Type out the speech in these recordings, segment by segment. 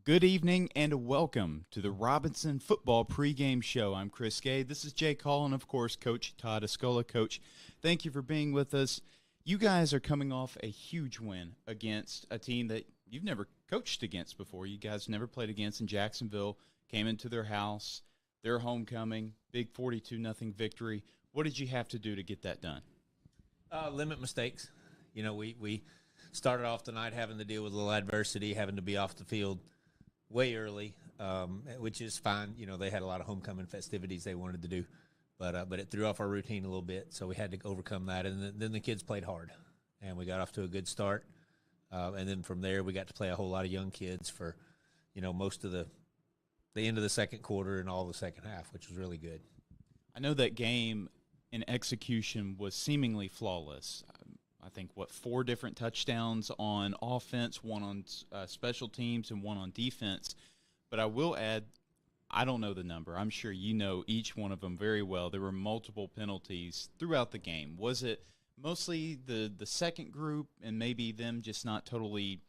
Good evening and welcome to the Robinson Football Pregame Show. I'm Chris Gay. This is Jay Call and, of course, Coach Todd Escola. Coach, thank you for being with us. You guys are coming off a huge win against a team that you've never coached against before. You guys never played against in Jacksonville, came into their house, their homecoming, big 42-0 victory. What did you have to do to get that done? Limit mistakes. You know, we started off the night having to deal with a little adversity, having to be off the field way early, which is fine. You know, they had a lot of homecoming festivities they wanted to do, but it threw off our routine a little bit, so we had to overcome that. And then the kids played hard, and we got off to a good start. And then from there, we got to play a whole lot of young kids for, you know, most of the end of the second quarter and all the second half, which was really good. I know that game in execution was seemingly flawless. I think, 4 different touchdowns on offense, 1 on special teams, and 1 on defense. But I will add, I don't know the number. I'm sure you know each one of them very well. There were multiple penalties throughout the game. Was it mostly the second group and maybe them just not totally,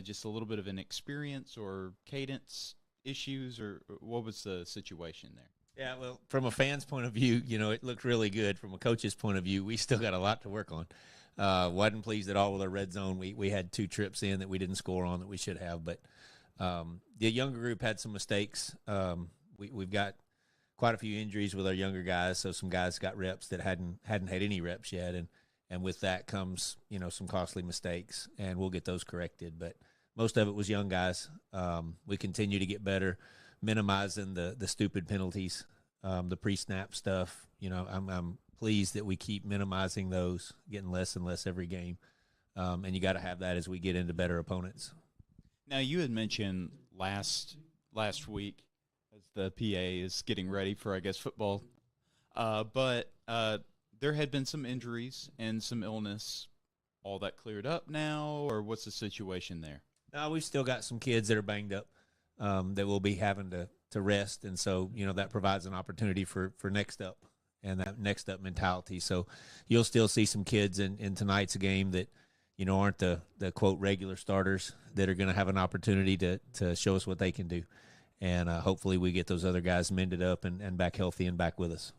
just a little bit of an experience or cadence issues, or what was the situation there? Yeah, well, from a fan's point of view, it looked really good. From a coach's point of view, we still got a lot to work on. Wasn't pleased at all with our red zone. We had 2 trips in that we didn't score on that we should have, but the younger group had some mistakes. We've got quite a few injuries with our younger guys, so some guys got reps that hadn't had any reps yet, and with that comes some costly mistakes, and we'll get those corrected. But most of it was young guys. We continue to get better, minimizing the stupid penalties, the pre-snap stuff. I'm pleased that we keep minimizing those, getting less and less every game. And you got to have that as we get into better opponents. Now, you had mentioned last week as the PA is getting ready for, I guess, football, but there had been some injuries and some illness. All that cleared up now, or what's the situation there? No, we've still got some kids that are banged up that will be having to rest, and so that provides an opportunity for next up. And that next up mentality. So you'll still see some kids in tonight's game that, aren't the quote regular starters that are going to have an opportunity to show us what they can do. And hopefully we get those other guys mended up and back healthy and back with us.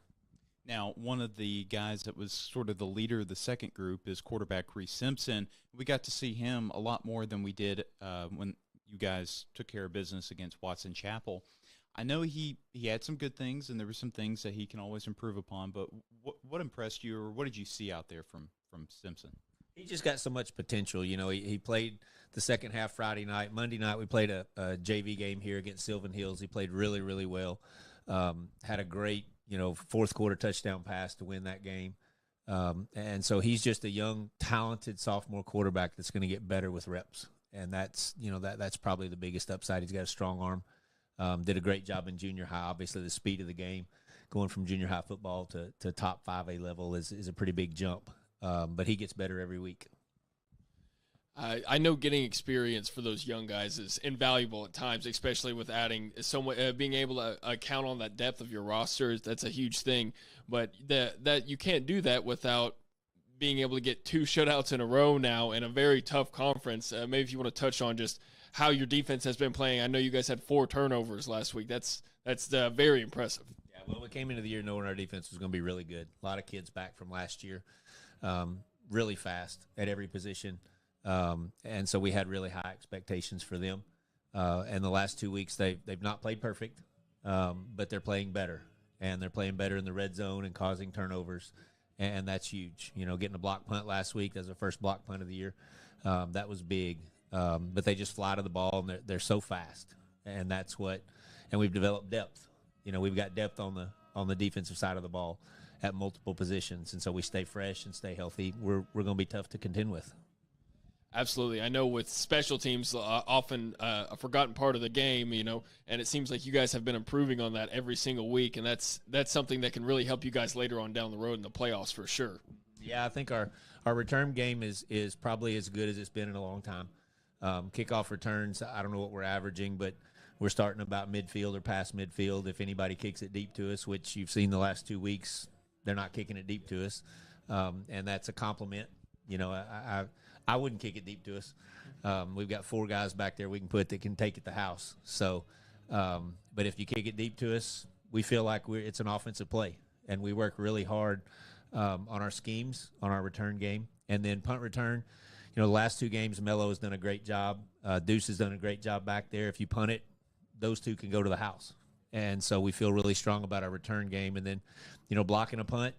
Now, one of the guys that was sort of the leader of the second group is quarterback Reese Simpson. We got to see him a lot more than we did when you guys took care of business against Watson Chapel. I know he had some good things, and there were some things that he can always improve upon, but what impressed you, or what did you see out there from Simpson? He just got so much potential. He played the second half Friday night. Monday night we played a JV game here against Sylvan Hills. He played really, really well. Had a great, fourth quarter touchdown pass to win that game. And so he's just a young, talented sophomore quarterback that's going to get better with reps. And that's, that's probably the biggest upside. He's got a strong arm. Did a great job in junior high. Obviously, the speed of the game, going from junior high football to top 5A level is a pretty big jump. But he gets better every week. I know getting experience for those young guys is invaluable at times, especially with adding being able to count on that depth of your roster. That's a huge thing. But that you can't do that without being able to get 2 shutouts in a row now in a very tough conference. Maybe if you want to touch on just how your defense has been playing. I know you guys had 4 turnovers last week. That's very impressive. Yeah, well, we came into the year knowing our defense was going to be really good. A lot of kids back from last year, really fast at every position. And so we had really high expectations for them. And the last 2 weeks, they've not played perfect, but they're playing better. And they're playing better in the red zone and causing turnovers. And that's huge. Getting a block punt last week, that was the first block punt of the year. That was big. But they just fly to the ball, and they're so fast, and that's what. And we've developed depth. We've got depth on the defensive side of the ball at multiple positions, and so we stay fresh and stay healthy. We're going to be tough to contend with. Absolutely. I know with special teams, often a forgotten part of the game, and it seems like you guys have been improving on that every single week, and that's something that can really help you guys later on down the road in the playoffs for sure. Yeah, I think our return game is probably as good as it's been in a long time. Kickoff returns, I don't know what we're averaging, but we're starting about midfield or past midfield. If anybody kicks it deep to us, which you've seen the last 2 weeks, they're not kicking it deep to us. And that's a compliment I wouldn't kick it deep to us. We've got 4 guys back there we can put that can take it to house. So, but if you kick it deep to us, we feel like it's an offensive play, and we work really hard on our schemes, on our return game, and then punt return. The last 2 games, Mello has done a great job. Deuce has done a great job back there. If you punt it, those 2 can go to the house. And so we feel really strong about our return game. And then, blocking a punt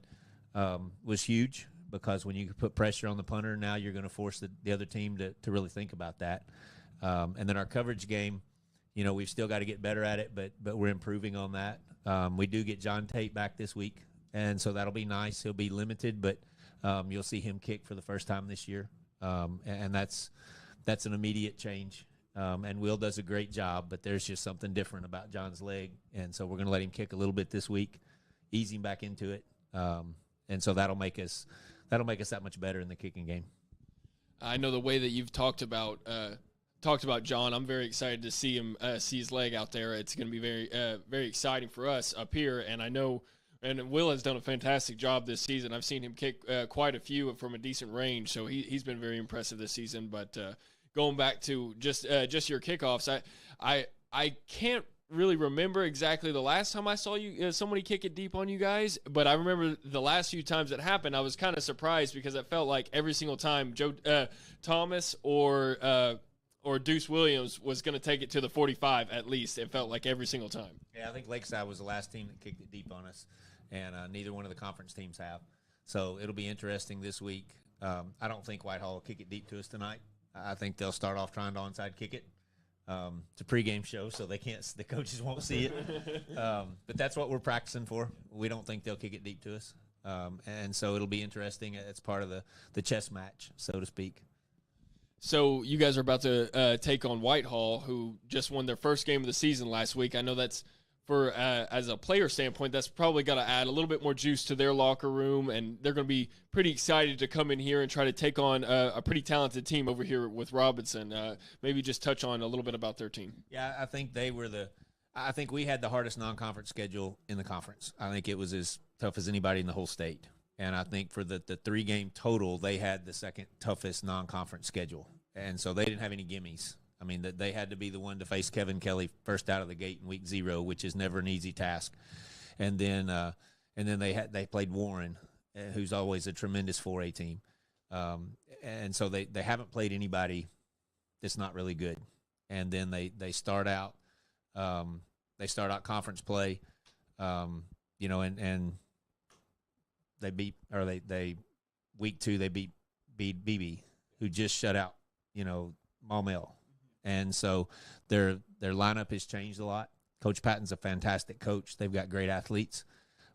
was huge, because when you put pressure on the punter, now you're going to force the other team to really think about that. And then our coverage game, we've still got to get better at it, but we're improving on that. We do get John Tate back this week, and so that'll be nice. He'll be limited, but you'll see him kick for the first time this year. And that's an immediate change. And Will does a great job, but there's just something different about John's leg. And so we're going to let him kick a little bit this week, ease him back into it. And so that'll make us that much better in the kicking game. I know the way that you've talked about John. I'm very excited to see him see his leg out there. It's going to be very exciting for us up here. And I know, and Will has done a fantastic job this season. I've seen him kick quite a few from a decent range, so he's been very impressive this season. But going back to just your kickoffs, I can't really remember exactly the last time I saw you somebody kick it deep on you guys, but I remember the last few times it happened, I was kind of surprised, because it felt like every single time Joe Thomas or Deuce Williams was going to take it to the 45 at least. It felt like every single time. Yeah, I think Lakeside was the last team that kicked it deep on us, and neither one of the conference teams have. So it'll be interesting this week. I don't think Whitehall will kick it deep to us tonight. I think they'll start off trying to onside kick it. It's a pregame show, so the coaches won't see it. But that's what we're practicing for. We don't think they'll kick it deep to us. And so it'll be interesting. It's part of the chess match, so to speak. So you guys are about to take on Whitehall, who just won their first game of the season last week. I know that's as a player standpoint, that's probably got to add a little bit more juice to their locker room, and they're going to be pretty excited to come in here and try to take on a pretty talented team over here with Robinson. Maybe just touch on a little bit about their team. Yeah, I think I think we had the hardest non-conference schedule in the conference. I think it was as tough as anybody in the whole state. And I think for the 3-game total, they had the second toughest non-conference schedule. And so they didn't have any gimmies. I mean, they had to be the one to face Kevin Kelly first out of the gate in week 0, which is never an easy task. And then they played Warren, who's always a tremendous 4A team. And so they haven't played anybody that's not really good. And then they start out conference play, and they beat week 2 they beat BB, who just shut out Maumelle. And so their lineup has changed a lot. Coach Patton's a fantastic coach. They've got great athletes.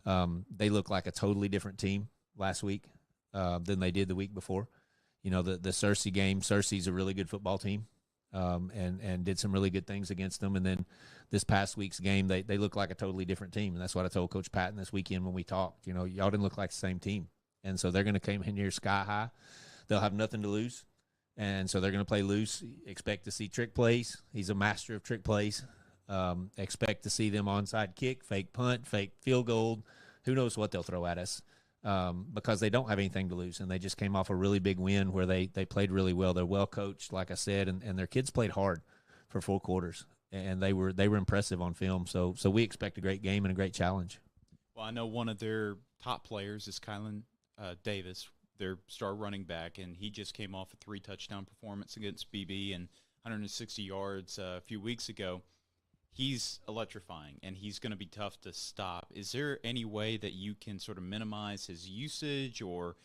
They look like a totally different team last week than they did the week before. The Searcy game, Searcy's a really good football team, and did some really good things against them. And then this past week's game, they look like a totally different team. And that's what I told Coach Patton this weekend when we talked. Y'all didn't look like the same team. And so they're going to come in here sky high. They'll have nothing to lose. And so they're going to play loose. Expect to see trick plays. He's a master of trick plays. Expect to see them onside kick, fake punt, fake field goal. Who knows what they'll throw at us, because they don't have anything to lose. And they just came off a really big win where they played really well. They're well coached, like I said, and their kids played hard for 4 quarters. And they were impressive on film. So we expect a great game and a great challenge. Well, I know one of their top players is Kylan Davis, their star running back, and he just came off a 3-touchdown performance against BB and 160 yards a few weeks ago. He's electrifying, and he's going to be tough to stop. Is there any way that you can sort of minimize his usage or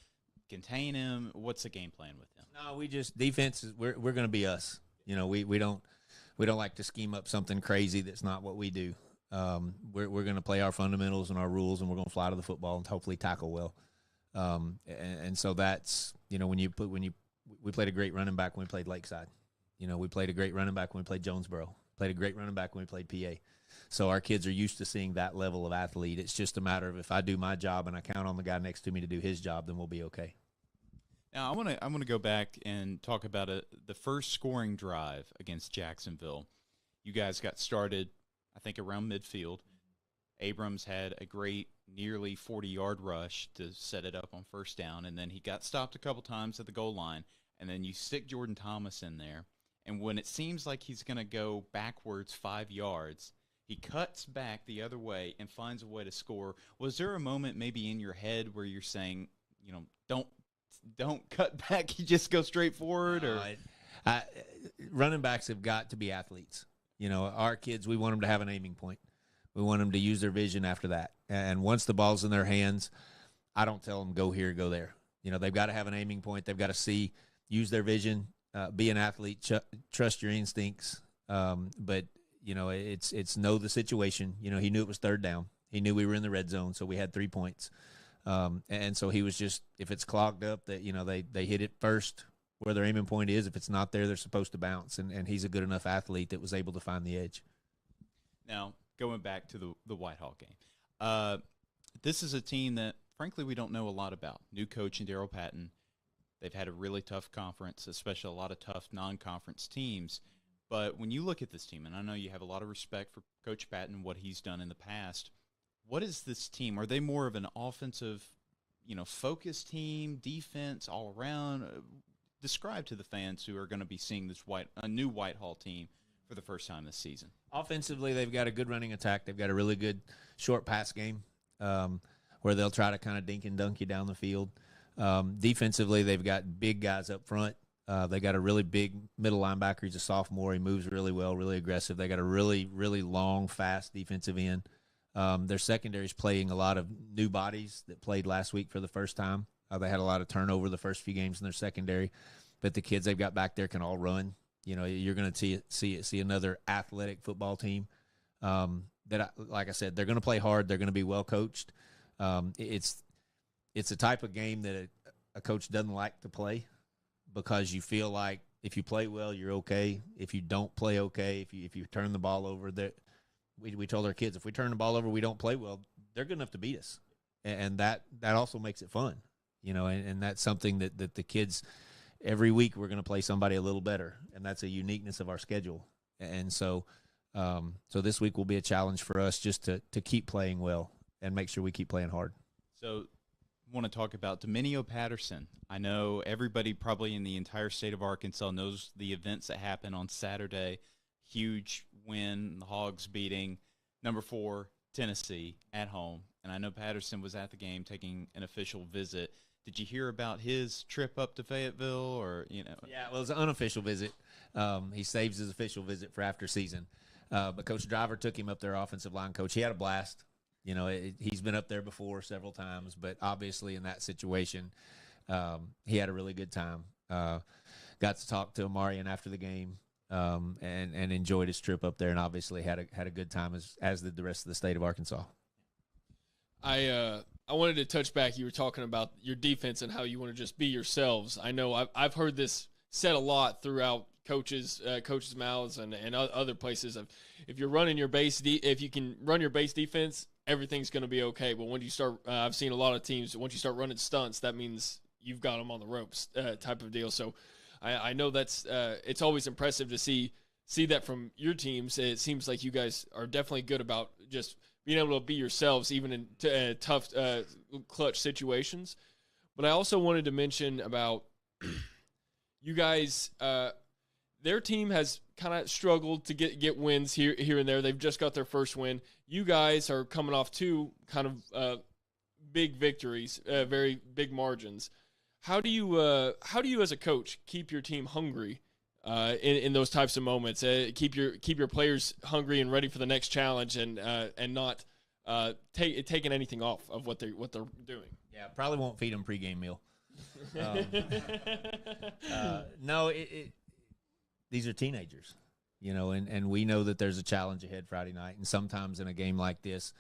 contain him? What's the game plan with him? No, we just defense is we're going to be us. We don't like to scheme up something crazy that's not what we do. We're going to play our fundamentals and our rules, and we're going to fly to the football and hopefully tackle well. And so that's, we played a great running back when we played Lakeside. We played a great running back when we played Jonesboro. Played a great running back when we played PA. So our kids are used to seeing that level of athlete. It's just a matter of if I do my job and I count on the guy next to me to do his job, then we'll be okay. Now, I want to go back and talk about the first scoring drive against Jacksonville. You guys got started, I think, around midfield. Abrams had a great nearly 40-yard rush to set it up on first down, and then he got stopped a couple times at the goal line, and then you stick Jordan Thomas in there, and when it seems like he's going to go backwards 5 yards, he cuts back the other way and finds a way to score. Was there a moment maybe in your head where you're saying, don't cut back, you just go straight forward? Or running backs have got to be athletes. Our kids, we want them to have an aiming point. We want them to use their vision after that. And once the ball's in their hands, I don't tell them go here, go there. They've got to have an aiming point. They've got to use their vision, be an athlete, trust your instincts. But it's know the situation. He knew it was third down. He knew we were in the red zone, so we had 3 points. And so he was just, if it's clogged up, that they hit it first where their aiming point is. If it's not there, they're supposed to bounce. And he's a good enough athlete that was able to find the edge. Now, going back to the Whitehall game, this is a team that, frankly, we don't know a lot about. New coach in Daryl Patton. They've had a really tough conference, especially a lot of tough non-conference teams. But when you look at this team, and I know you have a lot of respect for Coach Patton, what he's done in the past, what is this team? Are they more of an offensive, focused team, defense all around? Describe to the fans who are going to be seeing this a new Whitehall team for the first time this season. Offensively, they've got a good running attack. They've got a really good short pass game where they'll try to kind of dink and dunk you down the field. Defensively, they've got big guys up front. They got a really big middle linebacker. He's a sophomore. He moves really well, really aggressive. They got a really, really long, fast defensive end. Their secondary is playing a lot of new bodies that played last week for the first time. They had a lot of turnover the first few games in their secondary, but the kids they've got back there can all run. You're going to see another athletic football team. Like I said, they're going to play hard. They're going to be well coached. It's a type of game that a coach doesn't like to play because you feel like if you play well, you're okay. If you don't play okay, if you turn the ball over, we told our kids if we turn the ball over, we don't play well, they're good enough to beat us, and that also makes it fun, and that's something that the kids. Every week we're going to play somebody a little better, and that's a uniqueness of our schedule. And so this week will be a challenge for us just to keep playing well and make sure we keep playing hard. So I want to talk about Dominio Patterson. I know everybody probably in the entire state of Arkansas knows the events that happened on Saturday. Huge win, the Hogs beating number 4 Tennessee at home. And I know Patterson was at the game taking an official visit. Did you hear about his trip up to Fayetteville or, Yeah, well, it was an unofficial visit. He saves his official visit for after season. But Coach Driver took him up there, offensive line coach. He had a blast. He's been up there before several times, but obviously in that situation, he had a really good time. Got to talk to Amarian after the game and enjoyed his trip up there, and obviously had a good time as did the rest of the state of Arkansas. I wanted to touch back. You were talking about your defense and how you want to just be yourselves. I know I've heard this said a lot throughout coaches' mouths and other places. Of if you're running your base, if you can run your base defense, everything's going to be okay. But when you start, I've seen a lot of teams. Once you start running stunts, that means you've got them on the ropes, type of deal. So I know that's it's always impressive to see that from your teams. It seems like you guys are definitely good about just being able to be yourselves, even in tough, clutch situations. But I also wanted to mention about you guys. Their team has kind of struggled to get wins here and there. They've just got their first win. You guys are coming off 2 kind of big victories, very big margins. How do you as a coach keep your team hungry in those types of moments? Keep your players hungry and ready for the next challenge, and not taking anything off of what they're doing. Yeah, probably won't feed them pregame meal. No, these are teenagers, and we know that there's a challenge ahead Friday night, and sometimes in a game like this,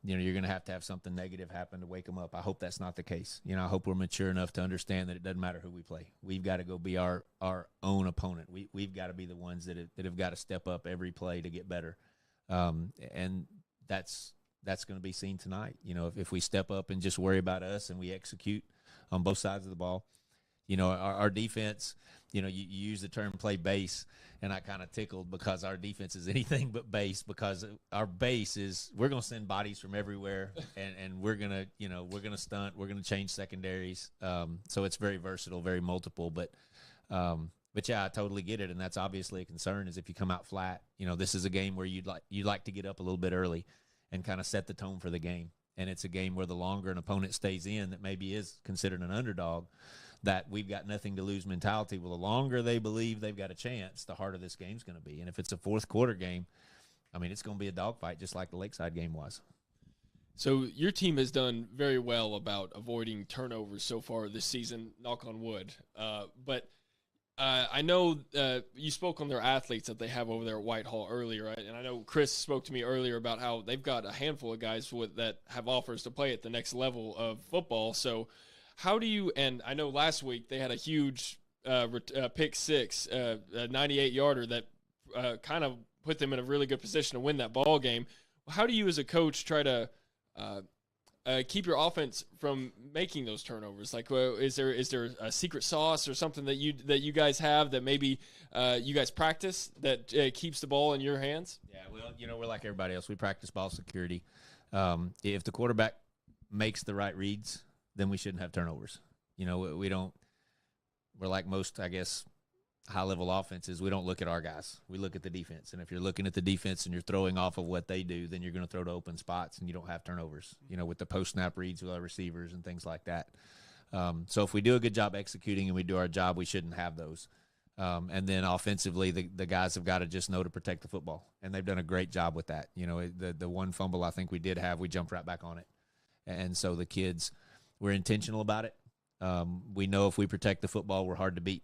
you're going to have something negative happen to wake them up. I hope that's not the case. I hope we're mature enough to understand that it doesn't matter who we play. We've got to go be our own opponent. We've got to be the ones that have got to step up every play to get better. And that's going to be seen tonight. If we step up and just worry about us and we execute on both sides of the ball, Our defense, you use the term play base, and I kind of tickled because our defense is anything but base, because our base is we're going to send bodies from everywhere, and we're going to stunt, we're going to change secondaries. So it's very versatile, very multiple, but yeah, I totally get it, and that's obviously a concern is if you come out flat. This is a game where you'd like to get up a little bit early and kind of set the tone for the game. And it's a game where the longer an opponent stays in that maybe is considered an underdog, that we've got nothing to lose mentality. Well, the longer they believe they've got a chance, the harder this game's going to be. And if it's a fourth quarter game, it's going to be a dogfight just like the Lakeside game was. So your team has done very well about avoiding turnovers so far this season, knock on wood. But I know you spoke on their athletes that they have over there at Whitehall earlier, right? And I know Chris spoke to me earlier about how they've got a handful of guys that have offers to play at the next level of football. So how do you – and I know last week they had a huge pick six, a 98-yarder that kind of put them in a really good position to win that ball game. How do you as a coach try to keep your offense from making those turnovers? Like, is there a secret sauce or something that you guys have that maybe you guys practice that keeps the ball in your hands? Yeah, well, we're like everybody else. We practice ball security. If the quarterback makes the right reads, then we shouldn't have turnovers. We don't. We're like most, I guess, high-level offenses. We don't look at our guys. We look at the defense. And if you're looking at the defense and you're throwing off of what they do, then you're going to throw to open spots and you don't have turnovers, with the post-snap reads with our receivers and things like that. So if we do a good job executing and we do our job, we shouldn't have those. And then offensively, the guys have got to just know to protect the football. And they've done a great job with that. The one fumble I think we did have, we jumped right back on it. And so the kids, we're intentional about it. We know if we protect the football, we're hard to beat.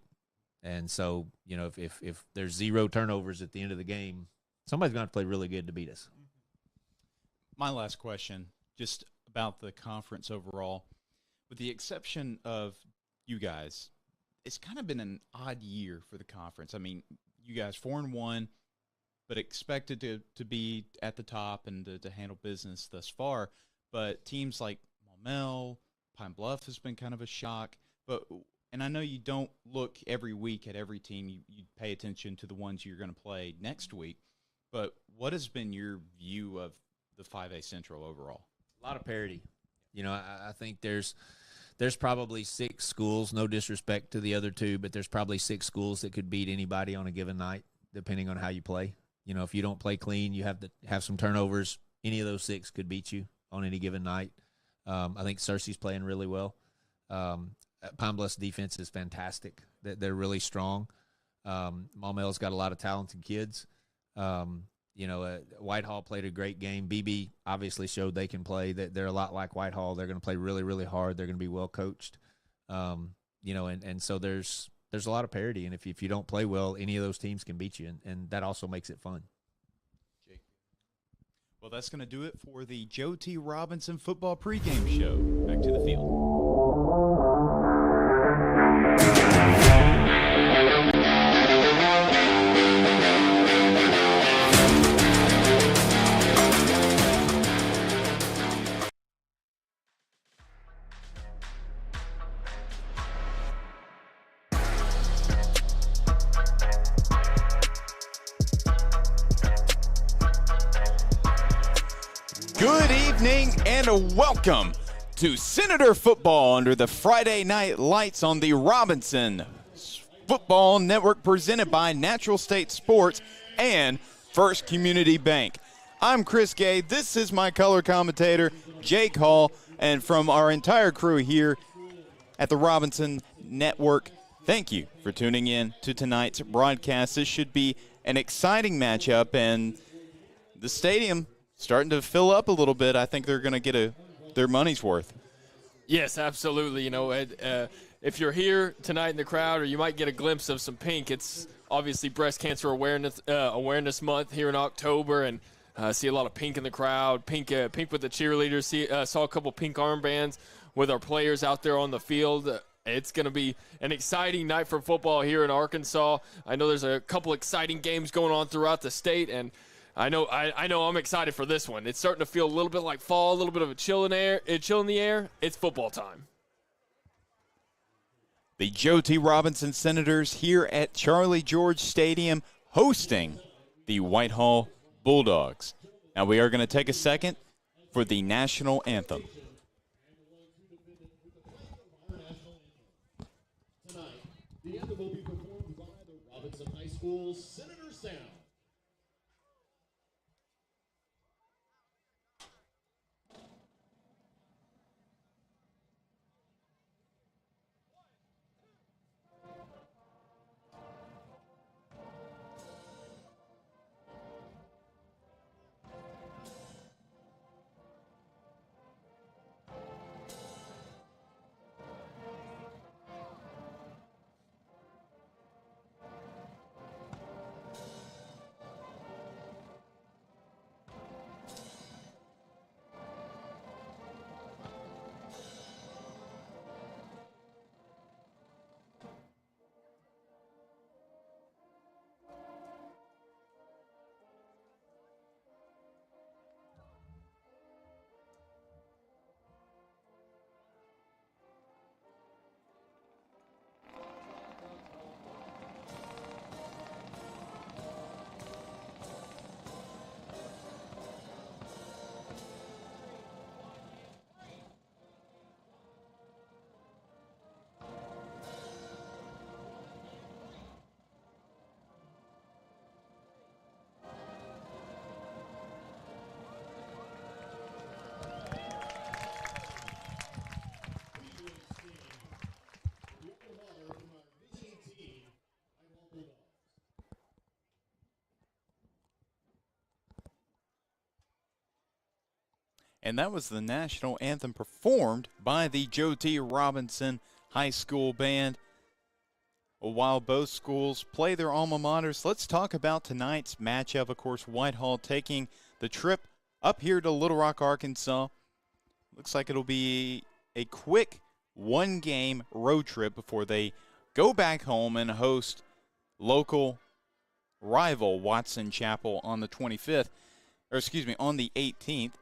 And so, if there's 0 turnovers at the end of the game, somebody's going to have to play really good to beat us. My last question, just about the conference overall. With the exception of you guys, it's kind of been an odd year for the conference. You guys 4-1, but expected to be at the top and to handle business thus far. But teams like Maumelle, Pine Bluff has been kind of a shock. And I know you don't look every week at every team. You pay attention to the ones you're going to play next week. But what has been your view of the 5A Central overall? A lot of parity. I think there's probably 6 schools, no disrespect to the other 2, but there's probably 6 schools that could beat anybody on a given night, depending on how you play. If you don't play clean, you have some turnovers. Any of those 6 could beat you on any given night. I think Searcy's playing really well. Pine Bluff's defense is fantastic. They're really strong. Maumelle's got a lot of talented kids. Whitehall played a great game. BB obviously showed they can play. They're a lot like Whitehall. They're going to play really, really hard. They're going to be well coached. And so there's a lot of parity. And if you don't play well, any of those teams can beat you, and that also makes it fun. Jake. Well, that's going to do it for the Joe T. Robinson Football Pregame Show. Back to the field. Good evening and welcome to Senator Football under the Friday Night Lights on the Robinson Football Network, presented by Natural State Sports and First Community Bank. I'm Chris Gay. This is my color commentator, Jake Hall, and from our entire crew here at the Robinson Network, thank you for tuning in to tonight's broadcast. This should be an exciting matchup, and the stadium starting to fill up a little bit. I think they're going to get their money's worth. Yes, absolutely. If you're here tonight in the crowd, or you might get a glimpse of some pink, it's obviously Breast Cancer Awareness Month here in October, and see a lot of pink in the crowd. Pink with the cheerleaders. Saw a couple pink armbands with our players out there on the field. It's going to be an exciting night for football here in Arkansas. I know there's a couple exciting games going on throughout the state, and I know I'm excited for this one. It's starting to feel a little bit like fall, a little bit of a chill in the air. It's football time. The Joe T. Robinson Senators here at Charlie George Stadium hosting the Whitehall Bulldogs. Now we are going to take a second for the national anthem. Tonight, the anthem will be performed by the Robinson High School Senator Sound. And that was the national anthem performed by the Joe T. Robinson High School Band. While both schools play their alma maters, let's talk about tonight's matchup. Of course, Whitehall taking the trip up here to Little Rock, Arkansas. Looks like it'll be a quick one-game road trip before they go back home and host local rival Watson Chapel on the 25th, on the 18th.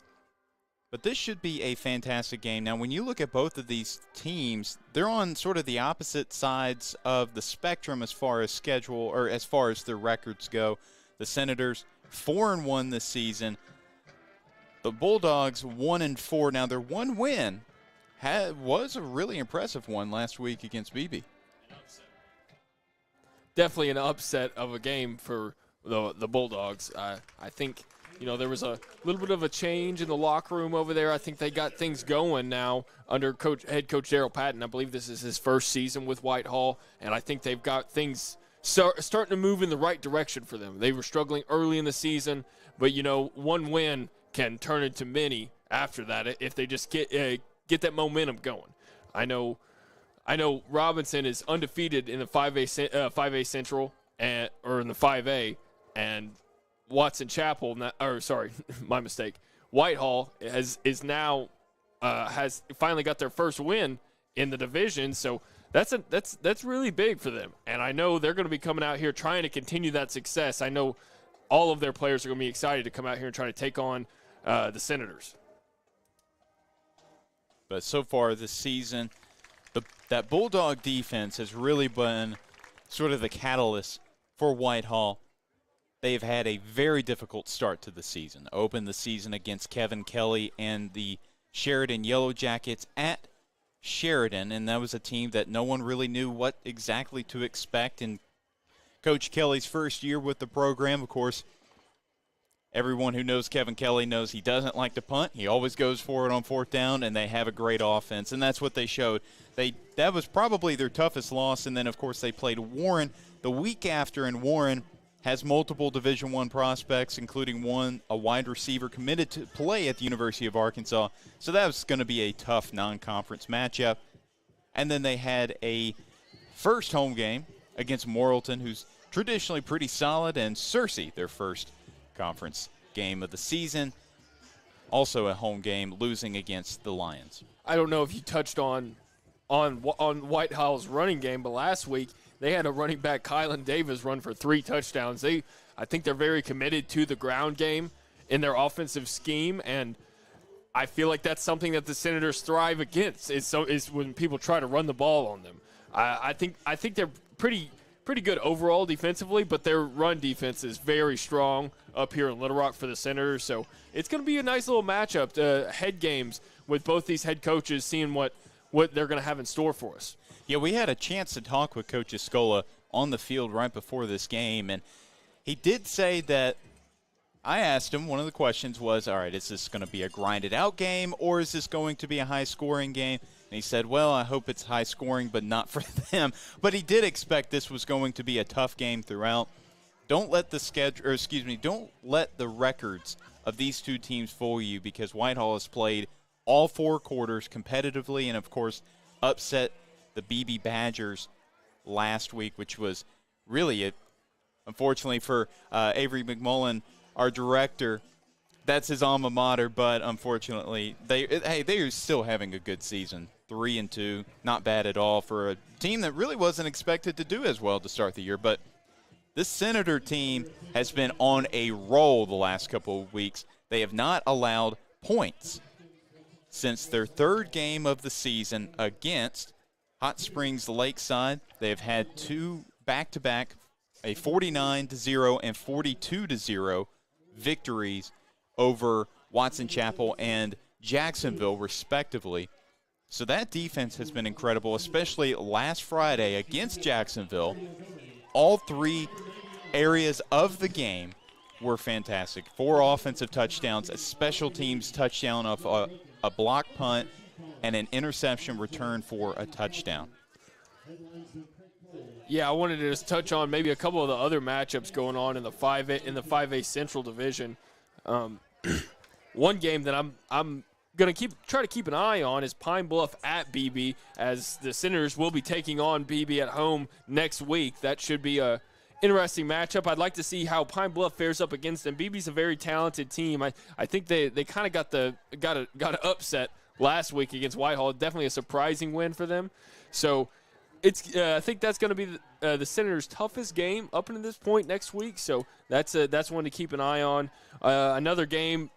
But this should be a fantastic game. Now, when you look at both of these teams, they're on sort of the opposite sides of the spectrum as far as schedule or as far as their records go. The Senators 4-1 this season. The Bulldogs 1-4. Now, their one win was a really impressive one last week against BB. Definitely an upset of a game for the Bulldogs. I think, there was a little bit of a change in the locker room over there. I think they got things going now under head coach Daryl Patton. I believe this is his first season with Whitehall, and I think they've got things starting to move in the right direction for them. They were struggling early in the season, but, one win can turn into many after that if they just get that momentum going. I know Robinson is undefeated in the 5A Central or in the 5A, and Watson Chapel, my mistake. Whitehall has finally got their first win in the division, so that's really big for them. And I know they're going to be coming out here trying to continue that success. I know all of their players are going to be excited to come out here and try to take on the Senators. But so far this season, that Bulldog defense has really been sort of the catalyst for Whitehall. They've had a very difficult start to the season. Opened the season against Kevin Kelly and the Sheridan Yellow Jackets at Sheridan, and that was a team that no one really knew what exactly to expect in Coach Kelly's first year with the program. Of course, everyone who knows Kevin Kelly knows he doesn't like to punt. He always goes for it on fourth down, and they have a great offense, and that's what they showed. That was probably their toughest loss, and then, of course, they played Warren the week after, and Warren has multiple Division I prospects, including a wide receiver committed to play at the University of Arkansas. So that was going to be a tough non-conference matchup. And then they had a first home game against Morrilton, who's traditionally pretty solid, and Searcy, their first conference game of the season. Also a home game, losing against the Lions. I don't know if you touched on Whitehall's running game, but last week they had a running back, Kylan Davis, run for 3 touchdowns. I think they're very committed to the ground game in their offensive scheme, and I feel like that's something that the Senators thrive against is when people try to run the ball on them. I think they're pretty good overall defensively, but their run defense is very strong up here in Little Rock for the Senators. So it's going to be a nice little matchup, head games with both these head coaches, seeing what they're going to have in store for us. Yeah, we had a chance to talk with Coach Escola on the field right before this game, and he did say that I asked him, one of the questions was, all right, is this going to be a grinded-out game, or is this going to be a high-scoring game? And he said, well, I hope it's high-scoring, but not for them. But he did expect this was going to be a tough game throughout. Don't let don't let the records of these two teams fool you, because Whitehall has played all 4 quarters competitively and, of course, upset the BB Badgers last week, which was really, unfortunately for Avery McMullen, our director, that's his alma mater, but unfortunately, they are still having a good season. 3-2, not bad at all for a team that really wasn't expected to do as well to start the year. But this Senator team has been on a roll the last couple of weeks. They have not allowed points since their 3rd game of the season against Hot Springs Lakeside. They have had 2 back-to-back, a 49-0 and 42-0 victories over Watson Chapel and Jacksonville, respectively. So that defense has been incredible, especially last Friday against Jacksonville. All 3 areas of the game were fantastic. 4 offensive touchdowns, a special teams touchdown of a block punt, and an interception return for a touchdown. Yeah, I wanted to just touch on maybe a couple of the other matchups going on in the 5A Central Division. One game that I'm going to try to keep an eye on is Pine Bluff at BB, as the Senators will be taking on BB at home next week. That should be a interesting matchup. I'd like to see how Pine Bluff fares up against them. BB's a very talented team. I think they kind of got an upset last week against Whitehall. Definitely a surprising win for them. So I think that's going to be the Senators' toughest game up until this point next week. So that's one to keep an eye on. Another game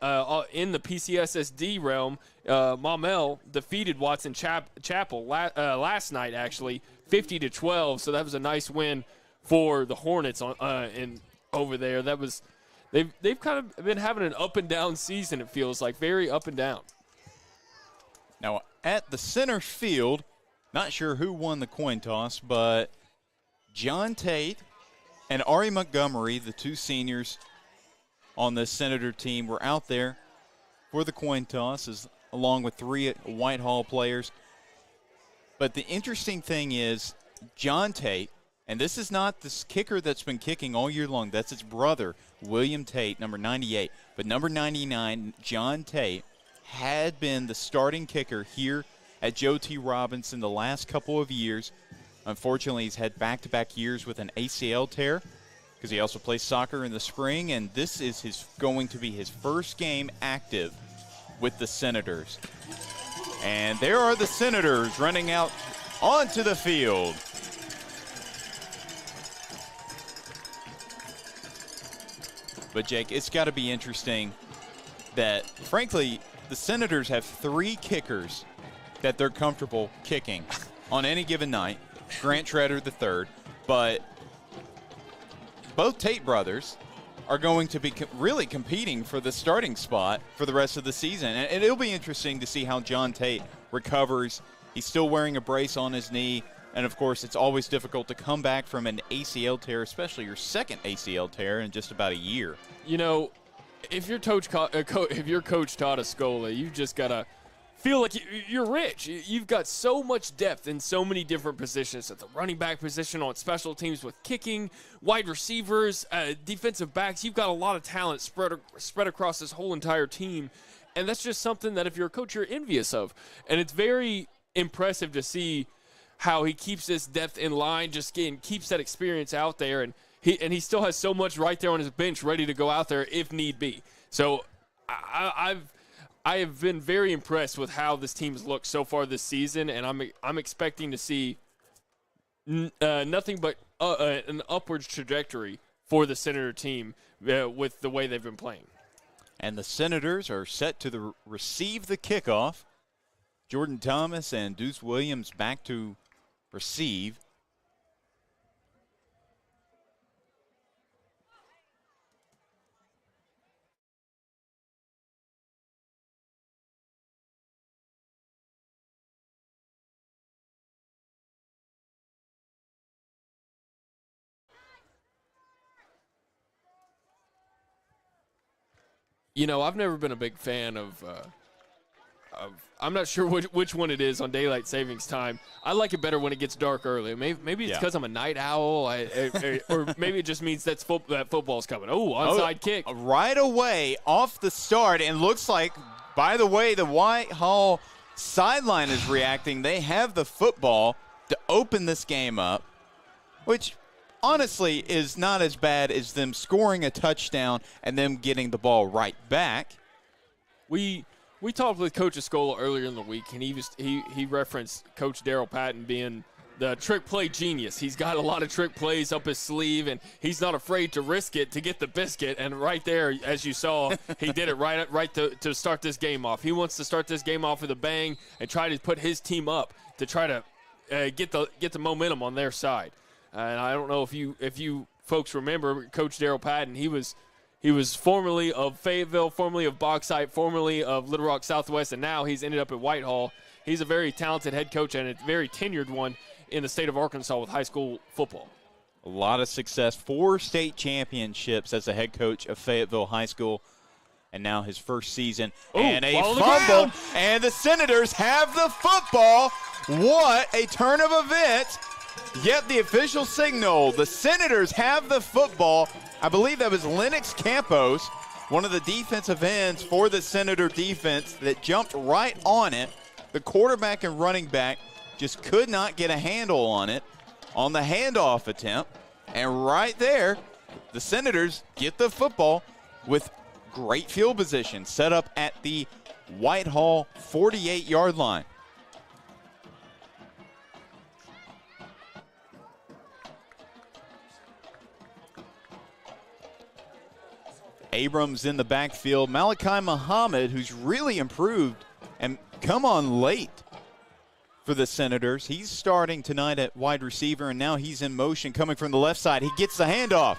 in the PCSSD realm, Maumelle defeated Watson Chapel last night, actually, 50-12. So that was a nice win for the Hornets over there. They've kind of been having an up and down season. It feels like very up and down. Now at the center field, not sure who won the coin toss, but John Tate and Ari Montgomery, the 2 seniors on the Senator team, were out there for the coin toss, along with 3 Whitehall players. But the interesting thing is John Tate, and this is not this kicker that's been kicking all year long. That's his brother, William Tate, number 98. But number 99, John Tate, had been the starting kicker here at Joe T. Robinson the last couple of years. Unfortunately, he's had back-to-back years with an ACL tear because he also plays soccer in the spring, and this is going to be his first game active with the Senators. And there are the Senators running out onto the field. But, Jake, it's got to be interesting that, frankly, the Senators have 3 kickers that they're comfortable kicking on any given night. Grant Shredder III, but both Tate brothers are going to be really competing for the starting spot for the rest of the season. And it'll be interesting to see how John Tate recovers. He's still wearing a brace on his knee. And, of course, it's always difficult to come back from an ACL tear, especially your second ACL tear in just about a year. You know, if you're Coach Todd Escola, you've just got to feel like you're rich. You've got so much depth in so many different positions, at the running back position, on special teams with kicking, wide receivers, defensive backs. You've got a lot of talent spread across this whole entire team, and that's just something that if you're a coach, you're envious of. And it's very impressive to see how he keeps this depth in line, keeps that experience out there, and he still has so much right there on his bench ready to go out there if need be. So I have been very impressed with how this team has looked so far this season, and I'm expecting to see nothing but an upwards trajectory for the Senator team with the way they've been playing. And the Senators are set to receive the kickoff. Jordan Thomas and Deuce Williams back to receive. You know, I've never been a big fan of I'm not sure which one it is on daylight savings time. I like it better when it gets dark early. Maybe it's because I'm a night owl, or maybe it just means that football's coming. Oh, onside kick. Right away off the start, and looks like, by the way, the Whitehall sideline is reacting. They have the football to open this game up, which honestly is not as bad as them scoring a touchdown and them getting the ball right back. We talked with Coach Escola earlier in the week, and he referenced Coach Daryl Patton being the trick play genius. He's got a lot of trick plays up his sleeve, and he's not afraid to risk it to get the biscuit. And right there, as you saw, he did it right to start this game off. He wants to start this game off with a bang and try to put his team up to try to get the momentum on their side. And I don't know if you folks remember Coach Daryl Patton. He was formerly of Fayetteville, formerly of Bauxite, formerly of Little Rock Southwest, and now he's ended up at Whitehall. He's a very talented head coach and a very tenured one in the state of Arkansas with high school football. A lot of success, 4 state championships as a head coach of Fayetteville High School, and now his first season. Ooh, and a fumble, fumble, and the Senators have the football. What a turn of events. Yet the official signal, the Senators have the football. I believe that was Lennox Campos, one of the defensive ends for the Senator defense, that jumped right on it. The quarterback and running back just could not get a handle on it on the handoff attempt. And right there, the Senators get the football with great field position set up at the Whitehall 48-yard line. Abrams in the backfield. Malachi Muhammad, who's really improved and come on late for the Senators. He's starting tonight at wide receiver, and now he's in motion coming from the left side. He gets the handoff.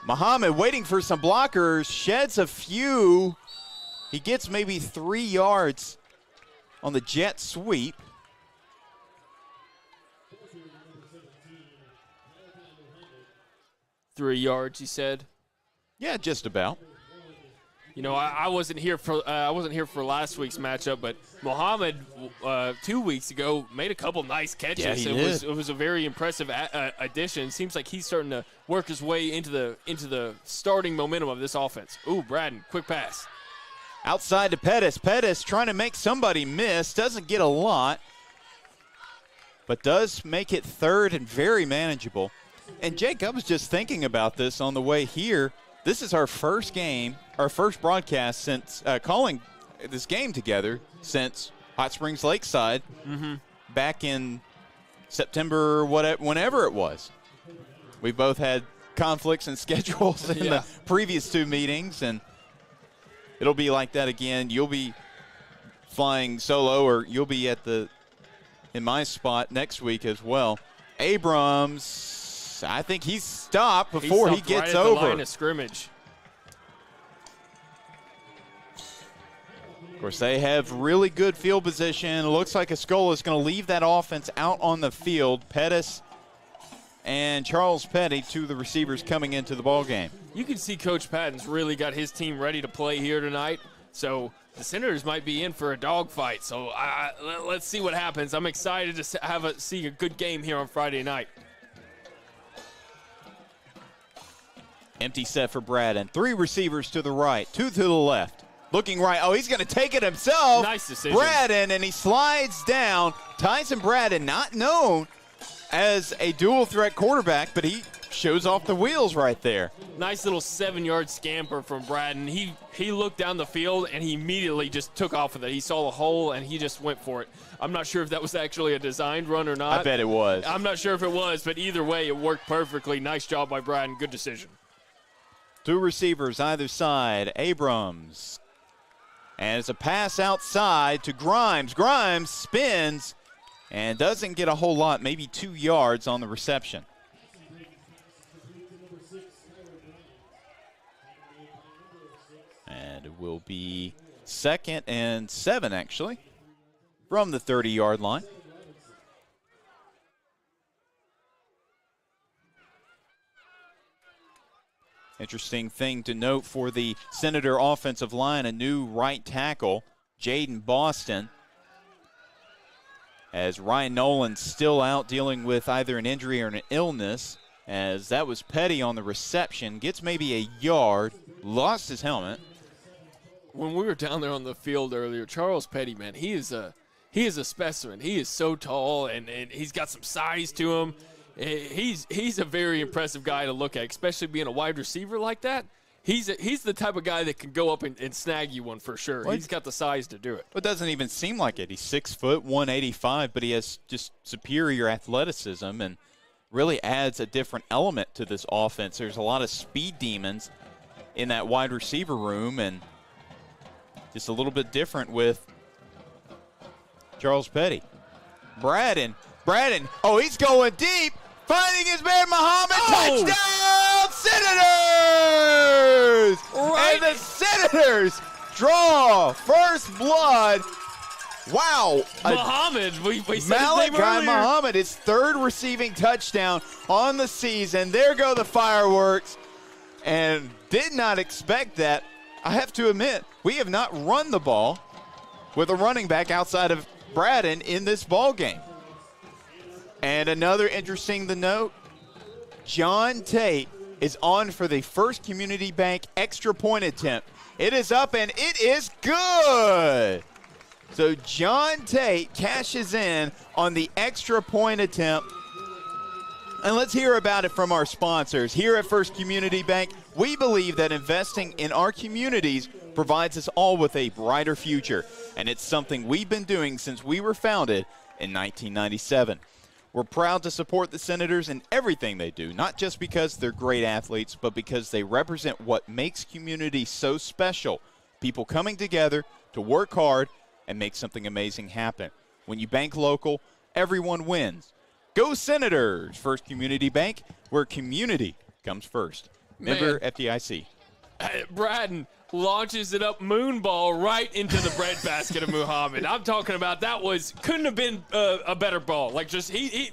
Muhammad waiting for some blockers, sheds a few. He gets maybe 3 yards on the jet sweep. Three yards, he said. Yeah, just about. You know, I wasn't here for last week's matchup, but Muhammad 2 weeks ago made a couple nice catches. Yeah, he did. It was a very impressive addition. Seems like he's starting to work his way into the starting momentum of this offense. Ooh, Braden, quick pass. Outside to Pettis. Pettis trying to make somebody miss. Doesn't get a lot, but does make it third and very manageable. And Jake, I was just thinking about this on the way here. This is our first game, our first broadcast since calling this game together since Hot Springs Lakeside back in September, whenever it was. We both had conflicts and schedules in the previous 2 meetings, and it'll be like that again. You'll be flying solo, or you'll be in my spot next week as well. Abrams, I think he's stopped before he gets right at over. The line of scrimmage. Of course, they have really good field position. It looks like Escola is going to leave that offense out on the field. Pettis and Charles Petty, 2 of the receivers coming into the ball game. You can see Coach Patton's really got his team ready to play here tonight. So the Senators might be in for a dogfight. So let's see what happens. I'm excited to see a good game here on Friday night. Empty set for Braden. 3 receivers to the right, 2 to the left. Looking right. Oh, he's going to take it himself. Nice decision. Braden, and he slides down. Tyson Braden, not known as a dual threat quarterback, but he shows off the wheels right there. Nice little 7-yard scamper from Braden. He looked down the field, and he immediately just took off with it. He saw the hole, and he just went for it. I'm not sure if that was actually a designed run or not. I bet it was. I'm not sure if it was, but either way, it worked perfectly. Nice job by Braden. Good decision. 2 receivers either side. Abrams. And it's a pass outside to Grimes. Grimes spins and doesn't get a whole lot, maybe 2 yards on the reception. And it will be 2nd and 7, actually, from the 30-yard line. Interesting thing to note for the Senator offensive line, a new right tackle, Jaden Boston, as Ryan Nolan's still out dealing with either an injury or an illness, as that was Petty on the reception, gets maybe a yard, lost his helmet. When we were down there on the field earlier, Charles Petty, man, he is a specimen. He is so tall, and he's got some size to him. He's a very impressive guy to look at, especially being a wide receiver like that. He's the type of guy that can go up and snag you one for sure. He's got the size to do it. It doesn't even seem like it. He's 6 foot, 185, but he has just superior athleticism and really adds a different element to this offense. There's a lot of speed demons in that wide receiver room, and just a little bit different with Charles Petty. Braden, oh, he's going deep, finding his man Muhammad, touchdown, Senators! Right. And the Senators draw first blood. Wow. Muhammad, we said his name Malachi earlier. Muhammad, his 3rd receiving touchdown on the season. There go the fireworks, and did not expect that. I have to admit, we have not run the ball with a running back outside of Braden in this ball game. And another interesting to note, John Tate is on for the First Community Bank extra point attempt. It is up and it is good. So John Tate cashes in on the extra point attempt. And let's hear about it from our sponsors. Here at First Community Bank, we believe that investing in our communities provides us all with a brighter future. And it's something we've been doing since we were founded in 1997. We're proud to support the Senators in everything they do, not just because they're great athletes, but because they represent what makes community so special. People coming together to work hard and make something amazing happen. When you bank local, everyone wins. Go Senators! First Community Bank, where community comes first. Member FDIC. Braden launches it up moonball right into the breadbasket of Muhammad. I'm talking about couldn't have been a better ball. Like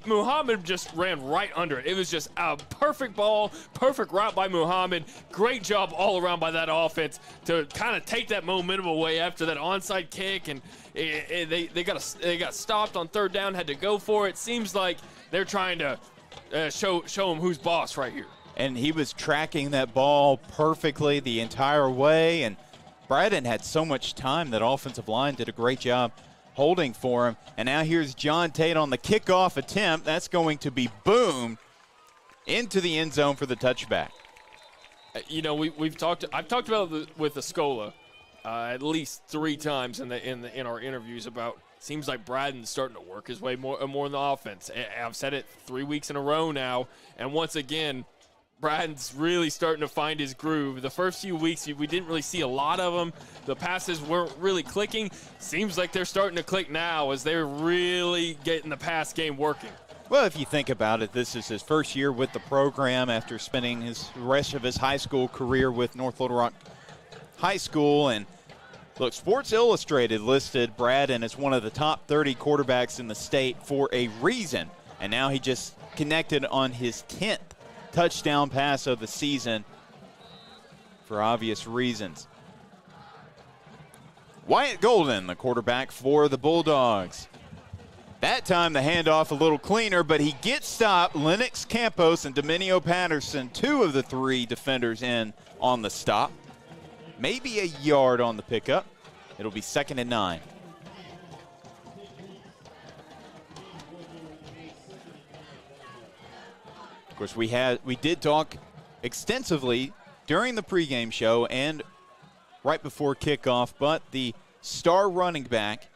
Muhammad just ran right under it. It was just a perfect ball, perfect route by Muhammad. Great job all around by that offense to kind of take that momentum away after that onside kick, and they got stopped on 3rd down, had to go for it. Seems like they're trying to show them who's boss right here. And he was tracking that ball perfectly the entire way. And Braden had so much time. That offensive line did a great job holding for him. And now here's John Tate on the kickoff attempt. That's going to be boomed into the end zone for the touchback. You know, I've talked about it with Escola at least 3 times in our interviews about. Seems like Braden's starting to work his way more in the offense. I've said it 3 weeks in a row now, and once again, Braden's really starting to find his groove. The first few weeks, we didn't really see a lot of them. The passes weren't really clicking. Seems like they're starting to click now as they're really getting the pass game working. Well, if you think about it, this is his first year with the program after spending the rest of his high school career with North Little Rock High School. And look, Sports Illustrated listed Braden as one of the top 30 quarterbacks in the state for a reason. And now he just connected on his 10th touchdown pass of the season for obvious reasons. Wyatt Golden, the quarterback for the Bulldogs. That time the handoff a little cleaner, but he gets stopped. Lennox Campos and Dominio Patterson, 2 of the 3 defenders in on the stop. Maybe a yard on the pickup. It'll be 2nd and 9. Of course, we did talk extensively during the pregame show and right before kickoff, but the star running back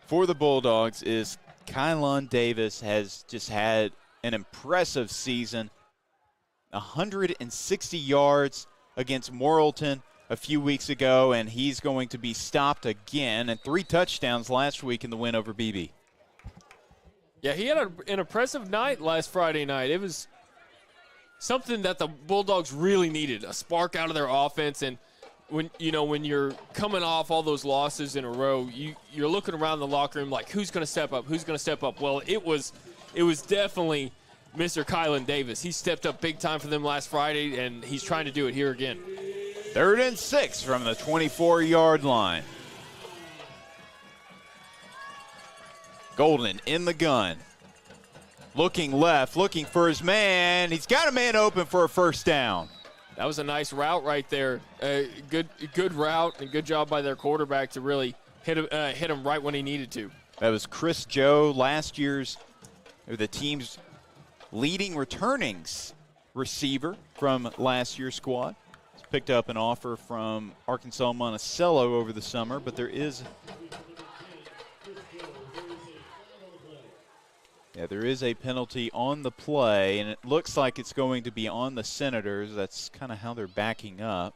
for the Bulldogs is Kylon Davis. Has just had an impressive season. 160 yards against Morrilton a few weeks ago, and he's going to be stopped again, and 3 touchdowns last week in the win over BB. Yeah, he had an impressive night last Friday night. It was something that the Bulldogs really needed, a spark out of their offense. And when you're coming off all those losses in a row, you're looking around the locker room like, who's going to step up? Who's going to step up? Well, it was definitely Mr. Kylan Davis. He stepped up big time for them last Friday, and he's trying to do it here again. 3rd and 6 from the 24-yard line. Golden in the gun. Looking left, looking for his man. He's got a man open for a first down. That was a nice route right there. Good route and good job by their quarterback to really hit him right when he needed to. That was Chris Joe, last year's, or the team's leading returnings receiver from last year's squad. He's picked up an offer from Arkansas Monticello over the summer, but there is a penalty on the play, and it looks like it's going to be on the Senators. That's kind of how they're backing up.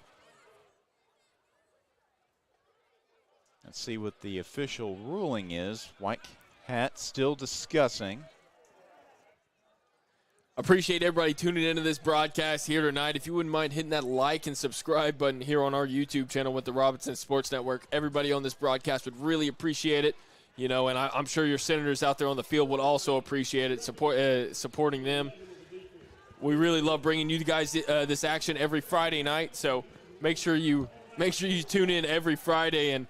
Let's see what the official ruling is. White Hat still discussing. Appreciate everybody tuning into this broadcast here tonight. If you wouldn't mind hitting that like and subscribe button here on our YouTube channel with the Robinson Sports Network, everybody on this broadcast would really appreciate it. And I'm sure your Senators out there on the field would also appreciate it, supporting them. We really love bringing you guys this action every Friday night. So make sure you tune in every Friday and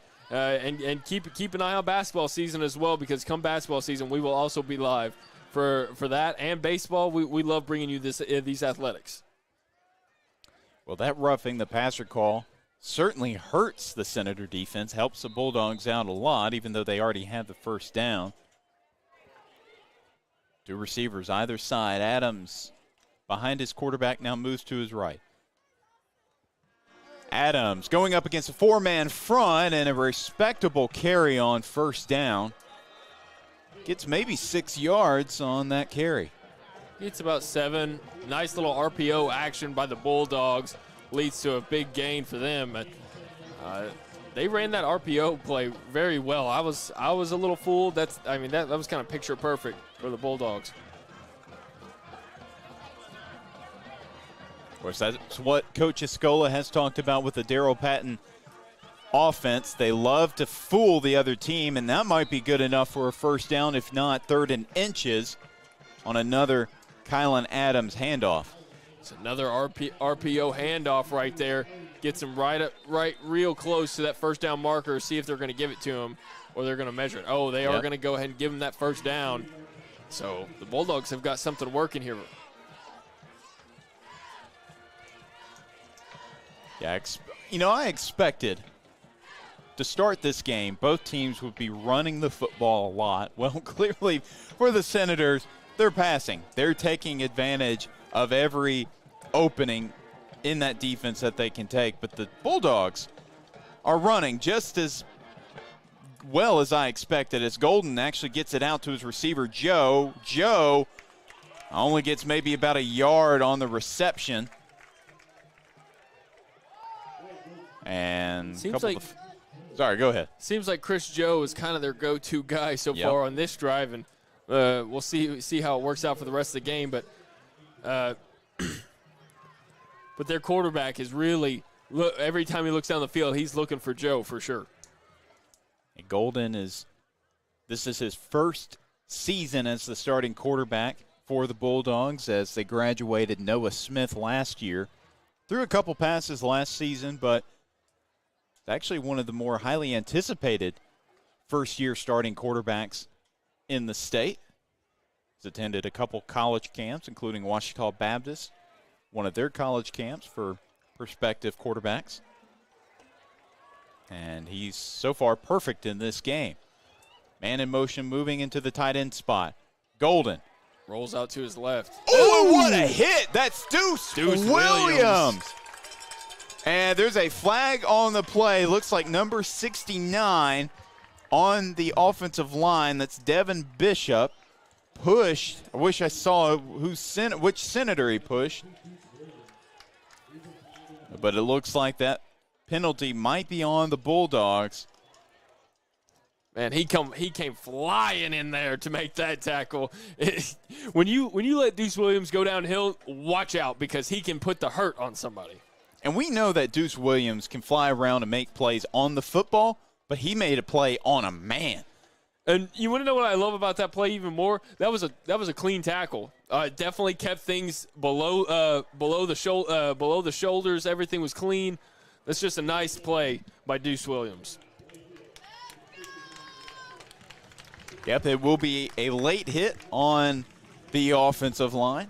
keep an eye on basketball season as well, because come basketball season we will also be live for that and baseball. We love bringing you these athletics. Well, that roughing the passer call certainly hurts the Senator defense, helps the Bulldogs out a lot, even though they already had the first down. 2 receivers either side. Adams behind his quarterback, now moves to his right. Adams going up against a 4-man front, and a respectable carry on first down. Gets maybe 6 yards on that carry. It's about 7. Nice little RPO action by the Bulldogs leads to a big gain for them. They ran that RPO play very well. I was a little fooled. That was kind of picture perfect for the Bulldogs. Of course, that's what Coach Escola has talked about with the Darrell Patton offense. They love to fool the other team, and that might be good enough for a first down, if not 3rd and inches on another Kylan Adams handoff. It's another RPO handoff right there. Gets him right real close to that first down marker. See if they're going to give it to him or they're going to measure it. Oh, they are going to go ahead and give him that first down. So the Bulldogs have got something working here. Yeah, I expected to start this game, both teams would be running the football a lot. Well, clearly for the Senators, they're passing. They're taking advantage of every opening in that defense that they can take. But the Bulldogs are running just as well as I expected, as Golden actually gets it out to his receiver, Joe. Joe only gets maybe about a yard on the reception. And sorry, go ahead. Seems like Chris Joe is kind of their go-to guy so far on this drive, and we'll see how it works out for the rest of the game. But but their quarterback is really every time he looks down the field, he's looking for Joe for sure. And Golden this is his first season as the starting quarterback for the Bulldogs, as they graduated Noah Smith last year. Threw a couple passes last season, but actually one of the more highly anticipated first-year starting quarterbacks in the state. He's attended a couple college camps, including Ouachita Baptist, one of their college camps for prospective quarterbacks. And he's so far perfect in this game. Man in motion moving into the tight end spot. Golden. Rolls out to his left. Oh, what a hit. That's Deuce Williams. And there's a flag on the play. Looks like number 69 on the offensive line. That's Devin Bishop. Pushed. I wish I saw which Senator he pushed. But it looks like that penalty might be on the Bulldogs. Man, he came flying in there to make that tackle. When you let Deuce Williams go downhill, watch out because he can put the hurt on somebody. And we know that Deuce Williams can fly around and make plays on the football, but he made a play on a man. And you want to know what I love about that play even more? That was a clean tackle. Definitely kept things below the shoulders. Everything was clean. That's just a nice play by Deuce Williams. Yep, it will be a late hit on the offensive line.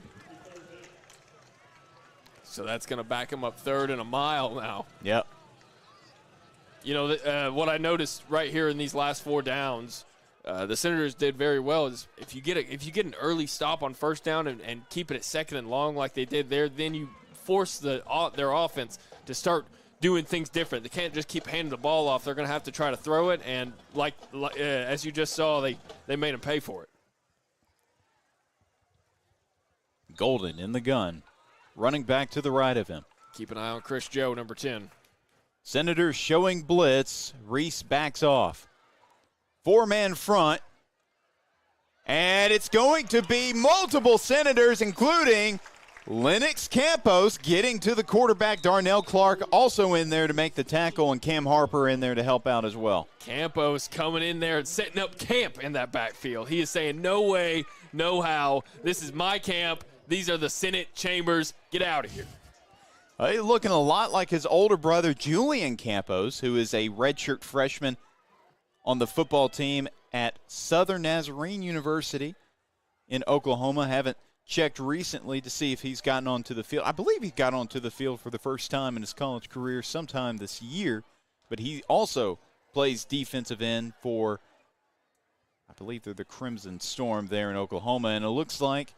So that's going to back him up 3rd and a mile now. Yep. You know, what I noticed right here in these last 4 downs, the Senators did very well. Is if you get an early stop on 1st down and keep it at 2nd and long like they did there, then you force their offense to start doing things different. They can't just keep handing the ball off. They're going to have to try to throw it, and as you just saw, they made them pay for it. Golden in the gun, running back to the right of him. Keep an eye on Chris Joe, number 10. Senators showing blitz. Reese backs off. 4-man front. And it's going to be multiple Senators, including Lennox Campos getting to the quarterback. Darnell Clark also in there to make the tackle, and Cam Harper in there to help out as well. Campos coming in there and setting up camp in that backfield. He is saying, no way, no how. This is my camp. These are the Senate chambers. Get out of here. He's looking a lot like his older brother, Julian Campos, who is a redshirt freshman on the football team at Southern Nazarene University in Oklahoma. Haven't checked recently to see if he's gotten onto the field. I believe he got onto the field for the first time in his college career sometime this year, but he also plays defensive end for, I believe they're the Crimson Storm there in Oklahoma, and it looks like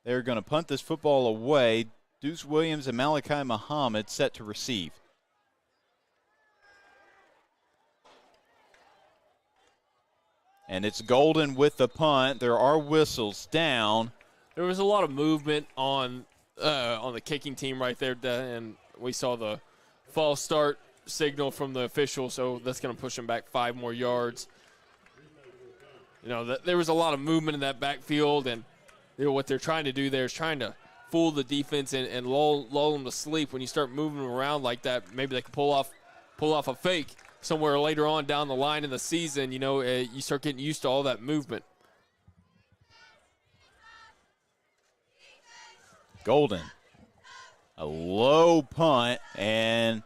they're going to punt this football away. Deuce Williams and Malachi Muhammad set to receive. And it's Golden with the punt. There are whistles down. There was a lot of movement on the kicking team right there, and we saw the false start signal from the official, so that's going to push them back 5 more yards. You know, there was a lot of movement in that backfield, and you know, what they're trying to do there is trying to fool the defense and lull them to sleep. When you start moving them around like that, maybe they can pull off a fake somewhere later on down the line in the season. You know, you start getting used to all that movement. Golden, a low punt, and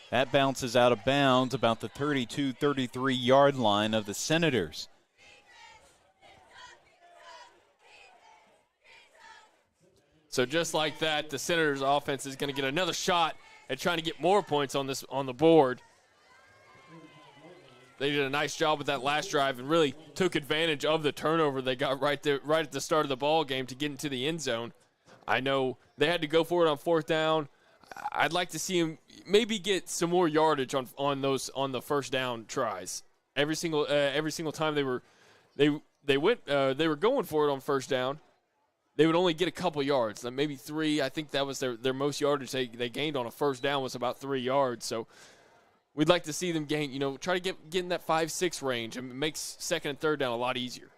that bounces out of bounds about the 32-33-yard line of the Senators. So just like that, the Senators' offense is going to get another shot at trying to get more points on the board. They did a nice job with that last drive and really took advantage of the turnover they got right at the start of the ball game to get into the end zone. I know they had to go for it on 4th down. I'd like to see them maybe get some more yardage on the 1st down tries. Every single time they were going for it on 1st down, they would only get a couple yards, maybe 3. I think that was their most yardage they gained on a 1st down was about 3 yards. So we'd like to see them gain, try to get in that 5-6 range, and it makes 2nd and 3rd down a lot easier.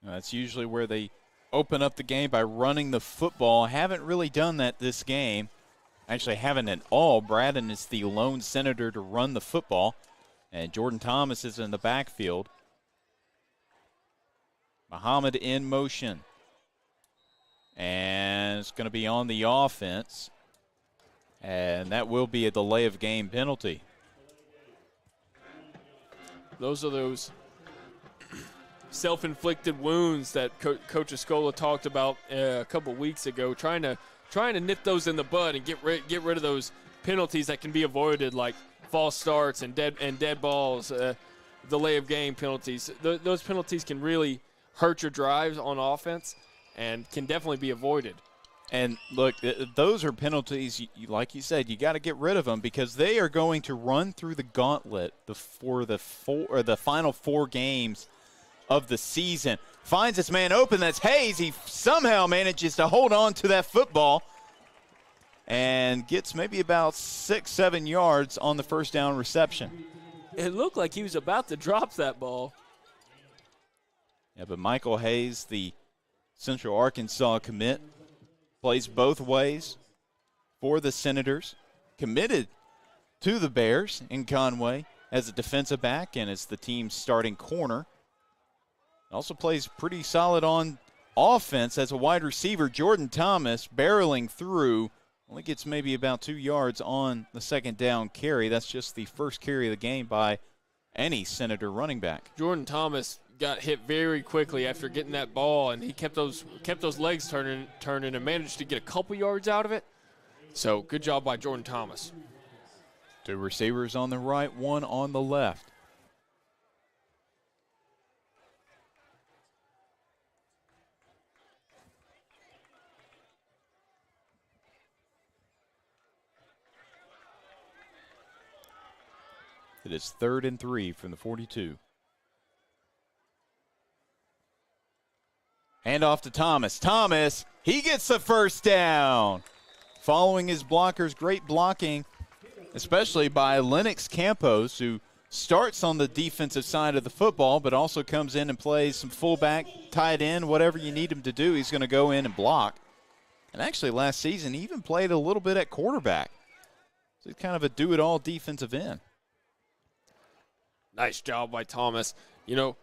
That's usually where they open up the game by running the football. Haven't really done that this game. Actually haven't at all. Braden is the lone Senator to run the football, and Jordan Thomas is in the backfield. Muhammad in motion. And it's going to be on the offense. And that will be a delay of game penalty. Those are those self-inflicted wounds that Coach Escola talked about a couple weeks ago, trying to nip those in the bud and get rid of those penalties that can be avoided, like false starts and dead balls, delay of game penalties. Those penalties can really hurt your drives on offense and can definitely be avoided. And look, those are penalties, like you said, you got to get rid of them because they are going to run through the gauntlet for the final 4 games of the season. Finds this man open, that's Hayes. He somehow manages to hold on to that football and gets maybe about 6-7 yards on the 1st down reception. It looked like he was about to drop that ball. Yeah, but Michael Hayes, the Central Arkansas commit, plays both ways for the Senators. Committed to the Bears in Conway as a defensive back and as the team's starting corner. Also plays pretty solid on offense as a wide receiver. Jordan Thomas barreling through. Only gets maybe about 2 yards on the second down carry. That's just the first carry of the game by any Senator running back. Jordan Thomas got hit very quickly after getting that ball, and he kept those legs turning and managed to get a couple yards out of it. So good job by Jordan Thomas. 2 receivers on the right, 1 on the left. It is 3rd and 3 from the 42. Hand off to Thomas. Thomas, he gets the first down. Following his blockers, great blocking, especially by Lennox Campos, who starts on the defensive side of the football, but also comes in and plays some fullback, tight end, whatever you need him to do, he's going to go in and block. And actually last season, he even played a little bit at quarterback. So he's kind of a do-it-all defensive end. Nice job by Thomas. You know,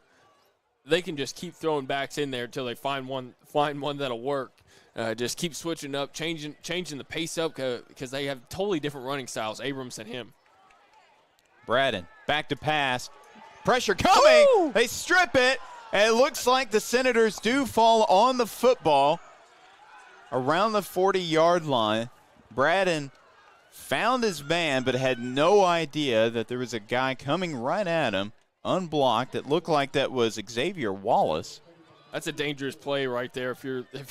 they can just keep throwing backs in there until they find one that'll work. Just keep switching up, changing the pace up because they have totally different running styles, Abrams and him. Braden, back to pass. Pressure coming. Ooh! They strip it, and it looks like the Senators do fall on the football around the 40-yard line. Braden found his man, but had no idea that there was a guy coming right at him, unblocked. It looked like that was Xavier Wallace. That's a dangerous play right there. If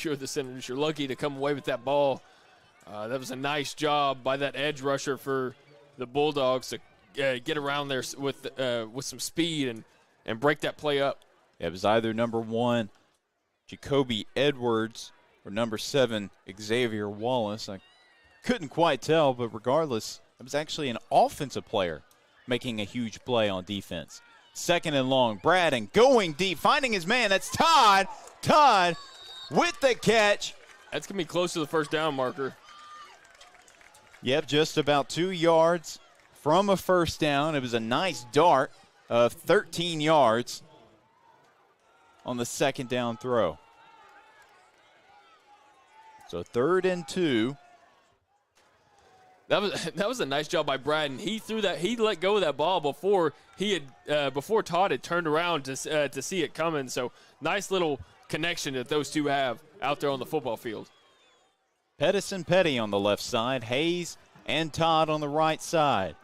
you're the Senators, you're lucky to come away with that ball. That was a nice job by that edge rusher for the Bulldogs to get around there with some speed and break that play up. It was either number 1, Jacoby Edwards, or number 7, Xavier Wallace. I couldn't quite tell, but regardless, it was actually an offensive player making a huge play on defense. 2nd and long. Braden going deep, finding his man. That's Todd. Todd with the catch. That's going to be close to the first down marker. Yep, just about 2 yards from a first down. It was a nice dart of 13 yards on the second down throw. So 3rd and 2. That was a nice job by Braden. He threw that. He let go of that ball before before Todd had turned around to see it coming. So nice little connection that those two have out there on the football field. Pettis and Petty on the left side. Hayes and Todd on the right side.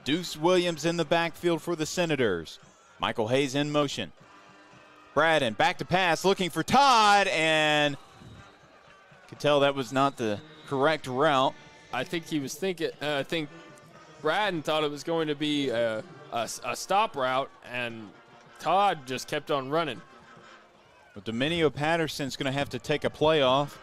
Deuce Williams in the backfield for the Senators. Michael Hayes in motion. Braden back to pass, looking for Todd, and could tell that was not the correct route. I think he was thinking. I think Braden thought it was going to be a stop route, and Todd just kept on running. But Dominio Patterson's going to have to take a play off.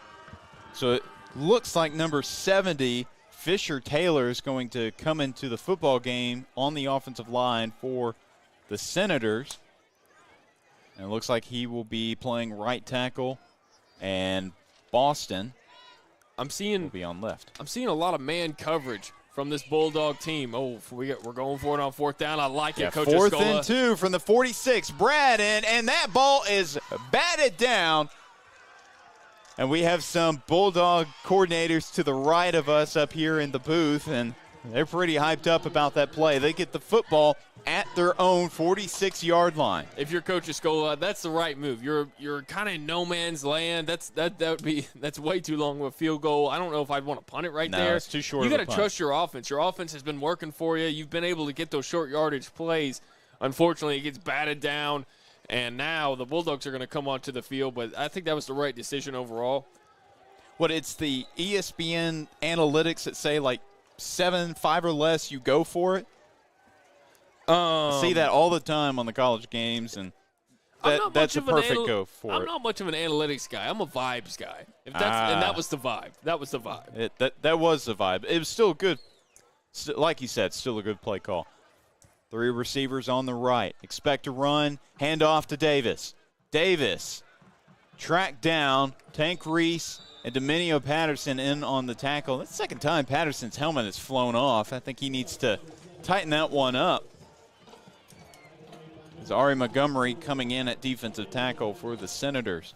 So it looks like number 70, Fisher Taylor, is going to come into the football game on the offensive line for the Senators. And it looks like he will be playing right tackle, and Boston will be on left. I'm seeing a lot of man coverage from this Bulldog team. Oh, we're going for it on 4th down. I like it, Coach 4th Escola. and 2 from the 46. Braden, and that ball is batted down. And we have some Bulldog coordinators to the right of us up here in the booth, and they're pretty hyped up about that play. They get the football at their own 46-yard line. If you're Coach Escola, that's the right move. You're kind of in no man's land. That's way too long of a field goal. I don't know if I'd want to punt it right there. No, it's too short. You got to trust your offense. Your offense has been working for you. You've been able to get those short yardage plays. Unfortunately, it gets batted down, and now the Bulldogs are going to come onto the field. But I think that was the right decision overall. It's the ESPN analytics that say like 7-5 or less, you go for it. I see that all the time on the college games, and that's a perfect go for it. I'm not much of an analytics guy. I'm a vibes guy. And that was the vibe. That was the vibe. That was the vibe. It was still good. Like you said, still a good play call. Three receivers on the right. Expect a run. Hand off to Davis. Davis tracked down. Tank Reese and Dominio Patterson in on the tackle. That's the second time Patterson's helmet has flown off. I think he needs to tighten that one up. It's Ari Montgomery coming in at defensive tackle for the Senators.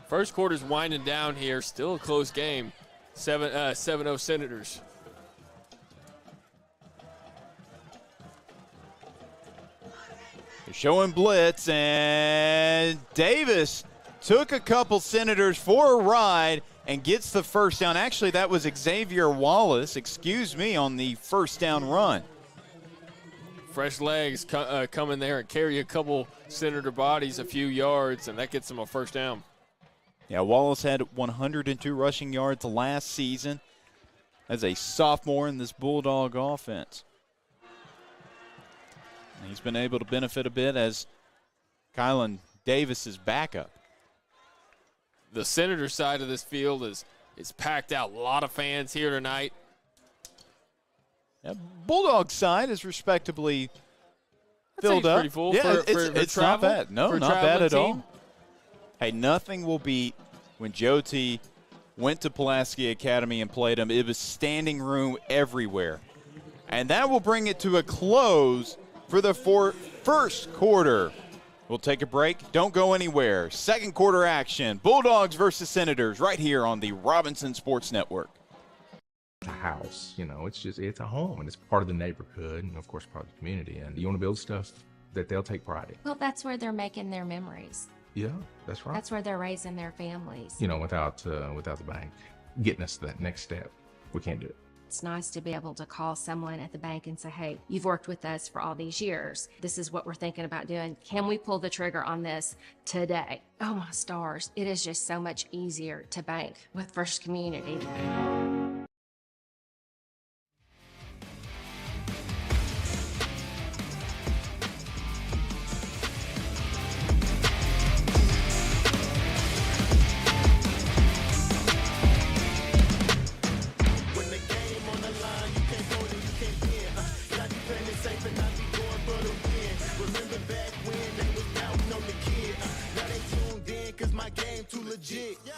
First quarter's winding down here. Still a close game. 7-0 Senators. They're showing blitz, and Davis took a couple Senators for a ride and gets the first down. Actually, that was Xavier Wallace, on the first down run. Fresh legs come in there and carry a couple Senator bodies a few yards, and that gets them a first down. Yeah, Wallace had 102 rushing yards last season as a sophomore in this Bulldog offense. And he's been able to benefit a bit as Kylan Davis's backup. The Senator side of this field is packed out. A lot of fans here tonight. Yeah, Bulldog side is respectably I'd say filled it's up. pretty full Yeah, for it's travel, not bad. No, for a not bad traveling at all. team. Hey, nothing will beat when Joe T went to Pulaski Academy and played them. It was standing room everywhere. And that will bring it to a close for the first quarter. We'll take a break. Don't go anywhere. Second quarter action. Bulldogs versus Senators right here on the Robinson Sports Network. A house, it's a home, and it's part of the neighborhood, and of course part of the community. And you want to build stuff that they'll take pride in. Well, that's where they're making their memories. Yeah, that's right. That's where they're raising their families. Without the bank getting us to that next step, we can't do it. It's nice to be able to call someone at the bank and say, hey, you've worked with us for all these years. This is what we're thinking about doing. Can we pull the trigger on this today? Oh, my stars. It is just so much easier to bank with First Community.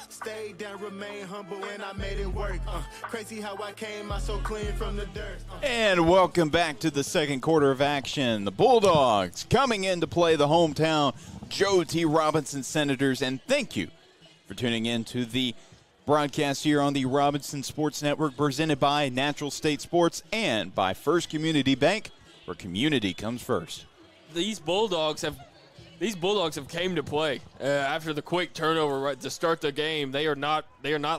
Stayed down, remain humble, and I made it work. Crazy how I came out so clean from the dirt. And welcome back to the second quarter of action. The Bulldogs coming in to play the hometown Joe T. Robinson Senators. And thank you for tuning in to the broadcast here on the Robinson Sports Network, presented by Natural State Sports and by First Community Bank, where community comes first. These Bulldogs have came to play after the quick turnover right to start the game. They are not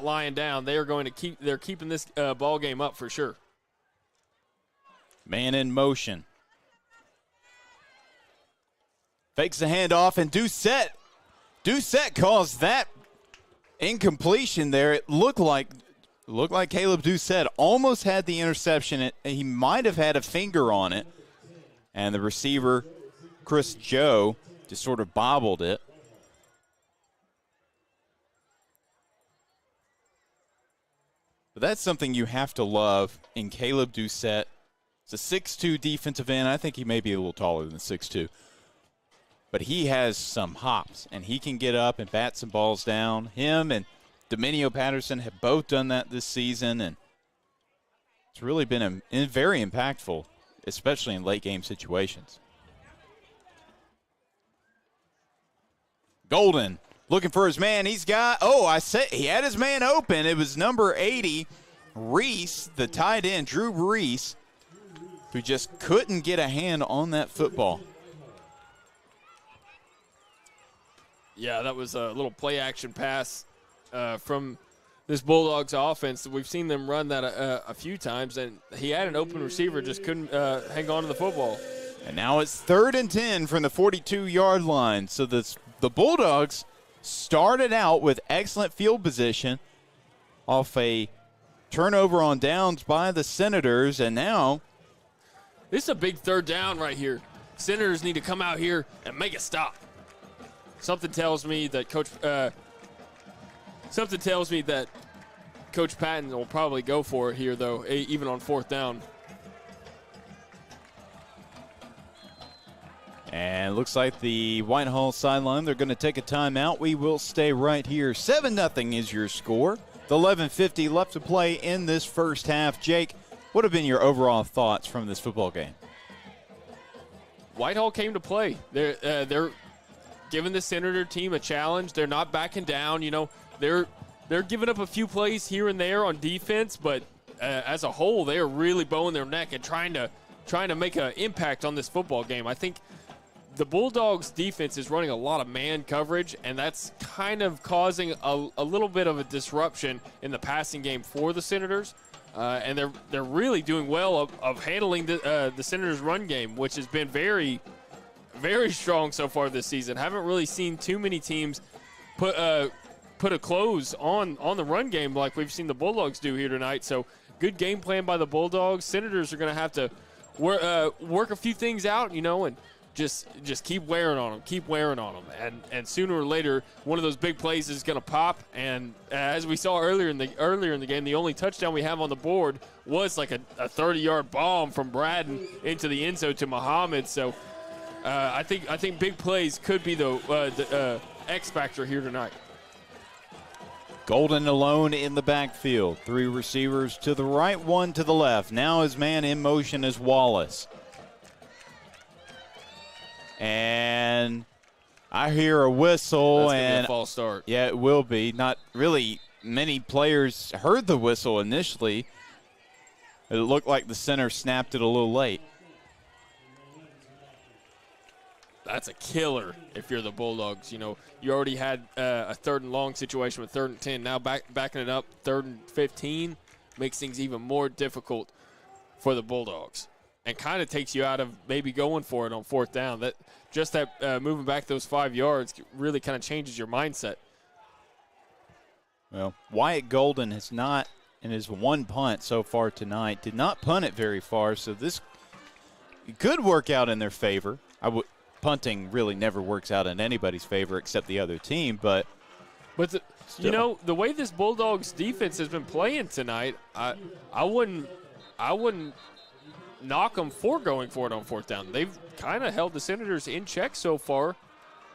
lying down. They are going to they're keeping this ball game up for sure. Man in motion. Fakes the handoff, and Doucette caused that incompletion there. It looked like Caleb Doucette almost had the interception. He might have had a finger on it. And the receiver, Chris Joe, just sort of bobbled it. But that's something you have to love in Caleb Doucette. It's a 6'2 defensive end. I think he may be a little taller than 6'2. But he has some hops, and he can get up and bat some balls down. Him and Dominio Patterson have both done that this season, and it's really been very impactful, especially in late-game situations. Golden looking for his man. He had his man open. It was number 80, Reese, the tight end, Drew Reese, who just couldn't get a hand on that football. Yeah, that was a little play-action pass from this Bulldogs offense. We've seen them run that a few times, and he had an open receiver, just couldn't hang on to the football. And now it's 3rd and 10 from the 42-yard line. So the Bulldogs started out with excellent field position off a turnover on downs by the Senators, and now this is a big 3rd down right here. Senators need to come out here and make it stop. Something tells me that Coach Something tells me that Coach Patton will probably go for it here, though, even on 4th down. And it looks like the Whitehall sideline, they're going to take a timeout. We will stay right here. 7-0 is your score. The 11:50 left to play in this first half. Jake, what have been your overall thoughts from this football game? Whitehall came to play. They're giving the Senator team a challenge. They're not backing down. You know, they're giving up a few plays here and there on defense, but as a whole, they are really bowing their neck and trying to make an impact on this football game. I think the Bulldogs defense is running a lot of man coverage, and that's kind of causing a little bit of a disruption in the passing game for the Senators. And they're really doing well of handling the Senators' run game, which has been very, very strong so far this season. Haven't really seen too many teams put a close on the run game like we've seen the Bulldogs do here tonight. So good game plan by the Bulldogs. Senators are going to have to work a few things out, you know, and just keep wearing on them. And sooner or later, one of those big plays is going to pop. And as we saw earlier in the game, the only touchdown we have on the board was like a 30-yard bomb from Braden into the end zone to Muhammad. So I think big plays could be the X factor here tonight. Golden alone in the backfield. 3 receivers to the right, 1 to the left. Now his man in motion is Wallace. And I hear a whistle. That's gonna and be a false start. Yeah, it will be. Not really many players heard the whistle initially. It looked like the center snapped it a little late. That's a killer if you're the Bulldogs. You know, you already had a 3rd and long situation with 3rd and 10. Now backing it up, 3rd and 15 makes things even more difficult for the Bulldogs. And kind of takes you out of maybe going for it on 4th down. That moving back those 5 yards really kind of changes your mindset. Well, Wyatt Golden has not, in his 1 punt so far tonight, did not punt it very far, so this could work out in their favor. Punting really never works out in anybody's favor except the other team, but you know, the way this Bulldogs defense has been playing tonight, I wouldn't knock them for going for it on 4th down. They've kind of held the Senators in check so far,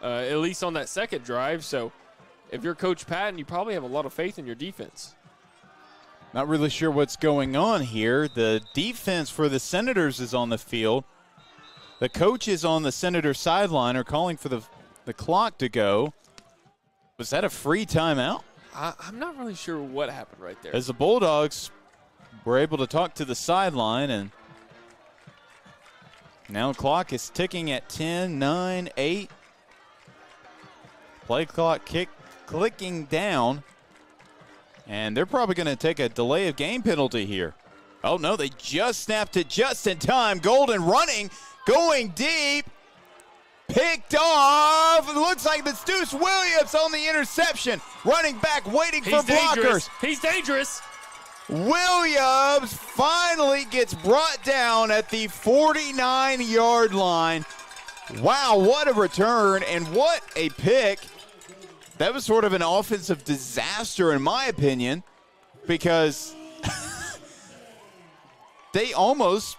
at least on that second drive. So if you're Coach Patton, you probably have a lot of faith in your defense. Not really sure what's going on here. The defense for the Senators is on the field. The coaches on the Senator sideline are calling for the clock to go. Was that a free timeout? I'm not really sure what happened right there. As the Bulldogs were able to talk to the sideline, and now the clock is ticking at 10, 9, 8. Play clock clicking down. And they're probably going to take a delay of game penalty here. Oh, no, they just snapped it just in time. Golden running, going deep. Picked off. It looks like it's Deuce Williams on the interception. Running back, waiting for blockers. He's dangerous. Williams finally gets brought down at the 49-yard line. Wow, what a return and what a pick. That was sort of an offensive disaster in my opinion because they almost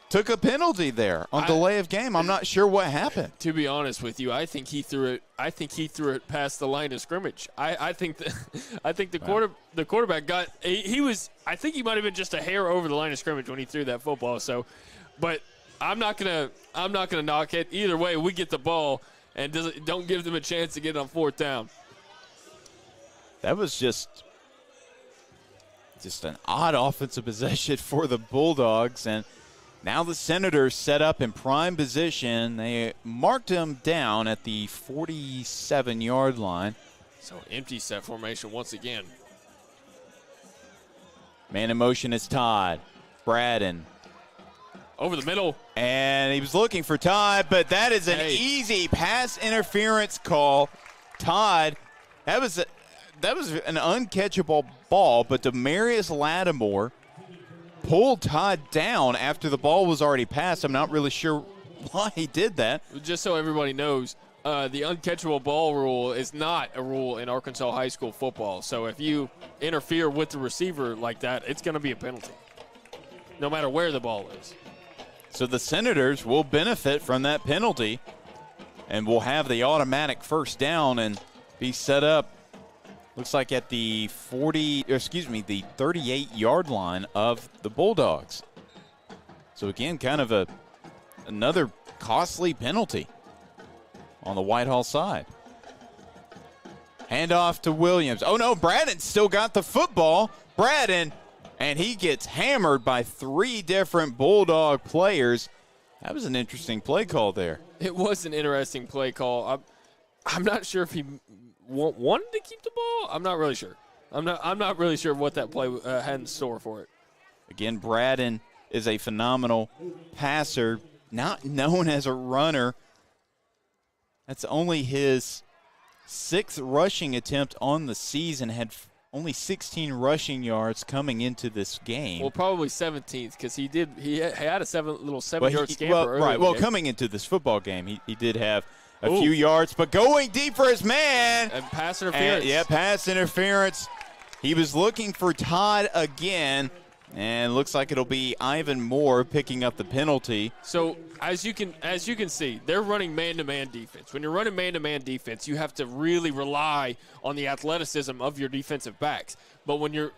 took a penalty there on delay of game. I'm not sure what happened. To be honest with you, I think he threw it past the line of scrimmage. I think the quarterback got I think he might have been just a hair over the line of scrimmage when he threw that football. So, but I'm not gonna knock it. Either way, we get the ball and don't give them a chance to get on 4th down. That was just an odd offensive possession for the Bulldogs, and now the Senators set up in prime position. They marked him down at the 47-yard line. So empty set formation once again. Man in motion is Todd. Braden. Over the middle. And he was looking for Todd, but that is an easy pass interference call. Todd, that was an uncatchable ball, but Demarius Lattimore pulled Todd down after the ball was already passed. I'm not really sure why he did that. Just so everybody knows, the uncatchable ball rule is not a rule in Arkansas high school football. So if you interfere with the receiver like that, it's going to be a penalty, no matter where the ball is. So the Senators will benefit from that penalty and will have the automatic first down and be set up, looks like at the 38-yard line of the Bulldogs. So again, kind of another costly penalty on the Whitehall side. Handoff to Williams. Oh no, Braden still got the football. Braden, and he gets hammered by 3 different Bulldog players. That was an interesting play call there. It was an interesting play call. I'm not sure if he wanted to keep the ball. I'm not really sure. I'm not really sure what that play had in store for it. Again, Braden is a phenomenal passer, not known as a runner. That's only his 6th rushing attempt on the season, had only 16 rushing yards coming into this game. Well, probably 17th because he had a 7-yard scamper. Right. Well, coming into this football game, he did have a few yards, but going deep for his man. And pass interference. Pass interference. He was looking for Todd again, and looks like it'll be Ivan Moore picking up the penalty. So as you can see, they're running man-to-man defense. When you're running man-to-man defense, you have to really rely on the athleticism of your defensive backs. But when you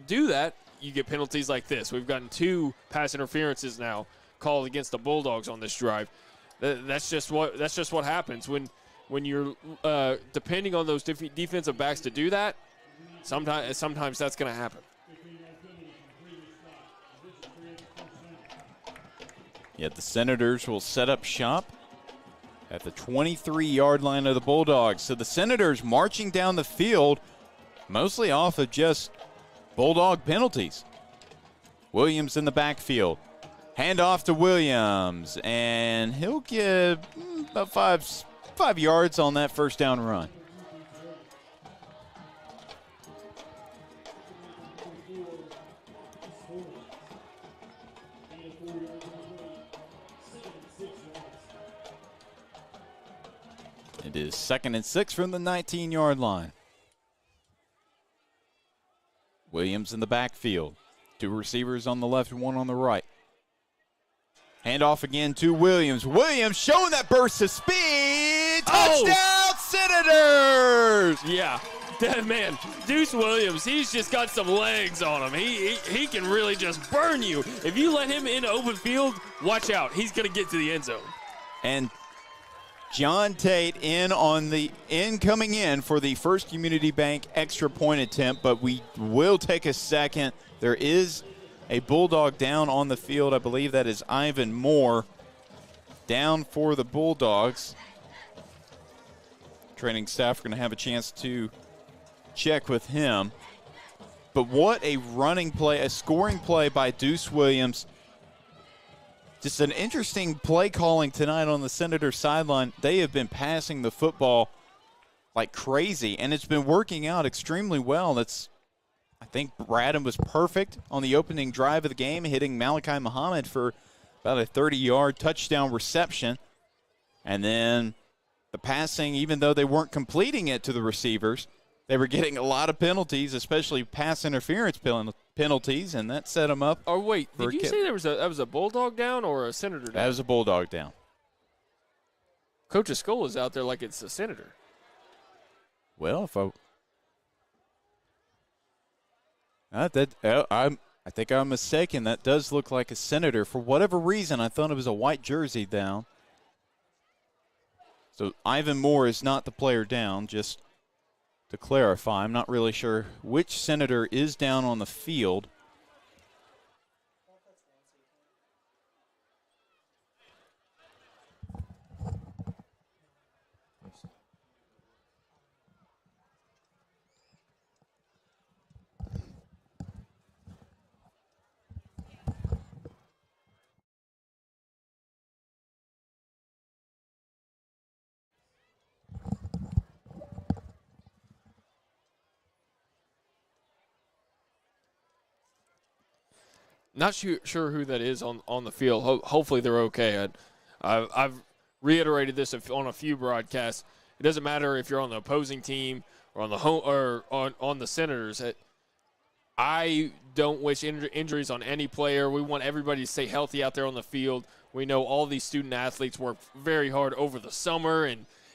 do that, you get penalties like this. We've gotten 2 pass interferences now called against the Bulldogs on this drive. That's just what happens when you're depending on those defensive backs to do that. Sometimes that's going to happen. Yet the Senators will set up shop at the 23-yard line of the Bulldogs. So the Senators marching down the field, mostly off of just Bulldog penalties. Williams in the backfield. Handoff to Williams, and he'll get about 5 yards on that first down run. It is 2nd and 6 from the 19-yard line. Williams in the backfield. 2 receivers on the left and 1 on the right. Handoff again to Williams. Williams showing that burst of speed. Touchdown, Senators! Yeah, that man, Deuce Williams, he's just got some legs on him. He can really just burn you. If you let him in open field, watch out. He's going to get to the end zone. And John Tate coming in for the First Community Bank extra point attempt, but we will take a second. There is a Bulldog down on the field. I believe that is Ivan Moore down for the Bulldogs. Training staff are going to have a chance to check with him. But what a running play, a scoring play by Deuce Williams. Just an interesting play calling tonight on the Senator sideline. They have been passing the football like crazy, and it's been working out extremely well. I think Braden was perfect on the opening drive of the game, hitting Malachi Muhammad for about a 30-yard touchdown reception. And then the passing, even though they weren't completing it to the receivers, they were getting a lot of penalties, especially pass interference penalties, and that set them up. Oh, wait, did you say that was a Bulldog down or a Senator down? That was a Bulldog down. Coach Escola is out there like it's a Senator. Well, I think I'm mistaken. That does look like a Senator. For whatever reason, I thought it was a white jersey down. So Ivan Moore is not the player down, just to clarify. I'm not really sure which Senator is down on the field. Not sure who that is on the field. Hopefully they're okay. I've reiterated this on a few broadcasts. It doesn't matter if you're on the opposing team or on the home or on the Senators. I don't wish injuries on any player. We want everybody to stay healthy out there on the field. We know all these student athletes work very hard over the summer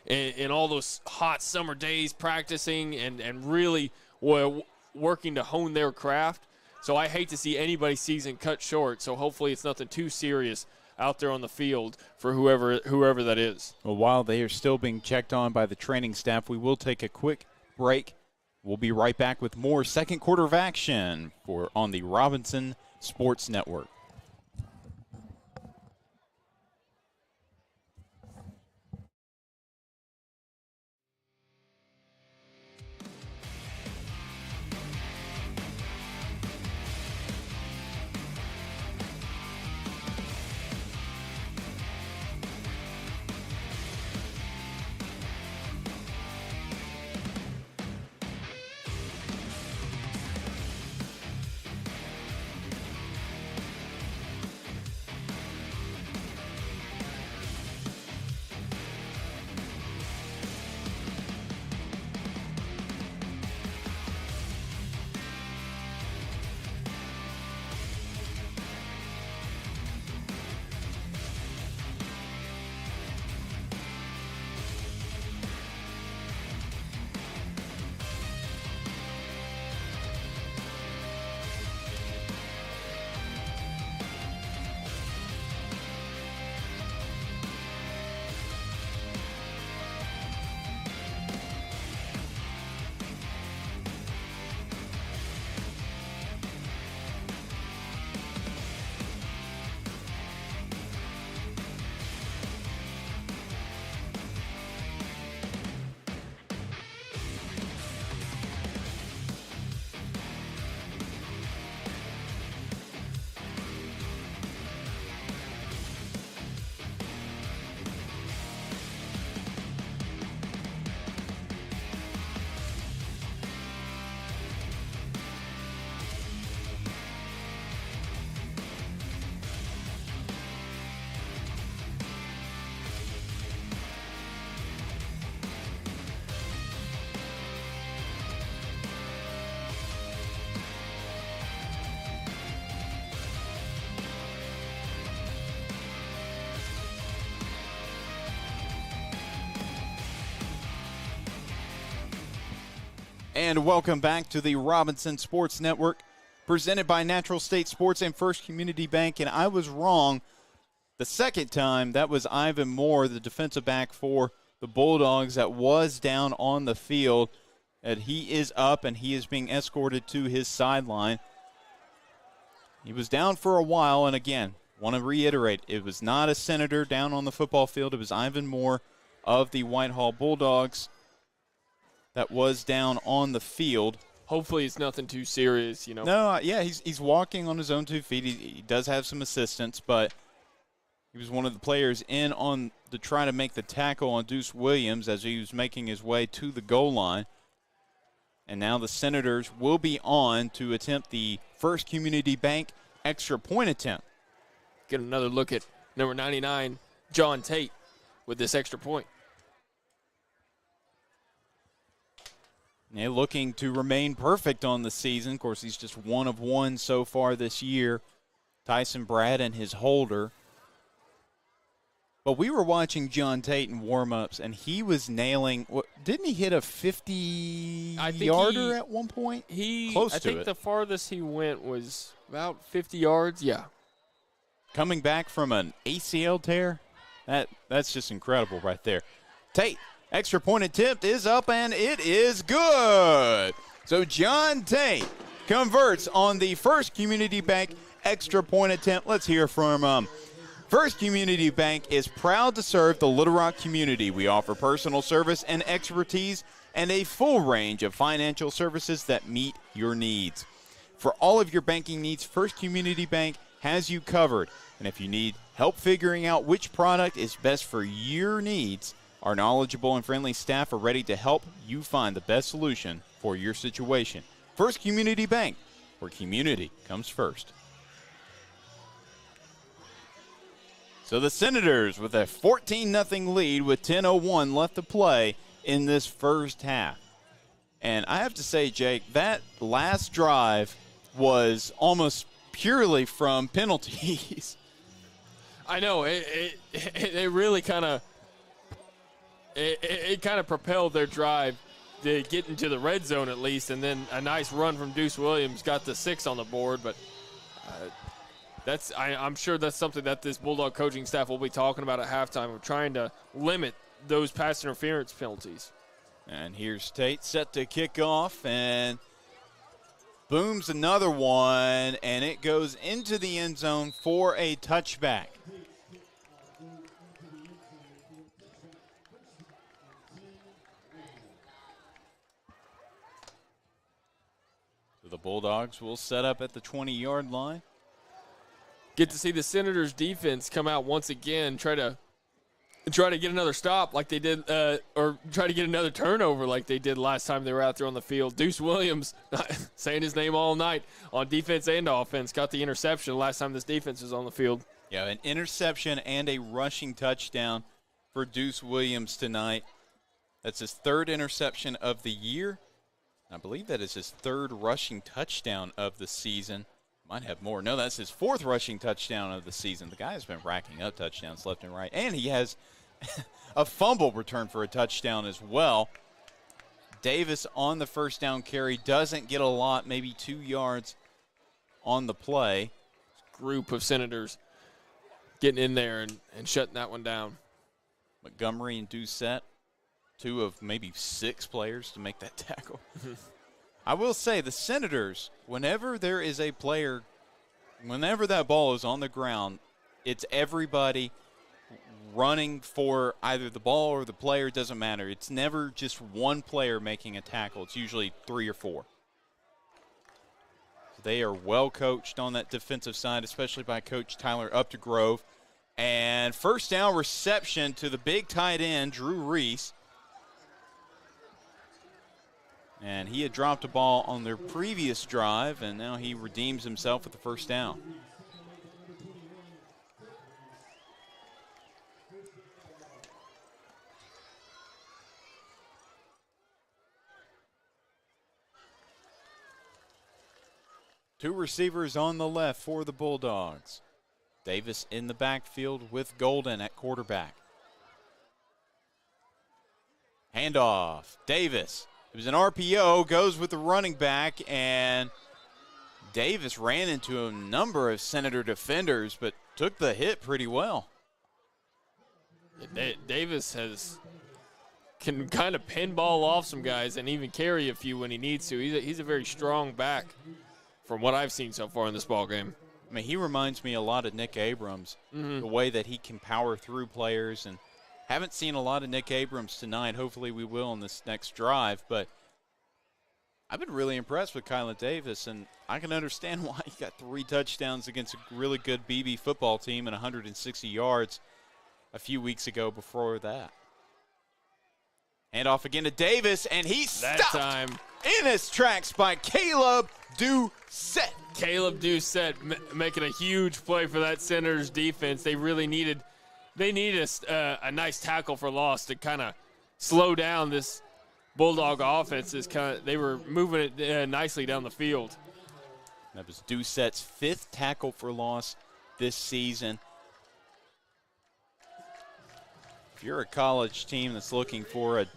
and all those hot summer days practicing and really working to hone their craft. So I hate to see anybody's season cut short. So hopefully it's nothing too serious out there on the field for whoever that is. Well, while they are still being checked on by the training staff, we will take a quick break. We'll be right back with more second quarter of action on the Robinson Sports Network. And welcome back to the Robinson Sports Network, presented by Natural State Sports and First Community Bank. And I was wrong the second time. That was Ivan Moore, the defensive back for the Bulldogs, that was down on the field. And he is up, and he is being escorted to his sideline. He was down for a while, and again, want to reiterate, it was not a Senator down on the football field. It was Ivan Moore of the Whitehall Bulldogs that was down on the field. Hopefully it's nothing too serious, No, yeah, he's walking on his own 2 feet. He does have some assistance, but he was one of the players in on to try to make the tackle on Deuce Williams as he was making his way to the goal line. And now the Senators will be on to attempt the First Community Bank extra point attempt. Get another look at number 99, John Tate, with this extra point. Yeah, looking to remain perfect on the season. Of course, he's just 1 of 1 so far this year. Tyson Brad and his holder. But we were watching Tate in warm-ups, and he was nailing – didn't he hit a 50-yarder at one point? Close to it. I think the farthest he went was about 50 yards, yeah. Coming back from an ACL tear, that's just incredible right there. Tate. Extra point attempt is up, and it is good. So John Tate converts on the First Community Bank extra point attempt. Let's hear from him. First Community Bank is proud to serve the Little Rock community. We offer personal service and expertise and a full range of financial services that meet your needs. For all of your banking needs, First Community Bank has you covered. And if you need help figuring out which product is best for your needs, our knowledgeable and friendly staff are ready to help you find the best solution for your situation. First Community Bank, where community comes first. So the Senators with a 14-0 lead with 10:01 left to play in this first half. And I have to say, Jake, that last drive was almost purely from penalties. I know. It really kind of it kind of propelled their drive to get into the red zone at least, and then a nice run from Deuce Williams got the 6 on the board. But I'm sure that's something that this Bulldog coaching staff will be talking about at halftime, of trying to limit those pass interference penalties. And here's Tate set to kick off, and booms another one, and it goes into the end zone for a touchback. So the Bulldogs will set up at the 20-yard line. Get to see the Senators defense come out once again, try to get another stop like they did, or try to get another turnover like they did last time they were out there on the field. Deuce Williams, saying his name all night on defense and offense, got the interception last time this defense was on the field. Yeah, an interception and a rushing touchdown for Deuce Williams tonight. That's his 3rd interception of the year. I believe that is his 3rd rushing touchdown of the season. Might have more. No, that's his 4th rushing touchdown of the season. The guy has been racking up touchdowns left and right. And he has a fumble return for a touchdown as well. Davis on the first down carry doesn't get a lot, maybe 2 yards on the play. Group of Senators getting in there and shutting that one down. Montgomery and Doucette, 2 of maybe 6 players to make that tackle. I will say the Senators, whenever there is a player, whenever that ball is on the ground, it's everybody running for either the ball or the player. It doesn't matter. It's never just one player making a tackle. It's usually 3 or 4. So they are well coached on that defensive side, especially by Coach Tyler Updegrove. And first down reception to the big tight end, Drew Reese. And he had dropped a ball on their previous drive, and now he redeems himself with the first down. Two receivers on the left for the Bulldogs. Davis in the backfield with Golden at quarterback. Handoff. Davis. It was an RPO, goes with the running back, and Davis ran into a number of Senator defenders, but took the hit pretty well. Davis can kind of pinball off some guys and even carry a few when he needs to. He's a very strong back from what I've seen so far in this ball game. I mean, he reminds me a lot of Nick Abrams, the way that he can power through players, and haven't seen a lot of Nick Abrams tonight. Hopefully we will in this next drive, but I've been really impressed with Kylan Davis, and I can understand why he got 3 touchdowns against a really good BB football team and 160 yards a few weeks ago before that. Handoff again to Davis, and he's stopped in his tracks by Caleb Doucette. Caleb Doucette making a huge play for that Senators defense. They really needed a nice tackle for loss to kind of slow down this Bulldog offense. They were moving it nicely down the field. That was Doucette's 5th tackle for loss this season. If you're a college team that's looking for an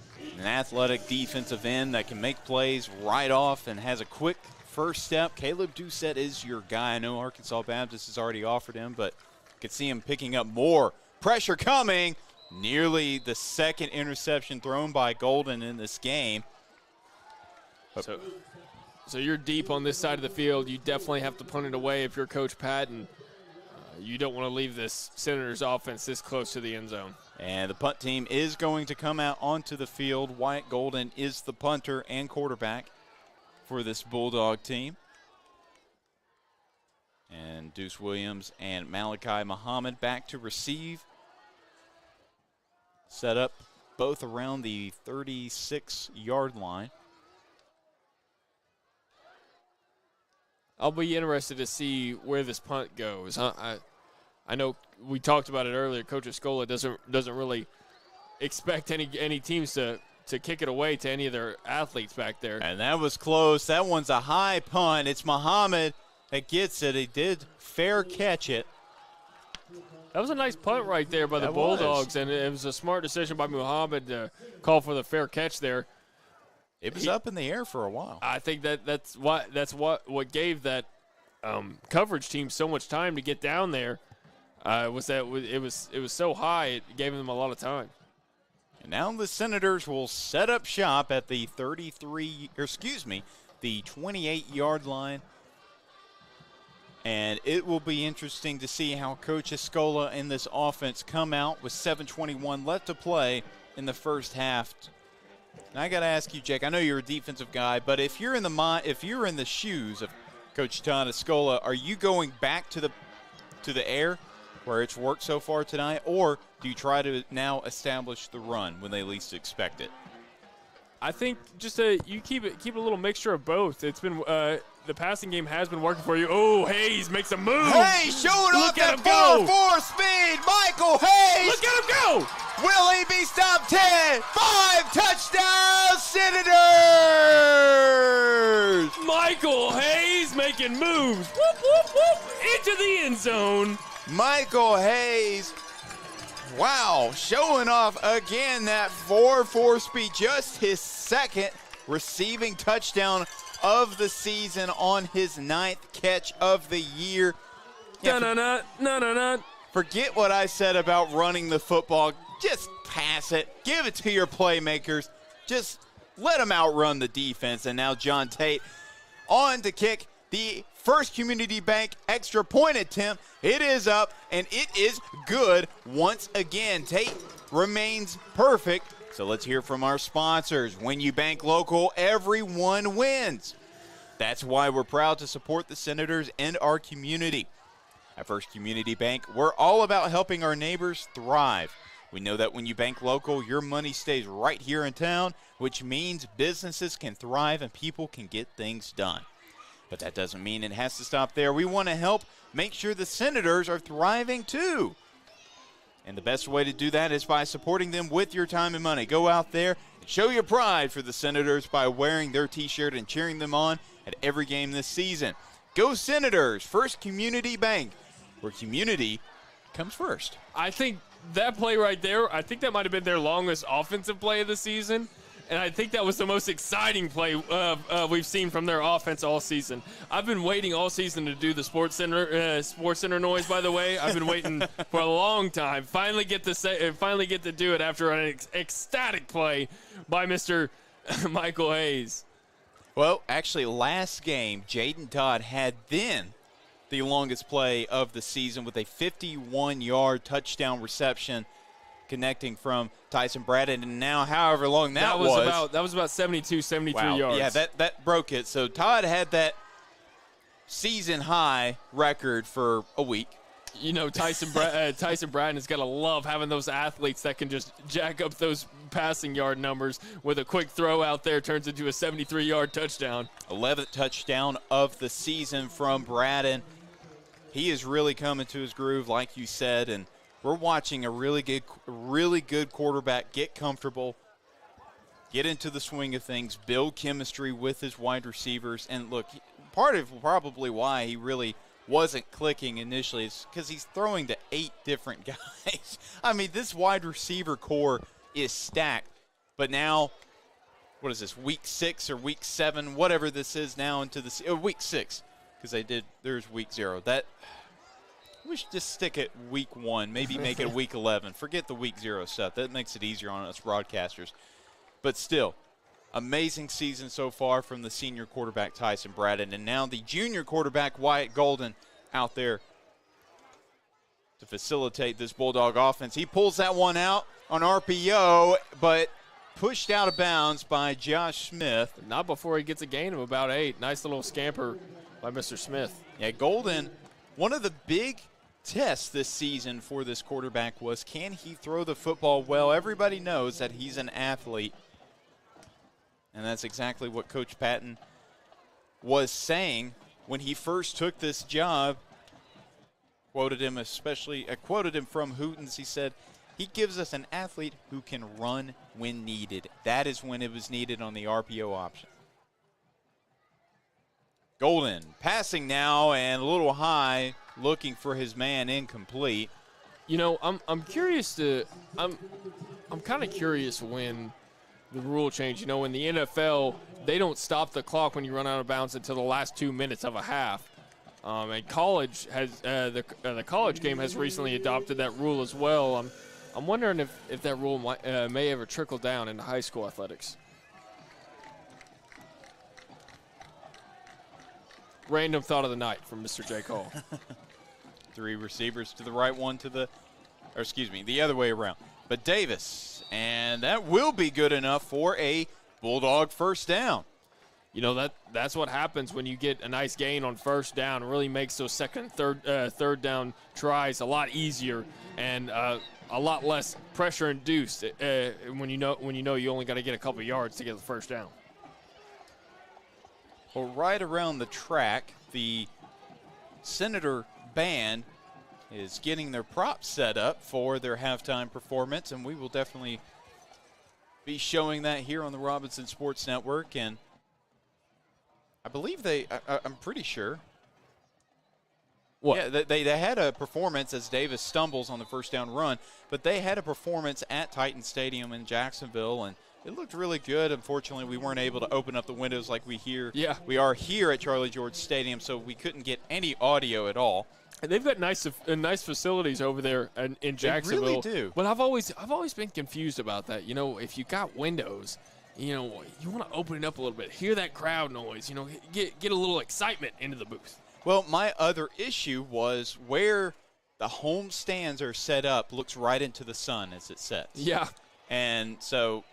athletic defensive end that can make plays right off and has a quick first step, Caleb Doucette is your guy. I know Arkansas Baptist has already offered him, but you could see him picking up more pressure coming. Nearly the 2nd interception thrown by Golden in this game. So you're deep on this side of the field. You definitely have to punt it away if you're Coach Patton. You don't want to leave this Senators offense this close to the end zone. And the punt team is going to come out onto the field. Wyatt Golden is the punter and quarterback for this Bulldog team. And Deuce Williams and Malachi Muhammad back to receive. Set up both around the 36-yard line. I'll be interested to see where this punt goes. I know we talked about it earlier. Coach Escola doesn't really expect any teams to kick it away to any of their athletes back there. And that was close. That one's a high punt. It's Muhammad that gets it. He did fair catch it. That was a nice punt right there by the Bulldogs, and it was a smart decision by Muhammad to call for the fair catch there. It was up in the air for a while. I think that's what gave that coverage team so much time to get down there. Was that it was so high, it gave them a lot of time. And now the Senators will set up shop at the the 28-yard line. And it will be interesting to see how Coach Escola and this offense come out with 7:21 left to play in the first half. And I got to ask you, Jake, I know you're a defensive guy, but if you're in the shoes of Coach Todd Escola, are you going back to the air where it's worked so far tonight, or do you try to now establish the run when they least expect it? I think just you keep a little mixture of both. It's been the passing game has been working for you. Oh, Hayes makes a move. Hayes showing off that 4-4 speed. Michael Hayes. Look at him go. Will he be stopped? 10, 5 touchdowns, Senators. Michael Hayes making moves. Whoop, whoop, whoop, into the end zone. Michael Hayes. Wow, showing off again that 4-4 speed, just his second receiving touchdown of the season on his 9th catch of the year. Forget what I said about running the football. Just pass it. Give it to your playmakers. Just let them outrun the defense. And now John Tate on to kick the First Community Bank extra point attempt. It is up, and it is good once again. Tate remains perfect. So let's hear from our sponsors. When you bank local, everyone wins. That's why we're proud to support the Senators and our community. At First Community Bank, we're all about helping our neighbors thrive. We know that when you bank local, your money stays right here in town, which means businesses can thrive and people can get things done. But that doesn't mean it has to stop there. We want to help make sure the Senators are thriving too. And the best way to do that is by supporting them with your time and money. Go out there and show your pride for the Senators by wearing their t-shirt and cheering them on at every game this season. Go Senators, First Community Bank, where community comes first. I think that play right there, I think that might have been their longest offensive play of the season. And I think that was the most exciting play we've seen from their offense all season. I've been waiting all season to do the Sports Center noise. By the way, I've been waiting for a long time. Finally get to do it after an ecstatic play by Mr. Michael Hayes. Well, actually, last game, Jaden Todd had then the longest play of the season with a 51-yard touchdown reception, connecting from Tyson Braden, and now however long that was. That was about 73 wow. yards. Yeah, that broke it. So Todd had that season-high record for a week. You know, Tyson Braden has got to love having those athletes that can just jack up those passing yard numbers with a quick throw out there, turns into a 73-yard touchdown. 11th touchdown of the season from Braden. He is really coming to his groove, like you said, and we're watching a really good quarterback get comfortable, get into the swing of things, build chemistry with his wide receivers. And look, part of probably why he really wasn't clicking initially is because he's throwing to 8 different guys. I mean, this wide receiver core is stacked. But now, what is this, week 6 or week 7, whatever this is now into the week 6, because there's week 0. We should just stick at week 1, maybe make it week 11. Forget the week 0 stuff. That makes it easier on us broadcasters. But still, amazing season so far from the senior quarterback Tyson Braden, and now the junior quarterback Wyatt Golden out there to facilitate this Bulldog offense. He pulls that one out on RPO, but pushed out of bounds by Josh Smith. Not before he gets a gain of about 8. Nice little scamper by Mr. Smith. Yeah, Golden, one of the big tests this season for this quarterback was, can he throw the football well? Everybody knows that he's an athlete, and that's exactly what Coach Patton was saying when he first took this job. quoted him I quoted him from Hootens. He said, he gives us an athlete who can run when needed. That is when it was needed on the RPO option. Golden passing now and a little high, looking for his man, incomplete. You know, I'm kind of curious when the rule change. You know, in the NFL, they don't stop the clock when you run out of bounds until the last 2 minutes of a half. And college has the college game has recently adopted that rule as well. I'm wondering if that rule may ever trickle down into high school athletics. Random thought of the night from Mr. J. Cole. 3 receivers to the right, the other way around. But Davis, and that will be good enough for a Bulldog first down. You know, that's what happens when you get a nice gain on first down. It really makes those second, third down tries a lot easier and a lot less pressure induced when you know you only got to get a couple yards to get the first down. Well, right around the track, the Senator Band is getting their props set up for their halftime performance, and we will definitely be showing that here on the Robinson Sports Network. And I believe I'm pretty sure. What? Yeah, they had a performance as Davis stumbles on the first down run, but they had a performance at Titan Stadium in Jacksonville, and it looked really good. Unfortunately, we weren't able to open up the windows like we are here at Charlie George Stadium, so we couldn't get any audio at all. And they've got nice facilities over there in Jacksonville. They really do. But I've always been confused about that. You know, if you got windows, you know, you want to open it up a little bit, hear that crowd noise, you know, get a little excitement into the booth. Well, my other issue was where the home stands are set up looks right into the sun as it sets. Yeah. And so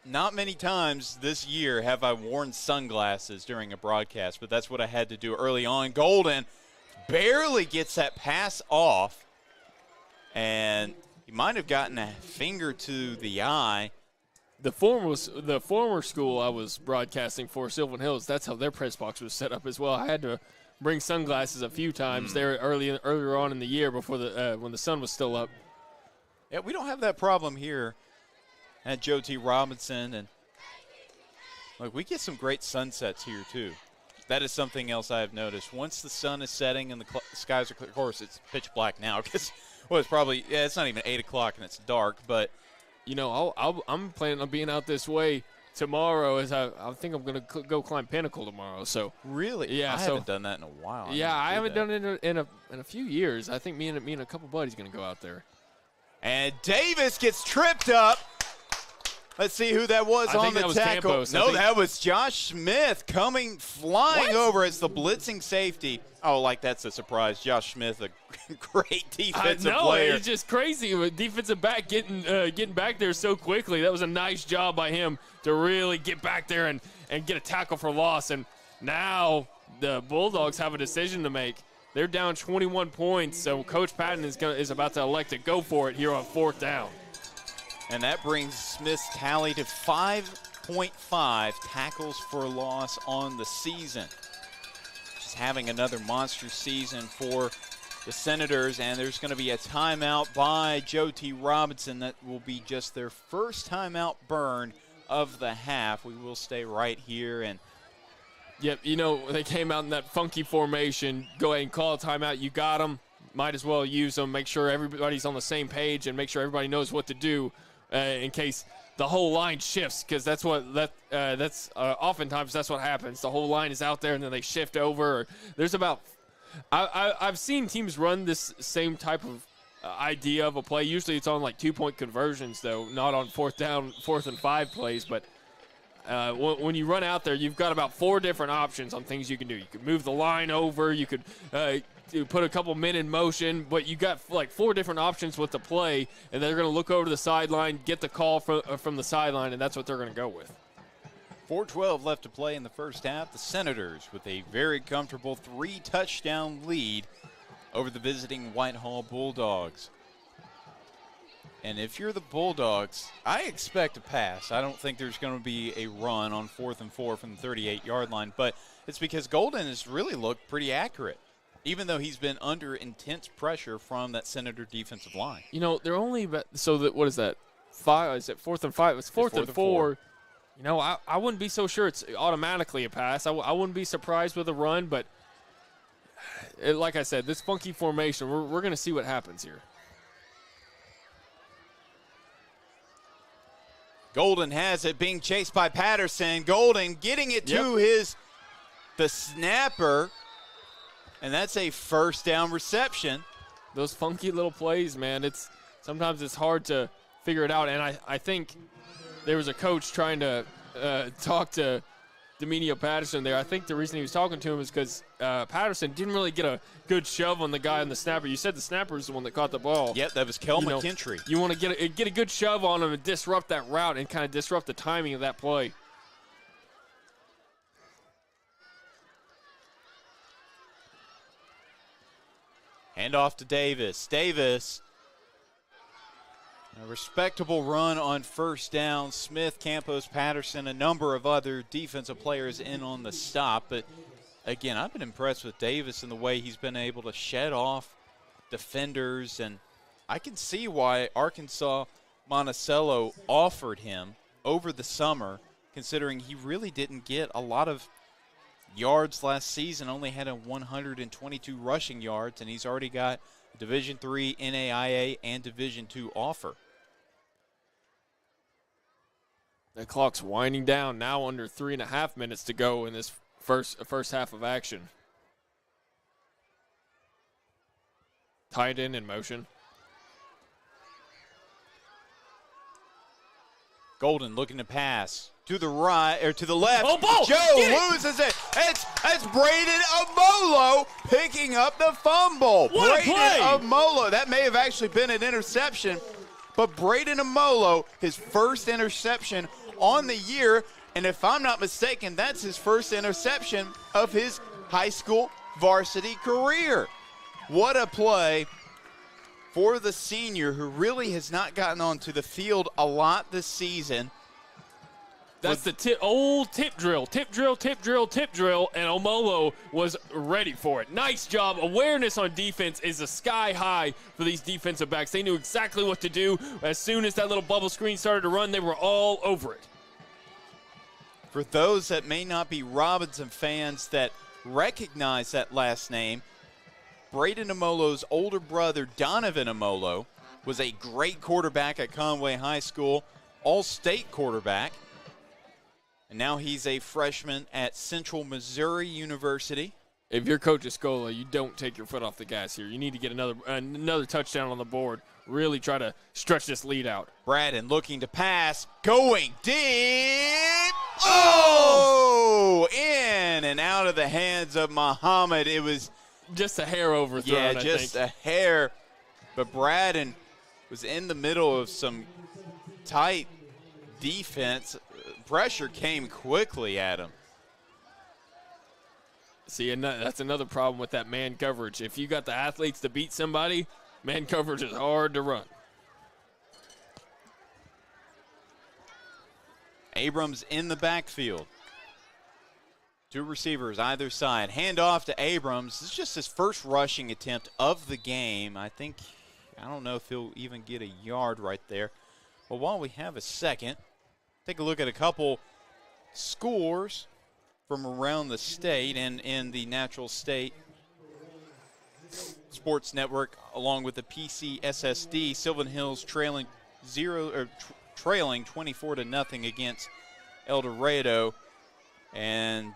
not many times this year have I worn sunglasses during a broadcast, but that's what I had to do early on. Golden barely gets that pass off, and he might have gotten a finger to the eye. The former school I was broadcasting for, Sylvan Hills, that's how their press box was set up as well. I had to bring sunglasses a few times there earlier on in the year before when the sun was still up. Yeah, we don't have that problem here at Joe T. Robinson, and look, we get some great sunsets here too. That is something else I have noticed. Once the sun is setting and the skies are clear, of course, it's pitch black now because, well, it's not even 8 o'clock and it's dark. But, you know, I'm planning on being out this way tomorrow. As I think I'm going to go climb Pinnacle tomorrow. So really, yeah, I haven't done that in a while. I haven't done it in a few years. I think me and a couple buddies going to go out there. And Davis gets tripped up. Let's see who that was on the tackle. Campos. No, that was Josh Smith coming flying over as the blitzing safety. Oh, like that's a surprise. Josh Smith, a great defensive player. It's just crazy. With defensive back getting back there so quickly. That was a nice job by him to really get back there and get a tackle for loss. And now the Bulldogs have a decision to make. They're down 21 points, so Coach Patton is about to elect to go for it here on 4th down. And that brings Smith's tally to 5.5 tackles for loss on the season. Just having another monster season for the Senators, and there's going to be a timeout by Joe T. Robinson. That will be just their first timeout burn of the half. We will stay right here. And yep, you know, they came out in that funky formation. Go ahead and call a timeout. You got them. Might as well use them. Make sure everybody's on the same page and make sure everybody knows what to do. In case the whole line shifts, because that's oftentimes that's what happens. The whole line is out there and then they shift over. I've seen teams run this same type of idea of a play. Usually it's on like 2-point conversions though, not on 4th down, 4th and 5 plays. But when you run out there, you've got about 4 different options on things you can do. You could move the line over. You could put a couple men in motion, but you got like 4 different options with the play, and they're going to look over to the sideline, get the call from the sideline, and that's what they're going to go with. 4:12 left to play in the first half. The Senators with a very comfortable 3-touchdown lead over the visiting Whitehall Bulldogs. And if you're the Bulldogs, I expect a pass. I don't think there's going to be a run on 4th and 4 from the 38-yard line, but it's because Golden has really looked pretty accurate. even though he's been under intense pressure from that Senator defensive line. You know, they're only what is that? 5? Is it 4th and 5? It's 4th and 4. You know, I wouldn't be so sure it's automatically a pass. I wouldn't be surprised with a run, but like I said, this funky formation, we're going to see what happens here. Golden has it, being chased by Patterson. Golden getting it to the snapper, and that's a first down reception. Those funky little plays, man, sometimes it's hard to figure it out, and I think there was a coach trying to talk to Dominio Patterson there. I think the reason he was talking to him is because Patterson didn't really get a good shove on the guy on the snapper. You said the snapper is the one that caught the ball. Yep, that was Kel McKintry. You want to get a good shove on him and disrupt that route and kind of disrupt the timing of that play. Hand off to Davis. Davis, a respectable run on first down. Smith, Campos, Patterson, a number of other defensive players in on the stop. But, again, I've been impressed with Davis in the way he's been able to shed off defenders. And I can see why Arkansas Monticello offered him over the summer, considering he really didn't get a lot of yards last season, only had a 122 rushing yards, and he's already got a Division III NAIA and Division II offer. The clock's winding down now, under 3.5 minutes to go in this first half of action. Tight end in motion. Golden looking to pass to the right or to the left. Oh, ball! Joe loses it. It's Braden Amolo picking up the fumble. What a Braden play! Amolo. That may have actually been an interception, but Braden Amolo, his first interception on the year, and if I'm not mistaken, that's his first interception of his high school varsity career. What a play for the senior, who really has not gotten onto the field a lot this season. That's the old tip drill, and Omolo was ready for it. Nice job. Awareness on defense is a sky high for these defensive backs. They knew exactly what to do. As soon as that little bubble screen started to run, they were all over it. For those that may not be Robinson fans that recognize that last name, Braden Amolo's older brother, Donovan Amolo, was a great quarterback at Conway High School, all-state quarterback. And now he's a freshman at Central Missouri University. If you're Coach Escola, you don't take your foot off the gas here. You need to get another touchdown on the board. Really try to stretch this lead out. Braden looking to pass, going deep. Oh! In and out of the hands of Muhammad. It was just a hair overthrown, yeah, just a hair. But Braden was in the middle of some tight defense. Pressure came quickly at him. See, and that's another problem with that man coverage. If you got the athletes to beat somebody, man coverage is hard to run. Abrams in the backfield. Two receivers either side. Hand off to Abrams. This is just his first rushing attempt of the game. I don't know if he'll even get a yard right there. But while we have a second, take a look at a couple scores from around the state and in the Natural State Sports Network, along with the PCSSD. Sylvan Hills trailing 24-0 against El Dorado, and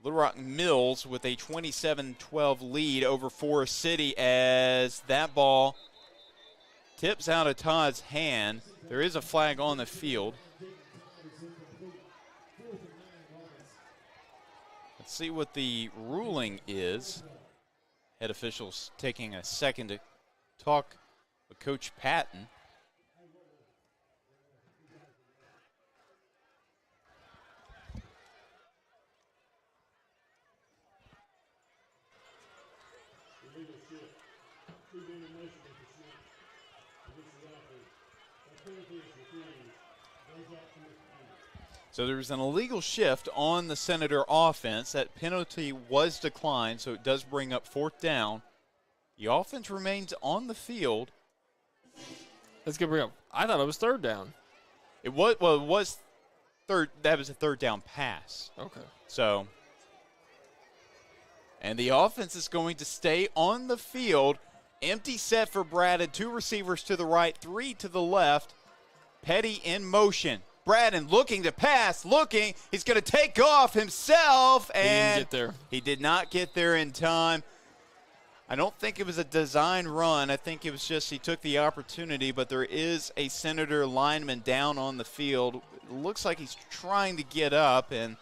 Little Rock Mills with a 27-12 lead over Forest City, as that ball tips out of Todd's hand. There is a flag on the field. Let's see what the ruling is. Head officials taking a second to talk with Coach Patton. So there was an illegal shift on the Senator offense. That penalty was declined, so it does bring up 4th down. The offense remains on the field. That's going to bring up. I thought it was 3rd down. It was third. That was a 3rd down pass. Okay. So, and the offense is going to stay on the field. Empty set for Braden. 2 receivers to the right, 3 to the left. Petty in motion. Braden looking to pass, looking. He's going to take off himself, and he didn't get there. He did not get there in time. I don't think it was a design run. I think it was just he took the opportunity, but there is a Senator lineman down on the field. It looks like he's trying to get up, and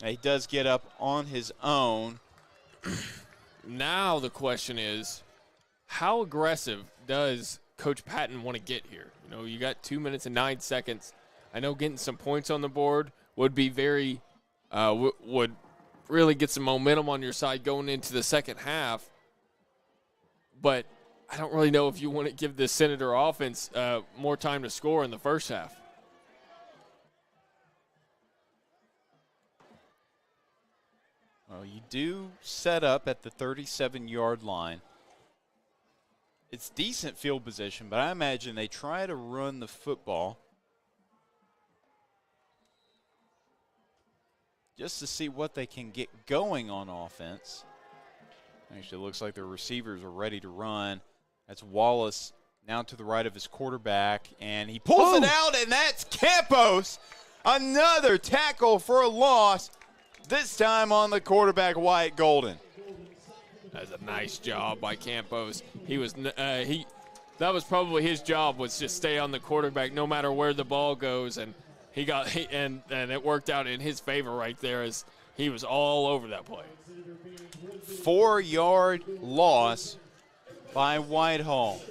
he does get up on his own. Now the question is, how aggressive does Coach Patton want to get here? You know, you got 2 minutes and 9 seconds. I know getting some points on the board would be very would really get some momentum on your side going into the second half. But I don't really know if you want to give the Senator offense more time to score in the first half. Well, you do set up at the 37-yard line. It's decent field position, but I imagine they try to run the football just to see what they can get going on offense. Actually, it looks like their receivers are ready to run. That's Wallace now to the right of his quarterback, and he pulls it out, and that's Campos. Another tackle for a loss, this time on the quarterback, Wyatt Golden. That's a nice job by Campos. He was that was probably his job, was just stay on the quarterback no matter where the ball goes, and and it worked out in his favor right there as he was all over that play. 4-yard loss by Whitehall.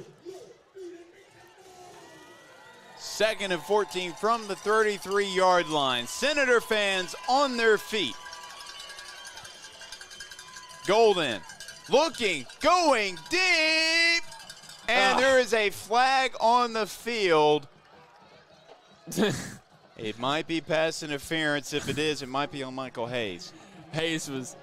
2nd and 14 from the 33-yard line. Senator fans on their feet. Golden looking, going deep, and there is a flag on the field. It might be pass interference. If it is, it might be on Michael Hayes. Hayes was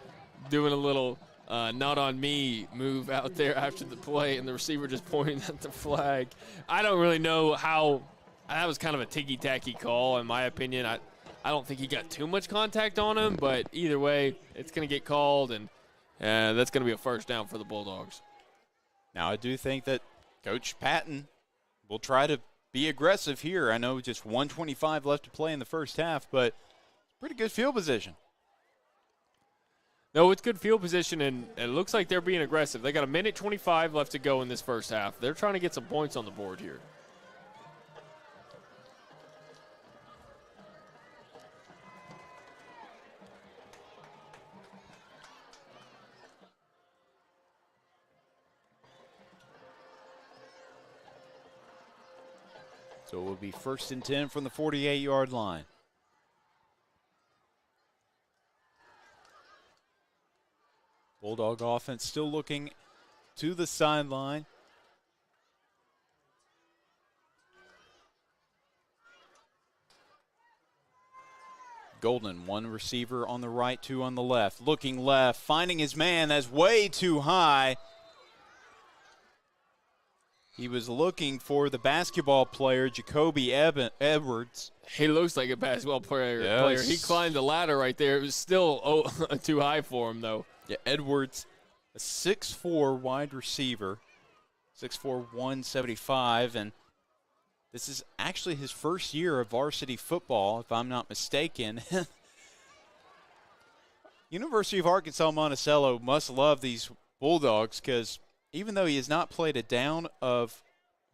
doing a little not on me move out there after the play, and the receiver just pointing at the flag. I don't really know how. That was kind of a ticky-tacky call, in my opinion. I don't think he got too much contact on him, but either way, it's going to get called, and that's going to be a 1st down for the Bulldogs. Now, I do think that Coach Patton will try to be aggressive here. I know just 1:25 left to play in the first half, but pretty good field position. No, it's good field position, and it looks like they're being aggressive. They got 1:25 left to go in this first half. They're trying to get some points on the board here. So it will be 1st and 10 from the 48-yard line. Bulldog offense still looking to the sideline. Golden, 1 receiver on the right, 2 on the left. Looking left, finding his man. That's way too high. He was looking for the basketball player, Jacoby Edwards. He looks like a basketball player. Yes. He climbed the ladder right there. It was still too high for him, though. Yeah, Edwards, a 6'4" wide receiver, 6'4", 175, and this is actually his first year of varsity football, if I'm not mistaken. University of Arkansas Monticello must love these Bulldogs because even though he has not played a down of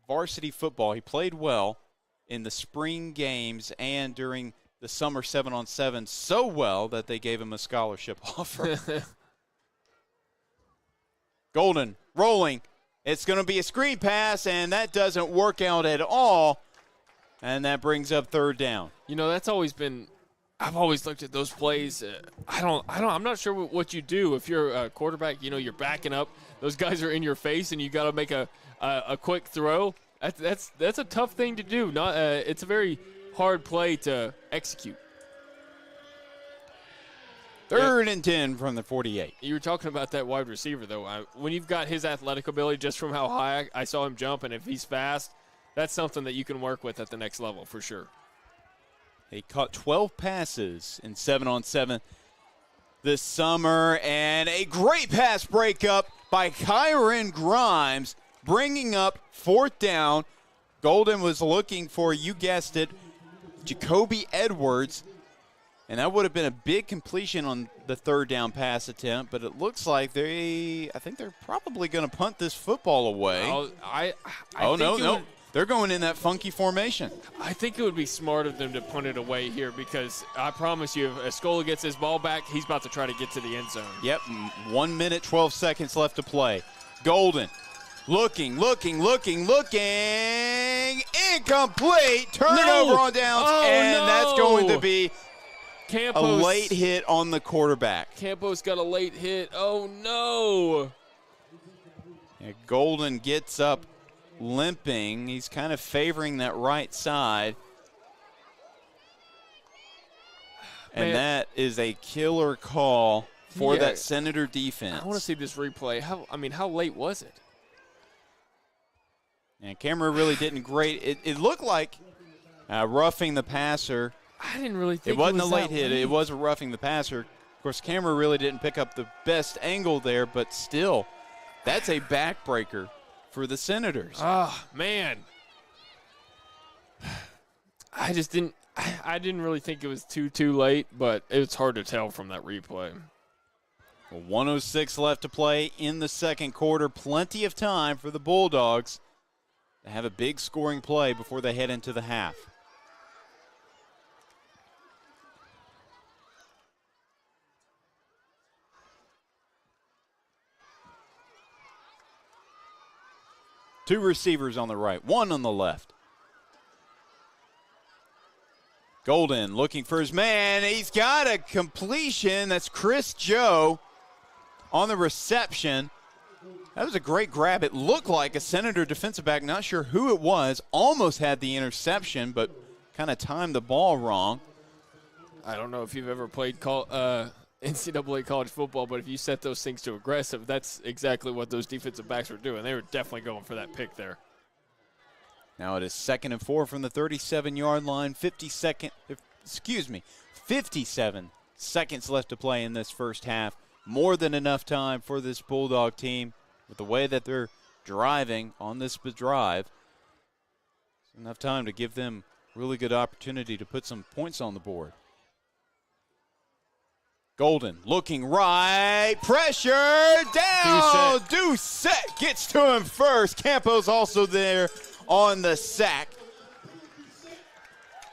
varsity football, he played well in the spring games and during the summer 7-on-7 so well that they gave him a scholarship offer. Golden rolling. It's going to be a screen pass, and that doesn't work out at all. And that brings up 3rd down. You know, that's always been – I've always looked at those plays. I'm not sure what you do if you're a quarterback. You know, you're backing up. Those guys are in your face, and you got to make a quick throw. That's a tough thing to do. It's a very hard play to execute. 3rd and 10 from the 48. You were talking about that wide receiver, though. When you've got his athletic ability just from how high I saw him jump, and if he's fast, that's something that you can work with at the next level for sure. He caught 12 passes in 7-on-7 this summer, and a great pass breakup by Kyron Grimes, bringing up 4th down. Golden was looking for, you guessed it, Jacoby Edwards, and that would have been a big completion on the 3rd down pass attempt, but it looks like I think they're probably going to punt this football away. No. They're going in that funky formation. I think it would be smart of them to punt it away here because I promise you, if Escola gets his ball back, he's about to try to get to the end zone. Yep, 1 minute, 12 seconds left to play. Golden looking. Incomplete. Turnover on downs, that's going to be a late hit on the quarterback. Campos got a late hit. Oh, no. Yeah, Golden gets up limping. He's kind of favoring that right side. And that is a killer call for that Senator defense. I want to see this replay. How late was it? And camera really didn't great. It looked like roughing the passer. I didn't really think it wasn't a late hit. It was a roughing the passer. Of course, camera really didn't pick up the best angle there, but still, that's a backbreaker for the Senators. Oh, man. I didn't really think it was too late, but it's hard to tell from that replay. 1:06 left to play in the second quarter. Plenty of time for the Bulldogs to have a big scoring play before they head into the half. Two receivers on the right, one on the left. Golden looking for his man. He's got a completion. That's Chris Joe on the reception. That was a great grab. It looked like a Senator defensive back. Not sure who it was. Almost had the interception, but kind of timed the ball wrong. I don't know if you've ever played NCAA college football, but if you set those things to aggressive, that's exactly what those defensive backs were doing. They were definitely going for that pick there. Now it is 2nd and 4 from the 37-yard line. 57 seconds left to play in this first half. More than enough time for this Bulldog team with the way that they're driving on this drive. It's enough time to give them really good opportunity to put some points on the board. Golden looking right, pressure down. Doucette gets to him first. Campos also there on the sack.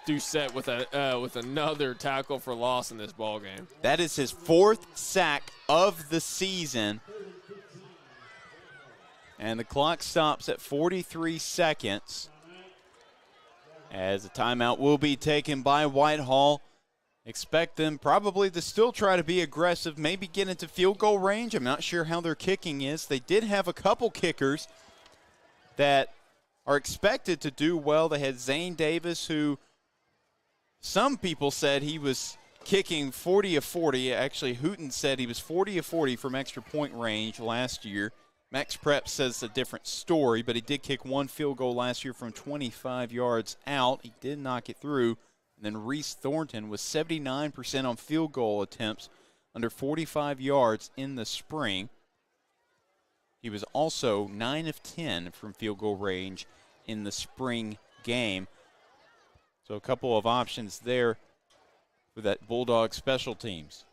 Doucette with another tackle for loss in this ball game. That is his 4th sack of the season. And the clock stops at 43 seconds as a timeout will be taken by Whitehall. Expect them probably to still try to be aggressive, maybe get into field goal range. I'm not sure how their kicking is. They did have a couple kickers that are expected to do well. They had Zane Davis, who some people said he was kicking 40 of 40. Actually, Hooten said he was 40 of 40 from extra point range last year. Max Prep says a different story, but he did kick one field goal last year from 25 yards out. He did knock it through. And then Reese Thornton was 79% on field goal attempts under 45 yards in the spring. He was also 9 of 10 from field goal range in the spring game. So a couple of options there for that Bulldog special teams.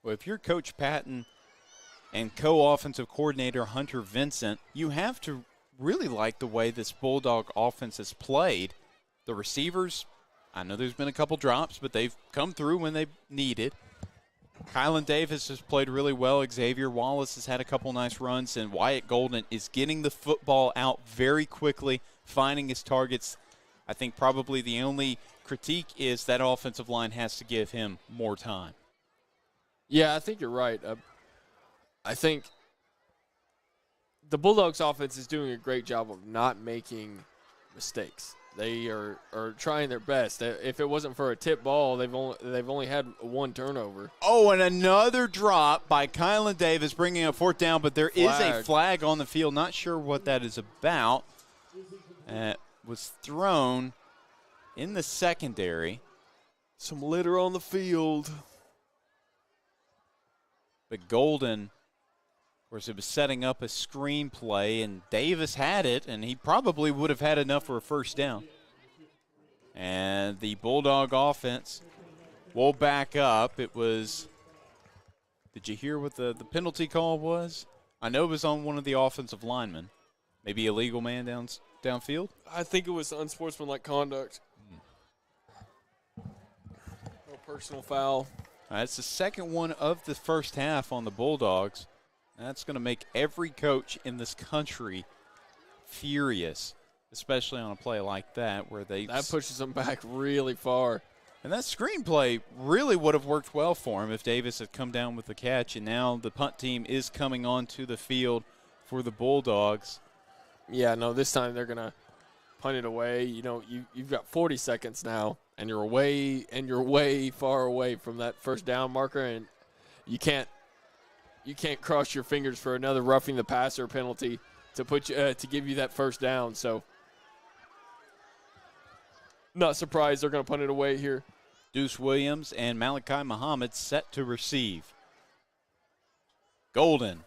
Well, if you're Coach Patton and co-offensive coordinator Hunter Vincent, you have to really like the way this Bulldog offense has played. The receivers, I know there's been a couple drops, but they've come through when they needed. Kylan Davis has played really well. Xavier Wallace has had a couple nice runs, and Wyatt Golden is getting the football out very quickly, finding his targets. I think probably the only critique is that offensive line has to give him more time. Yeah, I think you're right. I think the Bulldogs offense is doing a great job of not making mistakes. They are trying their best. If it wasn't for a tip ball, they've only had one turnover. Oh, and another drop by Kylan Davis, bringing a fourth down, but there is a flag on the field. Not sure what that is about. It was thrown in the secondary. Some litter on the field. But Golden, of course, it was setting up a screenplay, and Davis had it, and he probably would have had enough for a first down. And the Bulldog offense will back up. It was, did you hear what the penalty call was? I know it was on one of the offensive linemen. Maybe a legal man downfield? I think it was unsportsmanlike conduct. No personal foul. That's the second one of the first half on the Bulldogs. That's going to make every coach in this country furious, especially on a play like that where that pushes them back really far. And that screenplay really would have worked well for him if Davis had come down with the catch. And now the punt team is coming onto the field for the Bulldogs. Yeah, no, this time they're going to punt it away. You know, you've got 40 seconds now, and you're way far away from that first down marker, and you can't cross your fingers for another roughing the passer penalty to put you to give you that first down. So, not surprised they're going to punt it away here. Deuce Williams and Malachi Muhammad set to receive. Golden,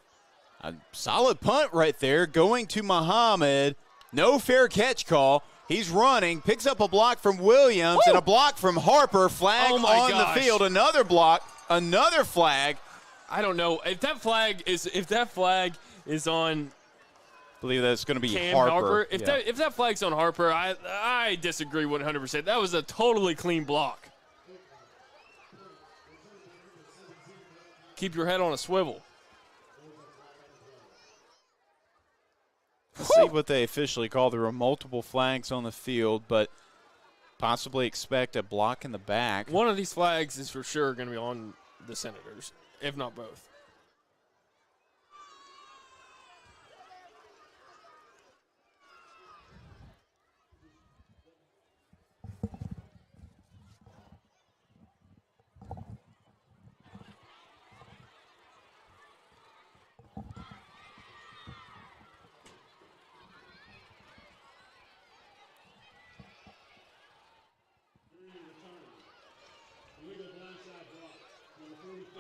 a solid punt right there, going to Muhammad. No fair catch call. He's running, picks up a block from Williams and a block from Harper. Flag on the field. Another block, another flag. I don't know if that flag is on. I believe that's going to be Cam Harper. If that flag's on Harper, I disagree 100%. That was a totally clean block. Keep your head on a swivel. Let's see what they officially call. There were multiple flags on the field, but possibly expect a block in the back. One of these flags is for sure going to be on the Senators, if not both.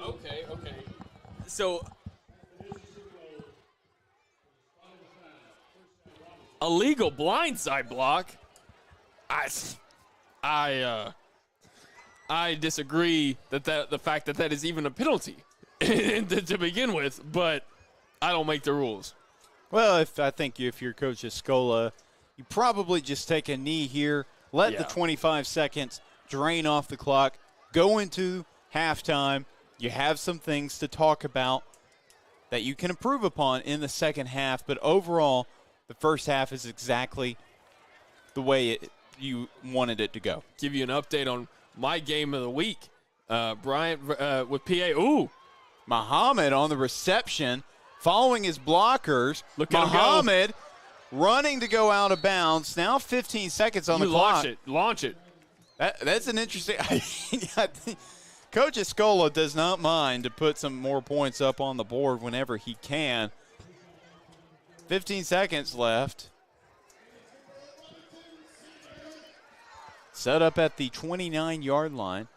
Okay. So, illegal blindside block. I disagree that the fact that is even a penalty to begin with, but I don't make the rules. Well, I think if you're Coach Escola, you probably just take a knee here, let the 25 seconds drain off the clock, go into halftime. You have some things to talk about that you can improve upon in the second half, but overall, the first half is exactly the way you wanted it to go. Give you an update on my game of the week. Bryant with PA. Ooh. Muhammad on the reception, following his blockers. Look at Muhammad running to go out of bounds. Now 15 seconds on the clock. Launch it. That's an interesting Coach Escola does not mind to put some more points up on the board whenever he can. 15 seconds left. Set up at the 29-yard line.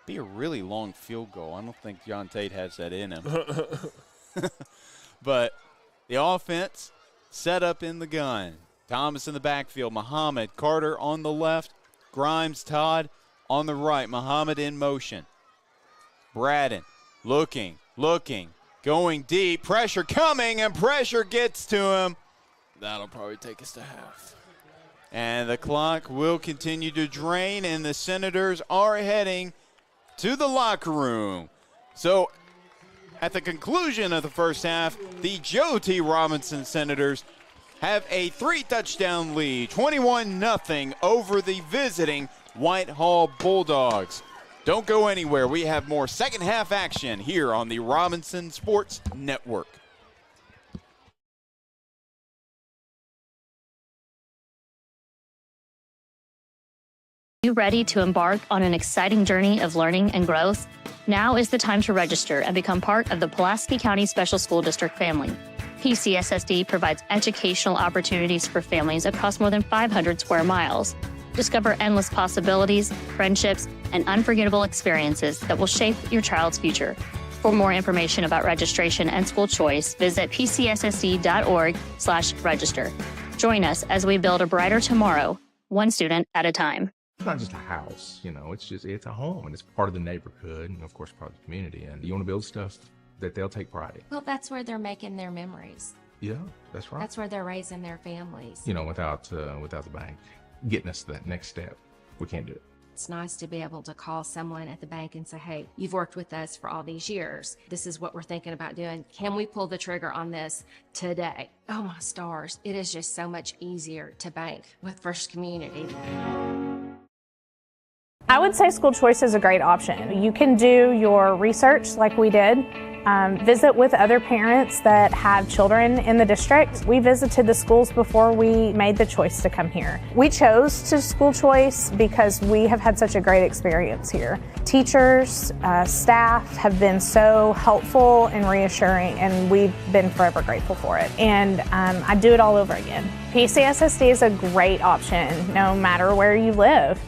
Be a really long field goal. I don't think John Tate has that in him. But the offense set up in the gun. Thomas in the backfield. Muhammad, Carter on the left. Grimes, Todd on the right. Muhammad in motion. Braden looking, going deep. Pressure coming, and pressure gets to him. That'll probably take us to half. And the clock will continue to drain, and the Senators are heading to the locker room. So at the conclusion of the first half, the Joe T. Robinson Senators have a 3-touchdown lead, 21-0 over the visiting Whitehall Bulldogs. Don't go anywhere. We have more second half action here on the Robinson Sports Network. You ready to embark on an exciting journey of learning and growth? Now is the time to register and become part of the Pulaski County Special School District family. PCSSD provides educational opportunities for families across more than 500 square miles. Discover endless possibilities, friendships, and unforgettable experiences that will shape your child's future. For more information about registration and school choice, visit pcssd.org/register. Join us as we build a brighter tomorrow, one student at a time. It's not just a house, it's a home, and it's part of the neighborhood and of course part of the community. And you want to build stuff that they'll take pride in. Well, that's where they're making their memories. Yeah, that's right. That's where they're raising their families. Without the bank getting us to that next step, we can't do it. It's nice to be able to call someone at the bank and say, hey, you've worked with us for all these years. This is what we're thinking about doing. Can we pull the trigger on this today? Oh my stars. It is just so much easier to bank with First Community. I would say school choice is a great option. You can do your research like we did, visit with other parents that have children in the district. We visited the schools before we made the choice to come here. We chose to school choice because we have had such a great experience here. Teachers, staff have been so helpful and reassuring, and we've been forever grateful for it. And I'd do it all over again. PCSSD is a great option no matter where you live.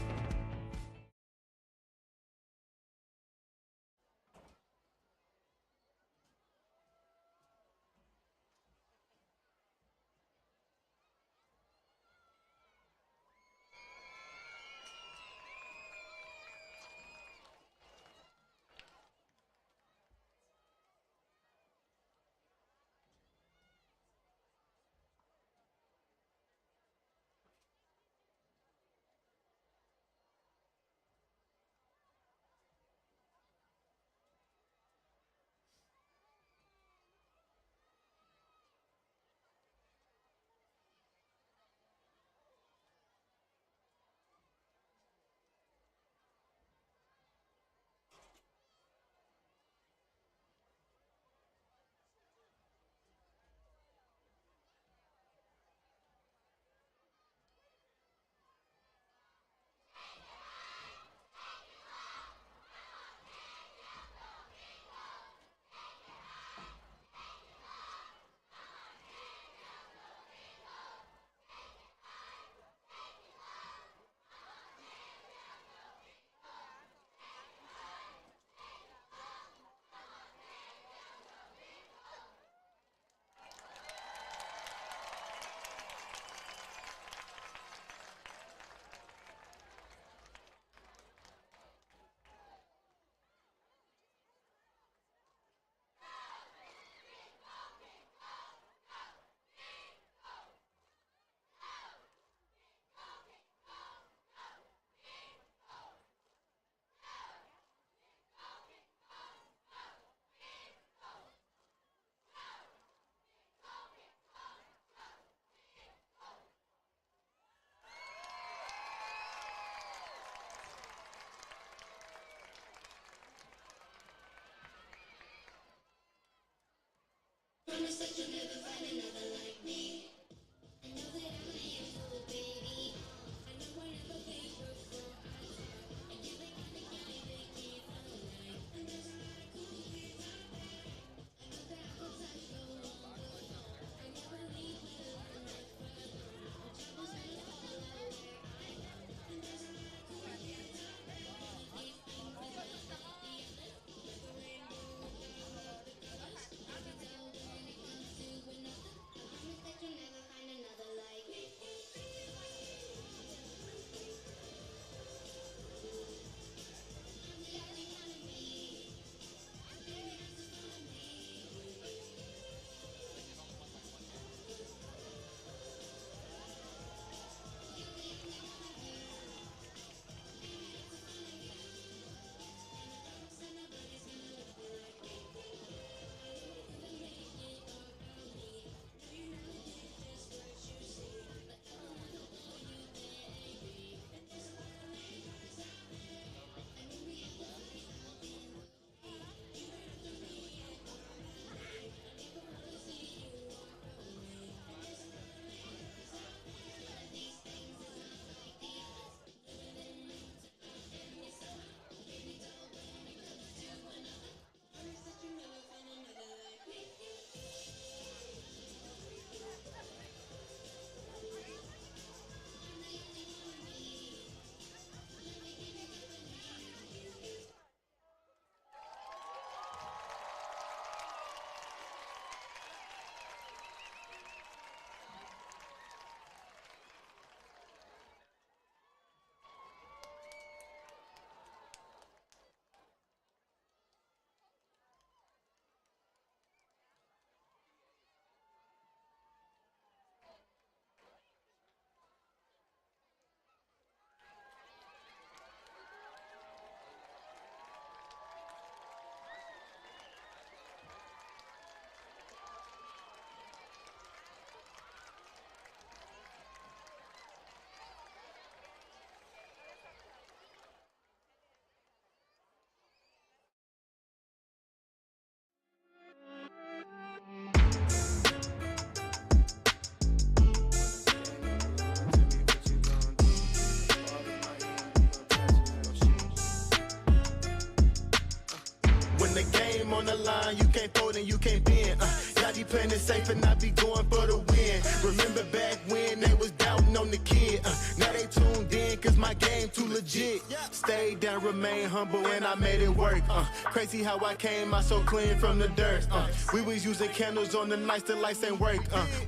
you can't fold and you can't bend. Y'all be playing it safe and I be going for the win. Remember back when they was doubting on the kid. Now they tuned in cause my game too legit. Stayed down, remain humble and I made it work. Crazy how I came out so clean from the dirt. We was using candles on the nights the lights ain't work.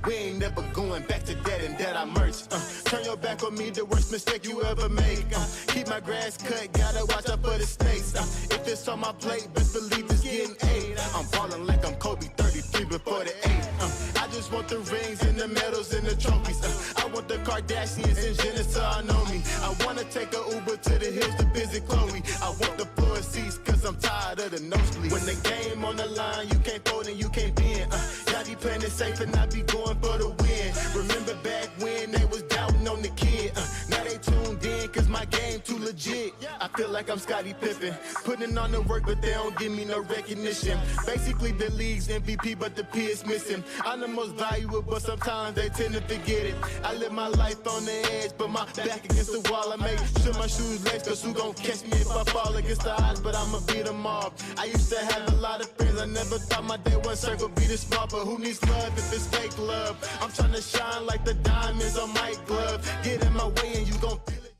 We ain't never going back to that and that I merch. Turn your back on me, the worst mistake you ever make. Keep my grass cut, gotta watch out for the snakes. If it's on my plate, best believe it's getting 8. I'm ballin' like I'm Kobe 33 before the 8. I just want the rings and the medals and the trophies. I want the Kardashians and Jenner to all know me. I wanna take a Uber to the hills to visit Chloe. I want the floor seats cause I'm tired of the nosebleeds. When the game on the line, you can't fold and you can't bend. Y'all be playing it safe and I be going for the win. Remember back when they was doubting on the kid. Now they tuned in cause my game too legit. I feel like I'm Scottie Pippen, putting on the work but they don't give me no recognition. Basically the league's MVP but the P is missing. I'm the most valuable but sometimes they tend to forget it. I live my life on the edge but my back against the wall. I make sure my shoes lace cause who gon' catch me if I fall against the odds, but I'ma beat them all. I used to have a lot of friends, I never thought my day one circle be this small, but who needs love if it's fake love? I'm trying to shine like the diamonds on my glove. Get in my way and you gon' feel it.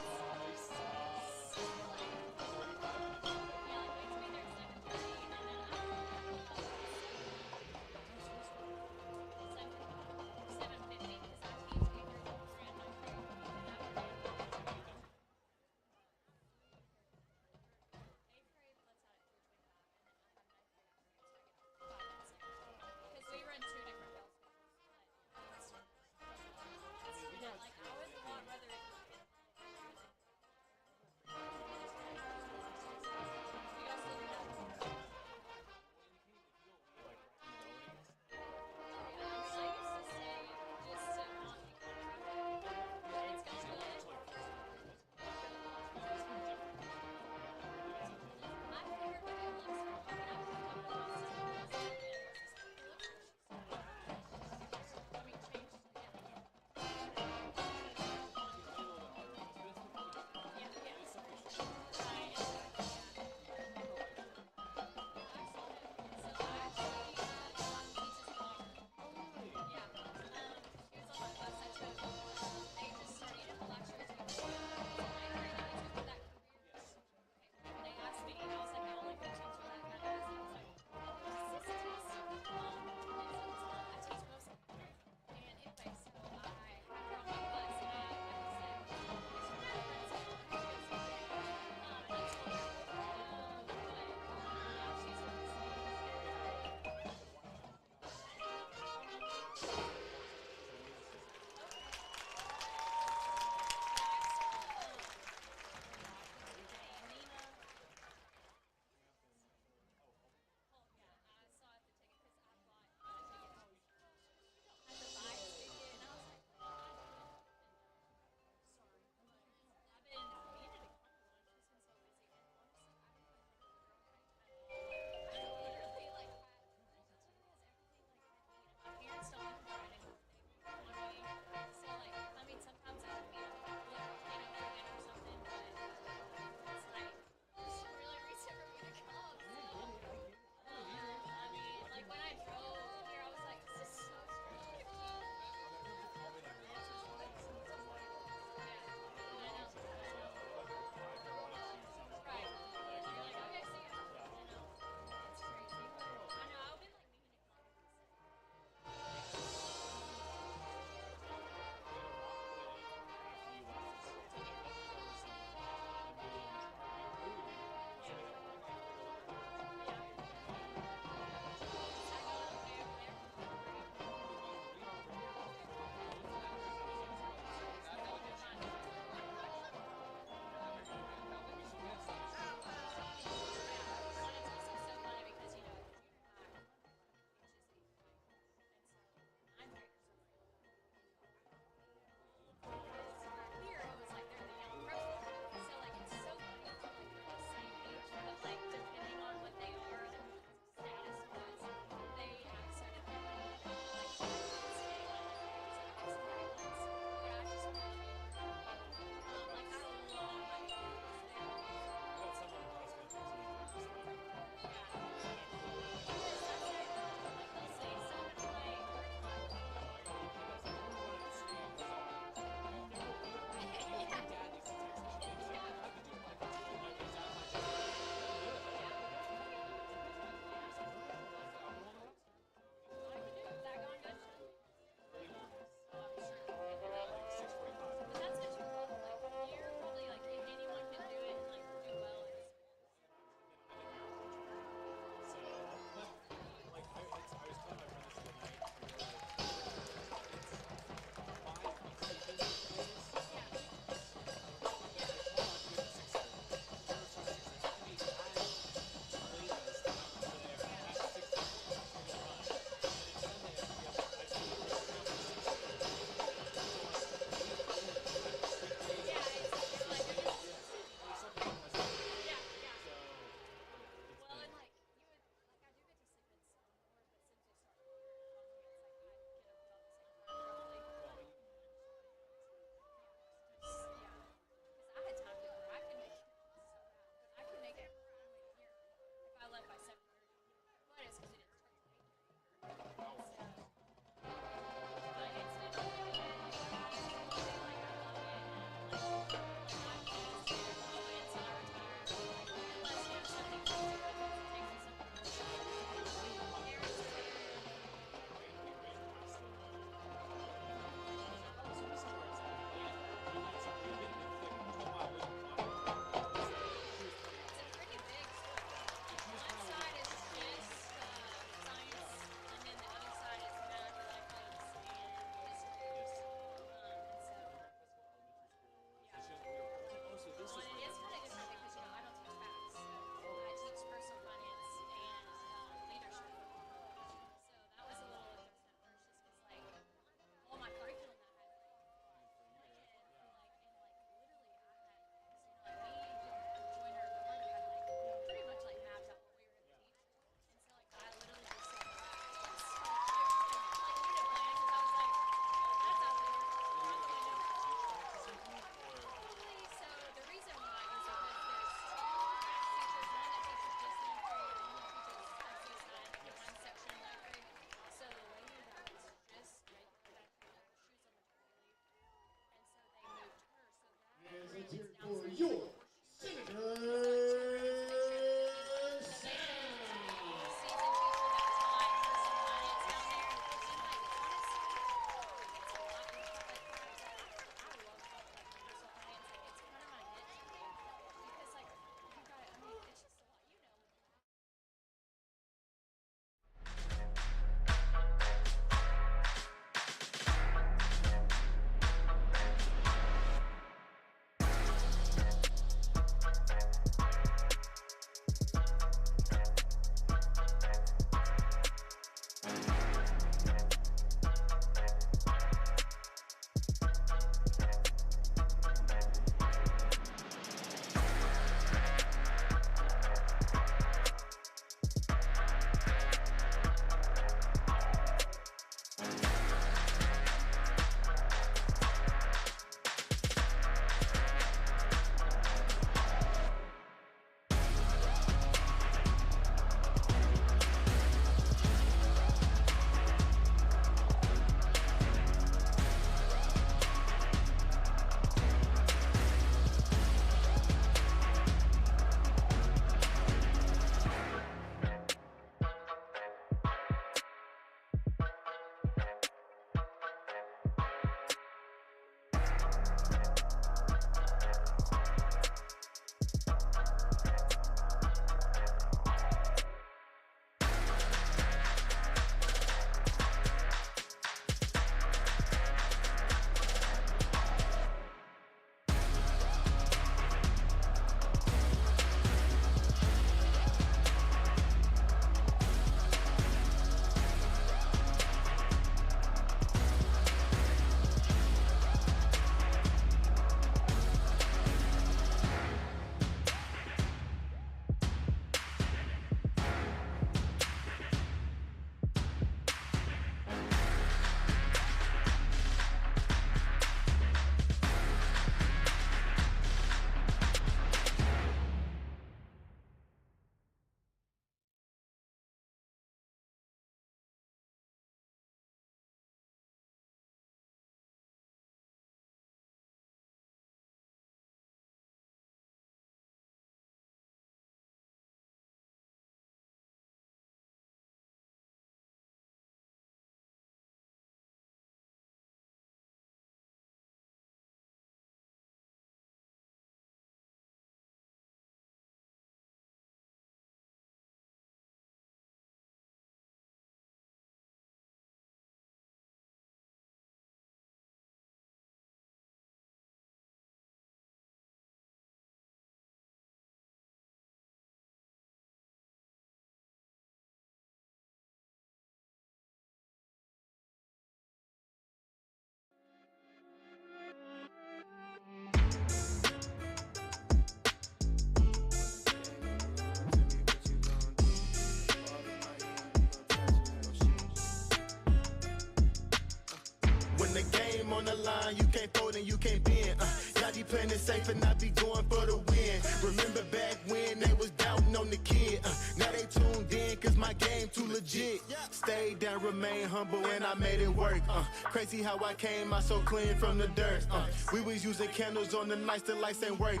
When the game on the line, you can't fold and you can't bend. Y'all be playing it safe and I be going for the win. Remember back when they was doubting on the kid. Now they tuned in cause my game too legit. Stayed down, remain humble, and I made it work. Crazy how I came out so clean from the dirt. We was using candles on the nights the lights ain't work.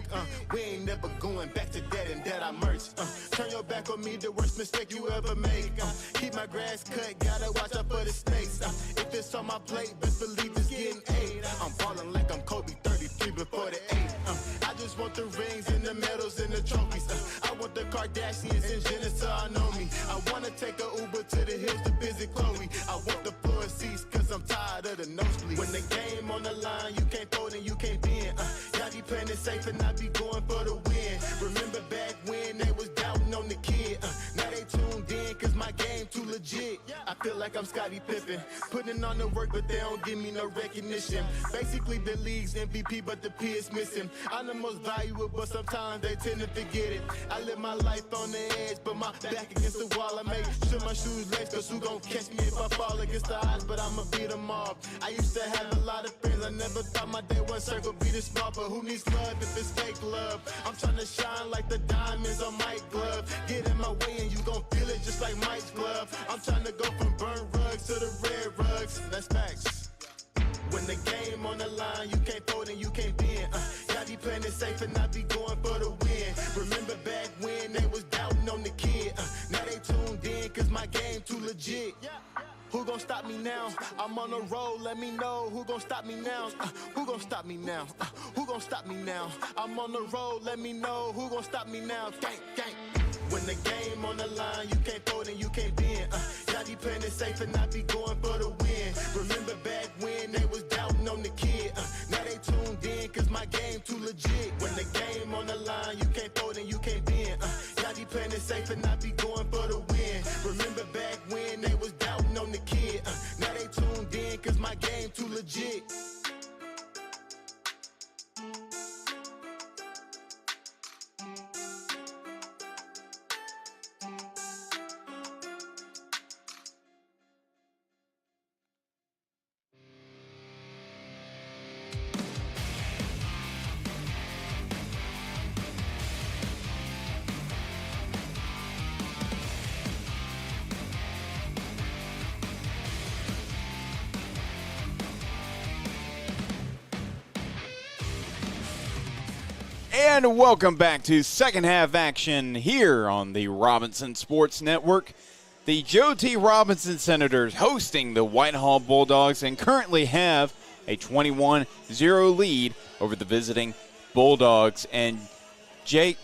We ain't never going back to that and that I merch. Turn your back on me, the worst mistake you ever make. Keep my grass cut, gotta watch out for the snakes. If it's on my plate, best believe it's getting 8. I'm ballin' like I'm Kobe 33 before the 8. I just want the rings and the medals and the trophies. I want the Kardashians and Jenner so I know me. I wanna take a Uber to the hills to visit Chloe. I want the floor seats cause I'm tired of the nosebleeds. When the game on the line, you can't fold and you can't bend. Y'all be playing it safe and I be going for the win. Remember back when they was doubting on the kid. Now they tuned in cause my game too legit. I feel like I'm Scottie Pippen, putting on the work but they don't give me no recognition. Basically the league's MVP but the P is missing. I'm the most valuable but sometimes they tend to forget it. I live my life on the edge but my back against the wall. I make sure my shoes laced cause who gon' catch me if I fall against the odds, but I'ma beat them all. I used to have a lot of friends, I never thought my day one circle be this small, but who needs love if it's fake love? I'm trying to shine like the diamonds on Mike's glove. Get in my way and you gon' feel it just like Mike's glove. I'm trying to go from burnt rugs to the red rugs. That's facts. When the game on the line, you can't fold and you can't bend. Y'all be playing it safe and I be going for the win. Remember back when they was doubting on the kid. Now they tuned in cause my game too legit. Who gon' stop me now? I'm on a roll, let me know. Who gon' stop me now? Who gon' stop me now? Who gon' stop me now? I'm on the roll, let me know. Who gon' stop me now? Gang, gang. When the game on the line, you can't fold and you can't bend. Y'all be playing it safe and I be going for the win. Remember back when they was doubting on the kid. Now they tuned in cause my game too legit. When the game on the line, you can't fold and you can't bend. Y'all be playing it safe and I be going for the win. Remember back when they was doubting on the kid. Now they tuned in cause my game too legit. And welcome back to second half action here on the Robinson Sports Network. The Joe T. Robinson Senators hosting the Whitehall Bulldogs and currently have a 21-0 lead over the visiting Bulldogs. And Jake,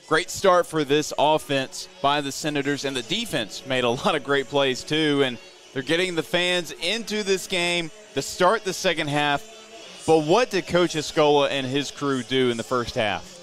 great start for this offense by the Senators, and the defense made a lot of great plays too, and they're getting the fans into this game to start the second half. But what did Coach Escola and his crew do in the first half?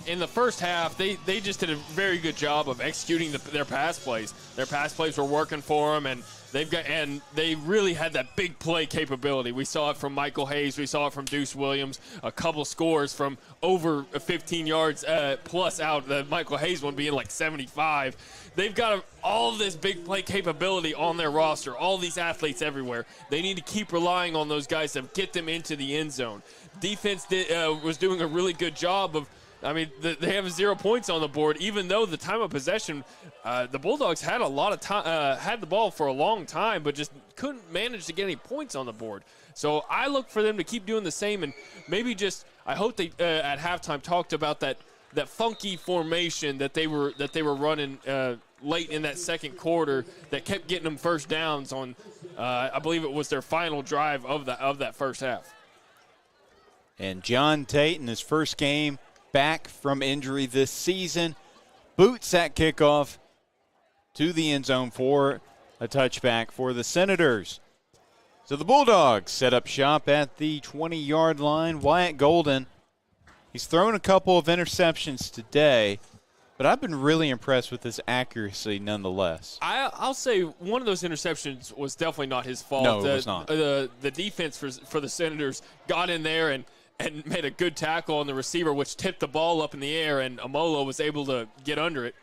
In the first half, they just did a very good job of executing their pass plays. Their pass plays were working for them, and they really had that big play capability. We saw it from Michael Hayes. We saw it from Deuce Williams. A couple scores from over 15 yards plus out. The Michael Hayes one being like 75. They've got all this big play capability on their roster, all these athletes everywhere. They need to keep relying on those guys to get them into the end zone. Defense was doing a really good job of, they have 0 points on the board, even though the time of possession, the Bulldogs had a lot of time, had the ball for a long time, but just couldn't manage to get any points on the board. So I look for them to keep doing the same, and maybe just, I hope they at halftime talked about that funky formation that they were running late in that second quarter that kept getting them first downs on, I believe it was their final drive of that first half. And John Tate in his first game back from injury this season, boots at kickoff to the end zone for a touchback for the Senators. So the Bulldogs set up shop at the 20-yard line. Wyatt Golden, he's thrown a couple of interceptions today, but I've been really impressed with his accuracy nonetheless. I'll say one of those interceptions was definitely not his fault. No, it was not. The defense for the Senators got in there and made a good tackle on the receiver, which tipped the ball up in the air, and Amolo was able to get under it.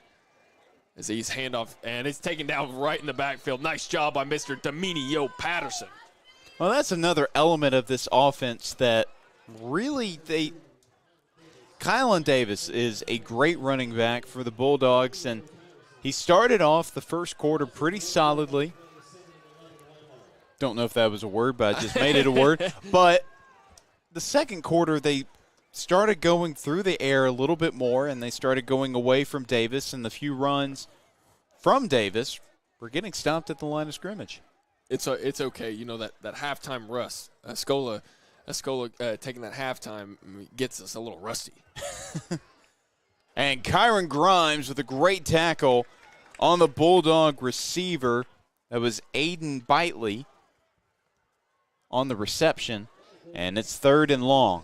as he's handoff, and it's taken down right in the backfield. Nice job by Mr. Dominio Patterson. Well, that's another element of this offense that really Kylan Davis is a great running back for the Bulldogs, and he started off the first quarter pretty solidly. Don't know if that was a word, but I just made it a word. But the second quarter, they started going through the air a little bit more, and they started going away from Davis, and the few runs from Davis were getting stopped at the line of scrimmage. It's okay. You know, that halftime rust, Scola taking that halftime gets us a little rusty. And Kyron Grimes with a great tackle on the Bulldog receiver. That was Aiden Bitely on the reception, and it's 3rd and long.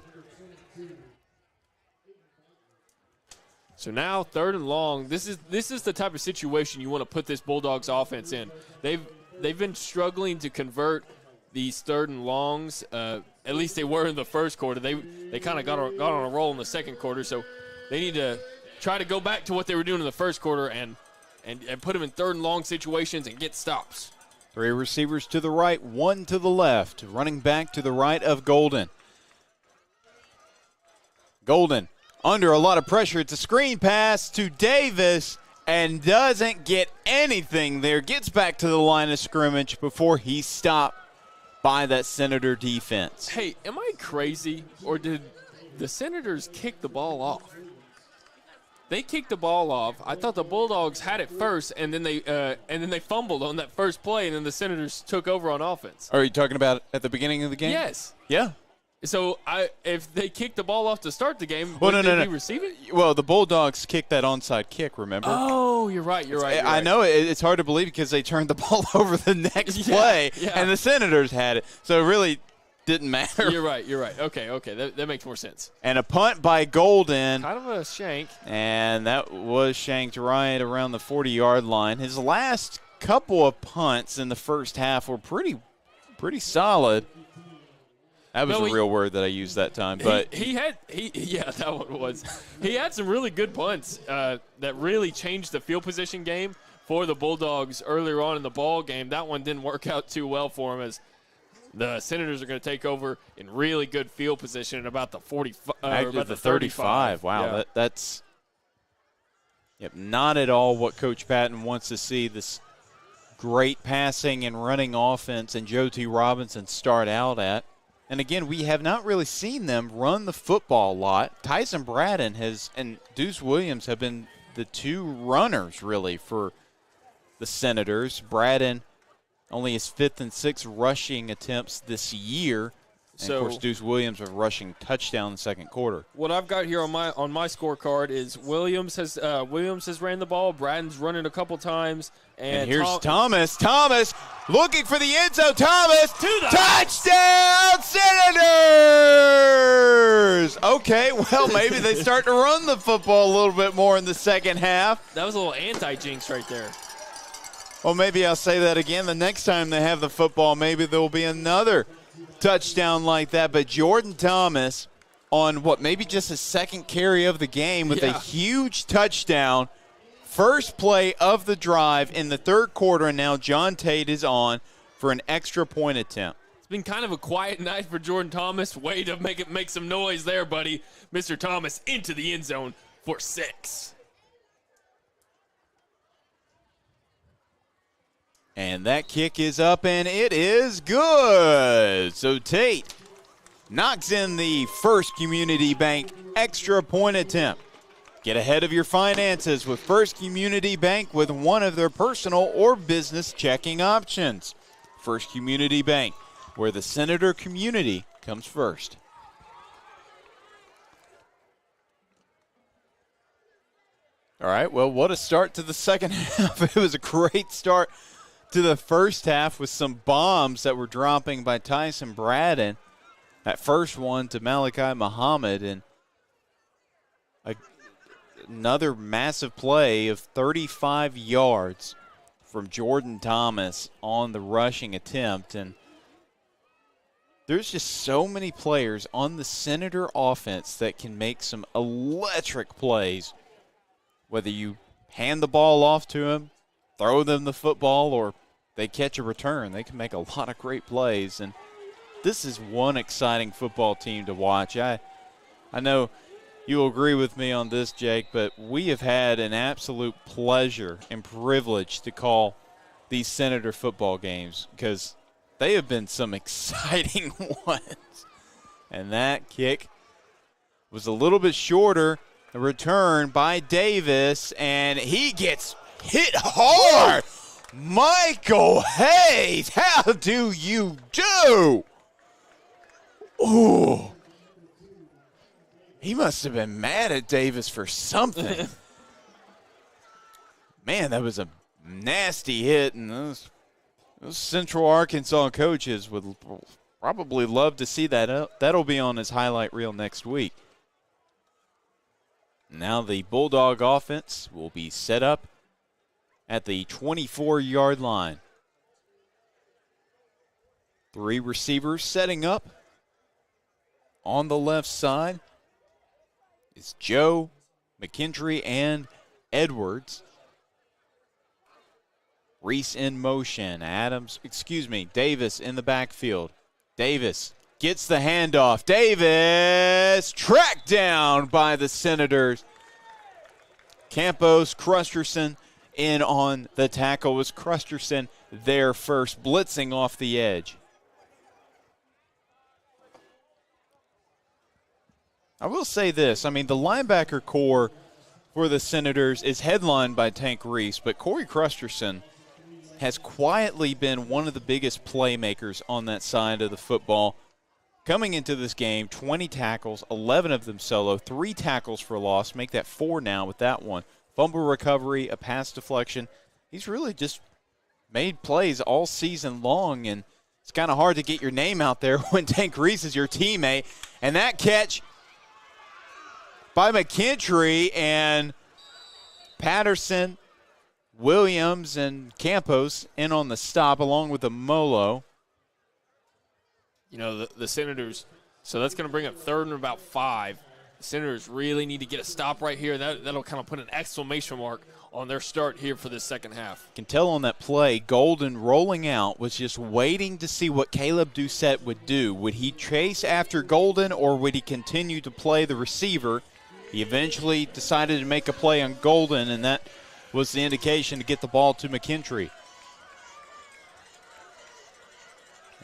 So now 3rd and long. This is the type of situation you want to put this Bulldogs offense in. They've been struggling to convert these 3rd and longs. At least they were in the first quarter. They kind of got on a roll in the second quarter. So they need to try to go back to what they were doing in the first quarter and put them in 3rd and long situations and get stops. 3 receivers to the right, 1 to the left. Running back to the right of Golden. Golden under a lot of pressure. It's a screen pass to Davis and doesn't get anything there. Gets back to the line of scrimmage before he's stopped by that Senator defense. Hey, am I crazy, or did the Senators kick the ball off? They kicked the ball off. I thought the Bulldogs had it first, and then they fumbled on that first play, and then the Senators took over on offense. Are you talking about at the beginning of the game? Yes. Yeah. So if they kicked the ball off to start the game, well, would they receive it? Well, the Bulldogs kicked that onside kick, remember? Oh, you're right. I know it's hard to believe because they turned the ball over the next play, and the Senators had it. So it really didn't matter. You're right. Okay. That makes more sense. And a punt by Golden. Kind of a shank. And that was shanked right around the 40-yard line. His last couple of punts in the first half were pretty solid. That was a real word that I used that time. But that one was. He had some really good punts that really changed the field position game for the Bulldogs earlier on in the ball game. That one didn't work out too well for him, as the Senators are going to take over in really good field position at about the 35. Wow, yeah. that's not at all what Coach Patton wants to see. This great passing and running offense and Joe T. Robinson start out at. And again, we have not really seen them run the football a lot. Tyson Braden and Deuce Williams have been the 2 runners, really, for the Senators. Braden, only his 5th and 6th rushing attempts this year. And, of course, Deuce Williams a rushing touchdown in the second quarter. What I've got here on my scorecard is Williams has ran the ball. Braden's running a couple times. And here's Thomas. Thomas looking for the end zone. Thomas, touchdown Senators! Okay, well, maybe they start to run the football a little bit more in the second half. That was a little anti-jinx right there. Well, maybe I'll say that again. The next time they have the football, maybe there will be another touchdown like that. But Jordan Thomas on maybe just his second carry of the game with a huge touchdown. First play of the drive in the third quarter, and now John Tate is on for an extra point attempt. It's been kind of a quiet night for Jordan Thomas. Way to make some noise there, buddy. Mr. Thomas into the end zone for 6. And that kick is up, and it is good. So Tate knocks in the First Community Bank extra point attempt. Get ahead of your finances with First Community Bank with one of their personal or business checking options. First Community Bank, where the Senator community comes first. All right, well, what a start to the second half. It was a great start to the first half with some bombs that were dropping by Tyson Braden. That first one to Malachi Muhammad, and another massive play of 35 yards from Jordan Thomas on the rushing attempt. And there's just so many players on the Senator offense that can make some electric plays, whether you hand the ball off to him, throw them the football, or they catch a return. They can make a lot of great plays, and this is one exciting football team to watch. I know you'll agree with me on this, Jake, but we have had an absolute pleasure and privilege to call these Senator football games because they have been some exciting ones. And that kick was a little bit shorter. The return by Davis, and he gets hit hard. Michael Hayes, how do you do? Ooh. He must have been mad at Davis for something. Man, that was a nasty hit, and those Central Arkansas coaches would probably love to see that. That'll be on his highlight reel next week. Now the Bulldog offense will be set up at the 24-yard line. 3 receivers setting up. On the left side is Joe, McKendry, and Edwards. Reese in motion. Davis in the backfield. Davis gets the handoff. Davis tracked down by the Senators. Campos, Crusterson in on the tackle. Was Crusterson there first, blitzing off the edge. I will say this. I mean, the linebacker core for the Senators is headlined by Tank Reese, but Corey Crusterson has quietly been one of the biggest playmakers on that side of the football. Coming into this game, 20 tackles, 11 of them solo, 3 tackles for loss, make that 4 now with that one. Fumble recovery, a pass deflection. He's really just made plays all season long, and it's kind of hard to get your name out there when Tank Reese is your teammate. And that catch by McKendry, and Patterson, Williams, and Campos in on the stop along with the Molo. You know, the Senators, so that's going to bring up 3rd and about 5. The Senators really need to get a stop right here. That'll kind of put an exclamation mark on their start here for this second half. You can tell on that play, Golden rolling out was just waiting to see what Caleb Doucette would do. Would he chase after Golden, or would he continue to play the receiver? He eventually decided to make a play on Golden, and that was the indication to get the ball to McKendry.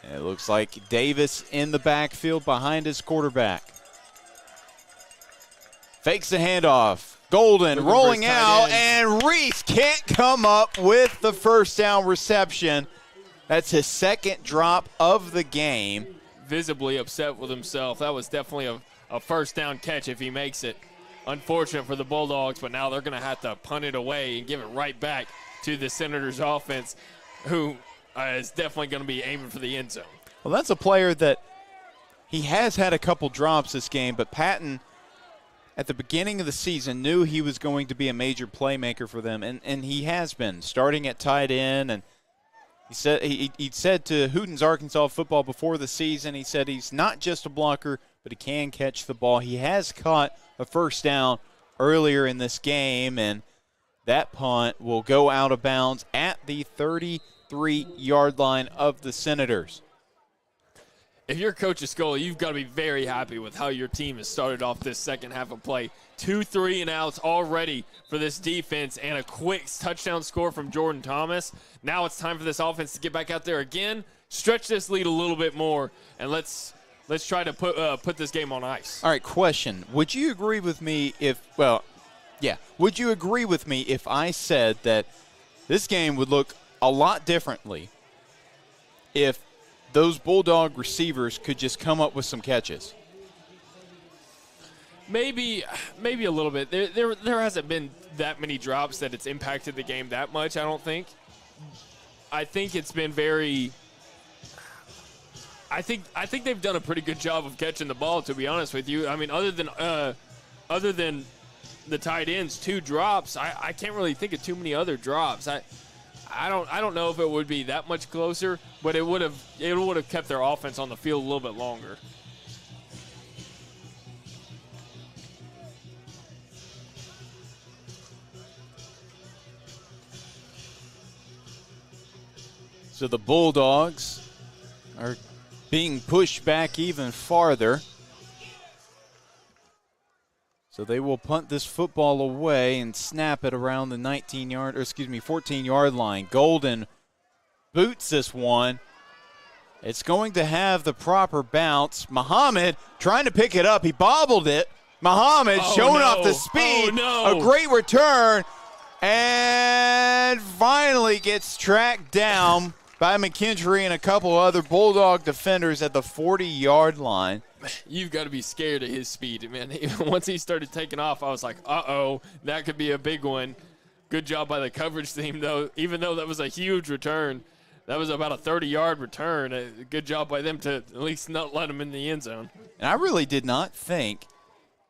It looks like Davis in the backfield behind his quarterback. Fakes the handoff. Golden rolling out, and Reese can't come up with the first down reception. That's his 2nd drop of the game. Visibly upset with himself. That was definitely a first down catch if he makes it. Unfortunate for the Bulldogs, but now they're going to have to punt it away and give it right back to the Senators offense, who is definitely going to be aiming for the end zone. Well, that's a player that he has had a couple drops this game, but Patton, at the beginning of the season, knew he was going to be a major playmaker for them, and he has been, starting at tight end. And he said to Hooten's Arkansas football before the season, he said he's not just a blocker, but he can catch the ball. He has caught a first down earlier in this game, and that punt will go out of bounds at the 33-yard line of the Senators. If you're Coach Scully, you've got to be very happy with how your team has started off this second half of play. 2 3-and-outs already for this defense, and a quick touchdown score from Jordan Thomas. Now it's time for this offense to get back out there again, stretch this lead a little bit more, and let's try to put this game on ice. All right, question. Would you agree with me would you agree with me if I said that this game would look a lot differently if those Bulldog receivers could just come up with some catches? Maybe a little bit. There hasn't been that many drops that it's impacted the game that much, I don't think. I think it's been very I think they've done a pretty good job of catching the ball, to be honest with you. I mean, other than the tight ends, 2 drops, I can't really think of too many other drops. I don't know if it would be that much closer, but it would have kept their offense on the field a little bit longer. So the Bulldogs are being pushed back even farther. So they will punt this football away and snap it around the 14-yard line. Golden boots this one. It's going to have the proper bounce. Muhammad trying to pick it up. He bobbled it. Muhammad showing off the speed. A great return. And finally gets tracked down by McKinstry and a couple other Bulldog defenders at the 40-yard line. You've got to be scared of his speed, man. Once he started taking off, I was like, uh-oh, that could be a big one. Good job by the coverage team, though. Even though that was a huge return, that was about a 30-yard return. A good job by them to at least not let him in the end zone. And I really did not think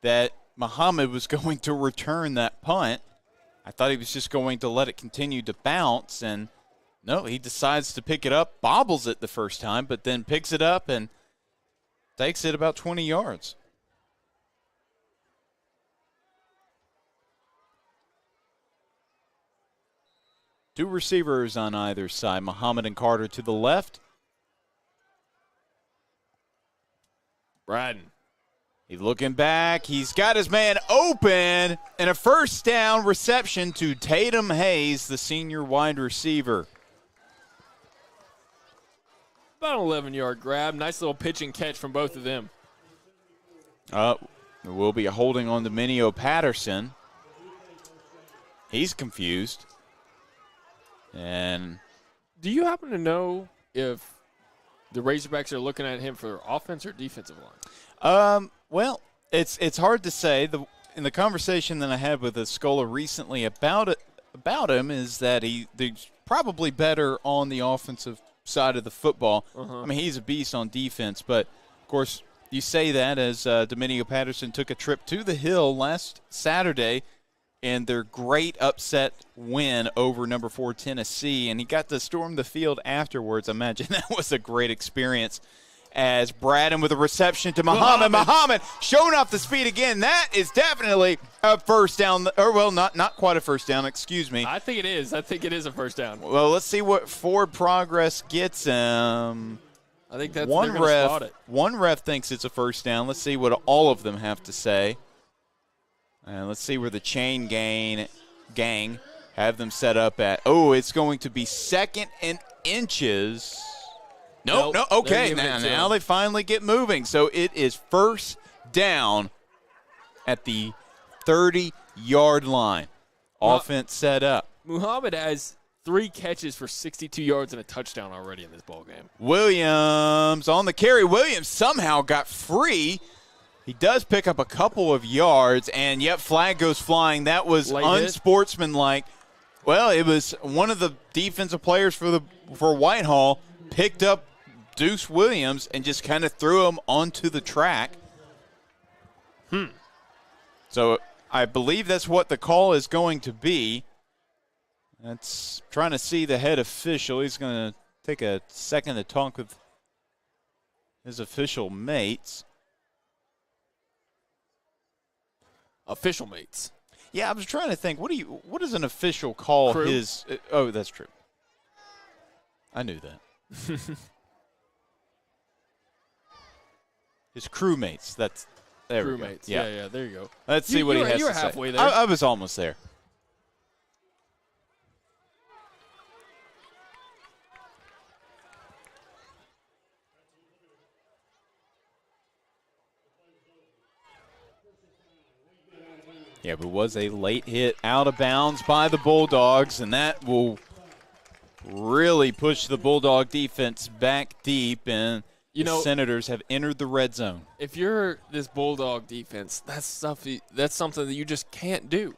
that Muhammad was going to return that punt. I thought he was just going to let it continue to bounce, and no, he decides to pick it up, bobbles it the first time, but then picks it up and takes it about 20 yards. Two receivers on either side, Muhammad and Carter to the left. Braden. He's looking back. He's got his man open, and a first down reception to Tatum Hayes, the senior wide receiver. About an 11-yard grab. Nice little pitch and catch from both of them. There will be a holding on to Minio Patterson. He's confused. And do you happen to know if the Razorbacks are looking at him for offense or defensive line? Well, it's hard to say. In the conversation that I had with Escola recently about him is that he's probably better on the offensive side of the football. I mean, he's a beast on defense, but of course you say that as Dominio Patterson took a trip to the Hill last Saturday in their great upset win over number 4 Tennessee, and he got to storm the field afterwards. I imagine that was a great experience. As Braden with a reception to Muhammad. Muhammad showing off the speed again. That is definitely a first down. Or, well, not quite a first down, excuse me. I think it is. I think it is a first down. Well, let's see what forward progress gets him. I think that's one ref. Spot it. One ref thinks it's a first down. Let's see what all of them have to say. And let's see where the chain gang have them set up at. Oh, it's going to be 2nd and inches. No, okay. Now they finally get moving. So it is first down at the 30-yard line. Offense set up. Muhammad has 3 catches for 62 yards and a touchdown already in this ballgame. Williams on the carry. Williams somehow got free. He does pick up a couple of yards, and yet flag goes flying. That was unsportsmanlike. Well, it was one of the defensive players for Whitehall picked up Deuce Williams and just kind of threw him onto the track. So I believe that's what the call is going to be. That's trying to see the head official. He's going to take a second to talk with his official mates. Official mates. Yeah, I was trying to think. What does an official call Crew? his? Oh, that's true. I knew that. His crewmates. There we go. Crewmates. Yeah, there you go. Let's see what he has to say. You were halfway there. I was almost there. Yeah, but it was a late hit out of bounds by the Bulldogs, and that will really push the Bulldog defense back deep, and the Senators have entered the red zone. If you're this Bulldog defense, that's something that you just can't do.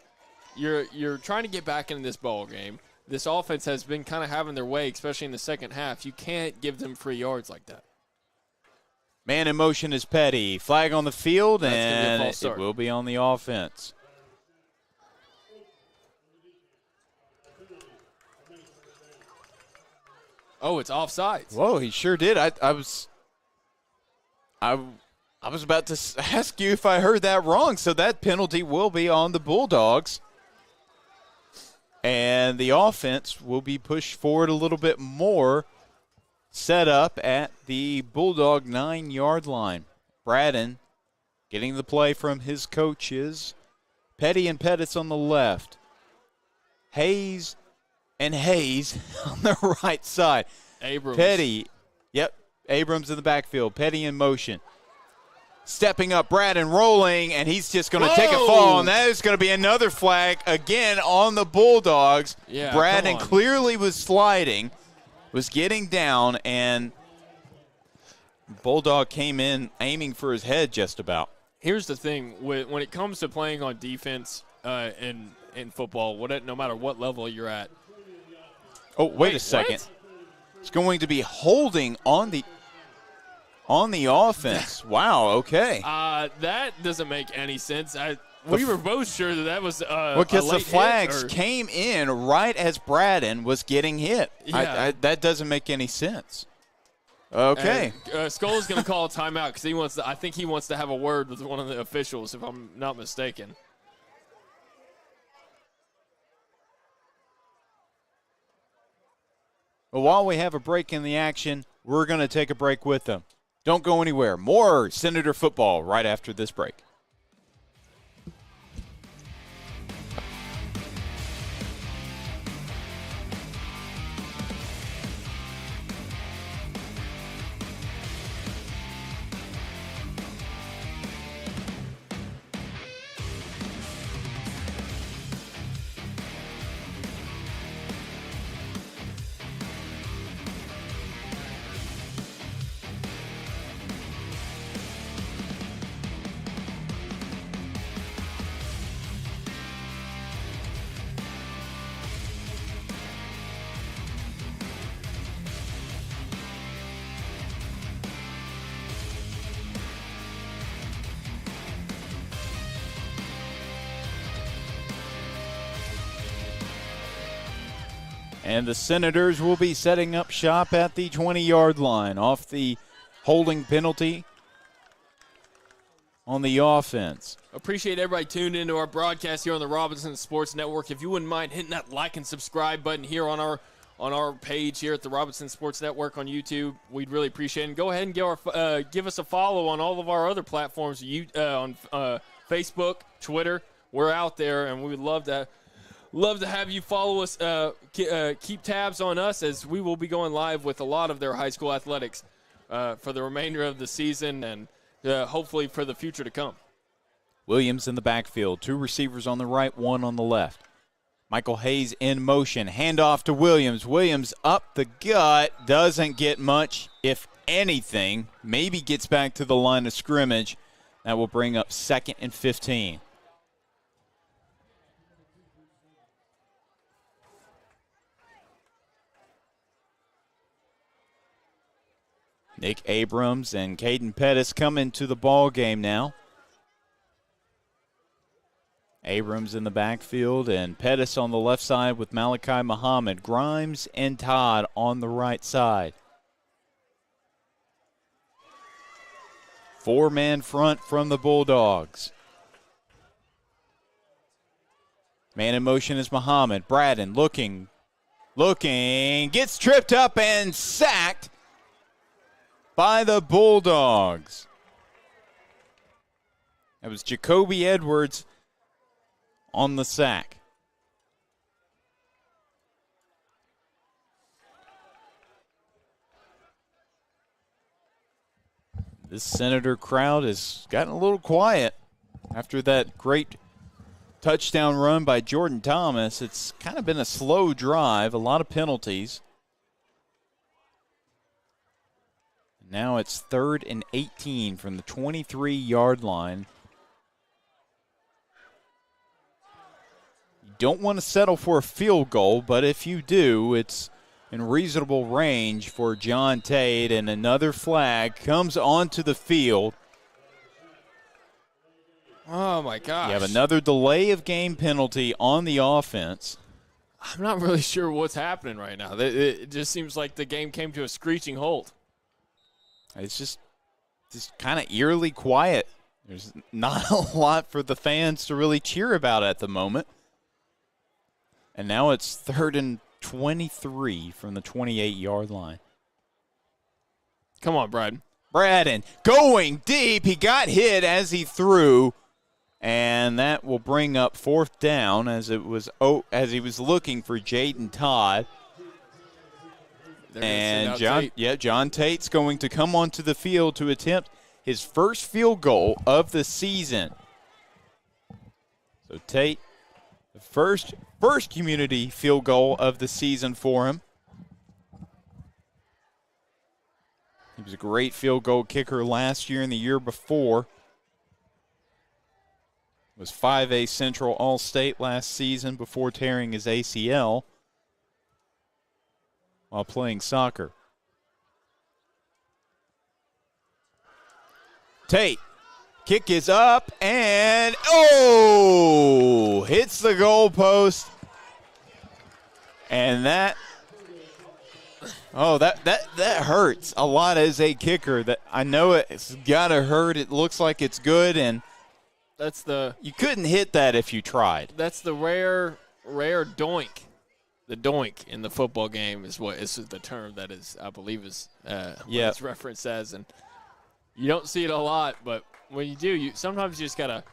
You're trying to get back into this ball game. This offense has been kind of having their way, especially in the second half. You can't give them free yards like that. Man in motion is Petty. Flag on the field, and it will be on the offense. Oh, it's offsides. Whoa, he sure did. I was about to ask you if I heard that wrong. So that penalty will be on the Bulldogs. And the offense will be pushed forward a little bit more set up at the Bulldog 9-yard line. Braden getting the play from his coaches. Petty and Pettis on the left. Hayes and Hayes on the right side. Abrams. Petty, Abrams in the backfield. Petty in motion. Stepping up, Braden rolling, and he's just going to take a fall, and that is going to be another flag again on the Bulldogs. Yeah, Braden clearly was sliding, was getting down, and Bulldog came in aiming for his head just about. Here's the thing. When it comes to playing on defense in football, no matter what level you're at. Oh, wait a second. What? It's going to be holding on the offense. Wow, okay. That doesn't make any sense. We were both sure that was because the flags came in right as Braden was getting hit. Yeah. That doesn't make any sense. Okay. Skull's going to call a timeout because I think he wants to have a word with one of the officials, if I'm not mistaken. Well, while we have a break in the action, we're going to take a break with them. Don't go anywhere. More Senator football right after this break. And the Senators will be setting up shop at the 20-yard line off the holding penalty on the offense. Appreciate everybody tuned into our broadcast here on the Robinson Sports Network. If you wouldn't mind hitting that like and subscribe button here on our page here at the Robinson Sports Network on YouTube, we'd really appreciate it. And go ahead and give us a follow on all of our other platforms, on Facebook, Twitter. We're out there, and we would love to have you follow us, keep tabs on us, as we will be going live with a lot of their high school athletics for the remainder of the season and hopefully for the future to come. Williams in the backfield, 2 receivers on the right, 1 on the left. Michael Hayes in motion, handoff to Williams. Williams up the gut, doesn't get much, if anything. Maybe gets back to the line of scrimmage. That will bring up 2nd and 15. Nick Abrams and Caden Pettis come into the ball game now. Abrams in the backfield and Pettis on the left side with Malachi Muhammad. Grimes and Todd on the right side. 4-man front from the Bulldogs. Man in motion is Muhammad. Braden looking, gets tripped up and sacked by the Bulldogs. That was Jacoby Edwards on the sack. This Senator crowd has gotten a little quiet after that great touchdown run by Jordan Thomas. It's kind of been a slow drive, a lot of penalties. Now it's 3rd and 18 from the 23-yard line. You don't want to settle for a field goal, but if you do, it's in reasonable range for John Tate, and another flag comes onto the field. Oh, my gosh. You have another delay of game penalty on the offense. I'm not really sure what's happening right now. It just seems like the game came to a screeching halt. It's just kind of eerily quiet. There's not a lot for the fans to really cheer about at the moment. And now it's 3rd and 23 from the 28-yard line. Come on, Braden. Braden going deep. He got hit as he threw, and that will bring up 4th down as he was looking for Jaden Todd. And John Tate's going to come onto the field to attempt his first field goal of the season. So Tate, the first community field goal of the season for him. He was a great field goal kicker last year and the year before. Was 5A Central All-State last season before tearing his ACL while playing soccer. Tate, kick is up and hits the goalpost. And that hurts a lot as a kicker. That I know it's gotta hurt. It looks like it's good, and you couldn't hit that if you tried. That's the rare doink. The doink in the football game is the term that is, I believe, is what it's referenced as, and you don't see it a lot, but when you do, you sometimes just gotta.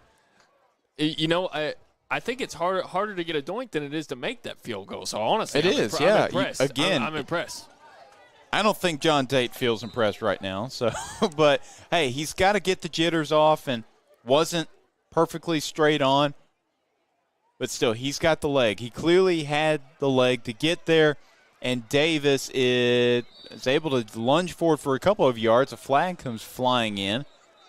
I think it's harder to get a doink than it is to make that field goal. So honestly, I'm impressed. I'm impressed. I don't think John Tate feels impressed right now. So, but hey, he's got to get the jitters off, and wasn't perfectly straight on. But still, he's got the leg. He clearly had the leg to get there, and Davis is able to lunge forward for a couple of yards. A flag comes flying in.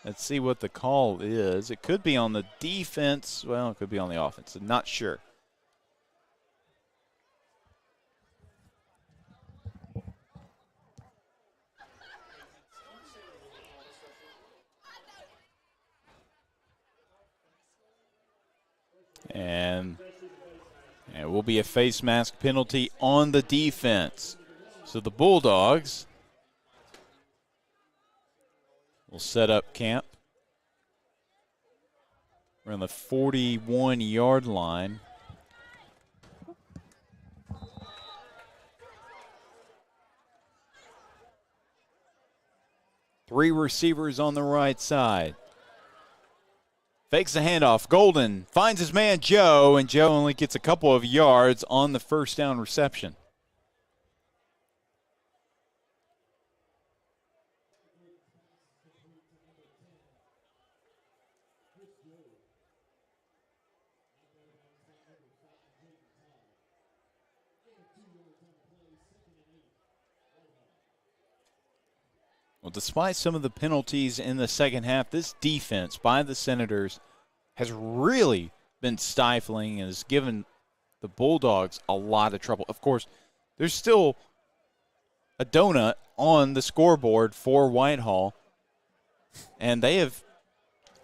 Let's see what the call is. It could be on the defense. Well, it could be on the offense. I'm not sure. And it will be a face mask penalty on the defense. So the Bulldogs will set up camp. We're on the 41-yard line. Three receivers on the right side. Fakes the handoff. Golden finds his man Joe, and Joe only gets a couple of yards on the first down reception. Well, despite some of the penalties in the second half, this defense by the Senators has really been stifling and has given the Bulldogs a lot of trouble. Of course, there's still a donut on the scoreboard for Whitehall, and they have,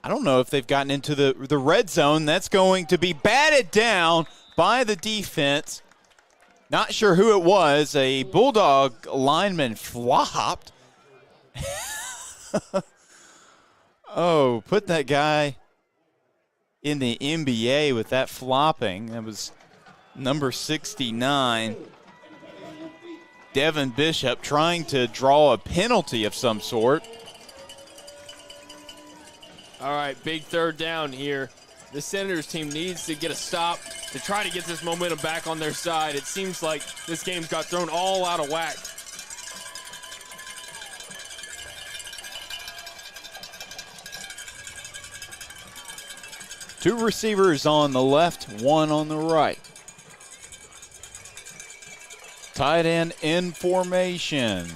I don't know if they've gotten into the red zone. That's going to be batted down by the defense. Not sure who it was. A Bulldog lineman flopped. Put that guy in the NBA with that flopping. That was number 69. Devin Bishop trying to draw a penalty of some sort. All right, big third down here. The Senators team needs to get a stop to try to get this momentum back on their side. It seems like this game's got thrown all out of whack. Two receivers on the left, one on the right. Tight end in formation.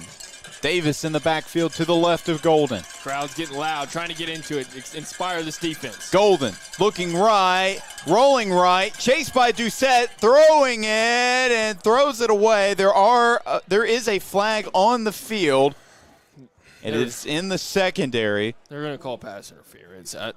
Davis in the backfield to the left of Golden. Crowd's getting loud, trying to get into it, inspire this defense. Golden looking right, rolling right, chased by Doucette, throwing it and throws it away. There is a flag on the field. It is in the secondary. They're going to call pass interference. I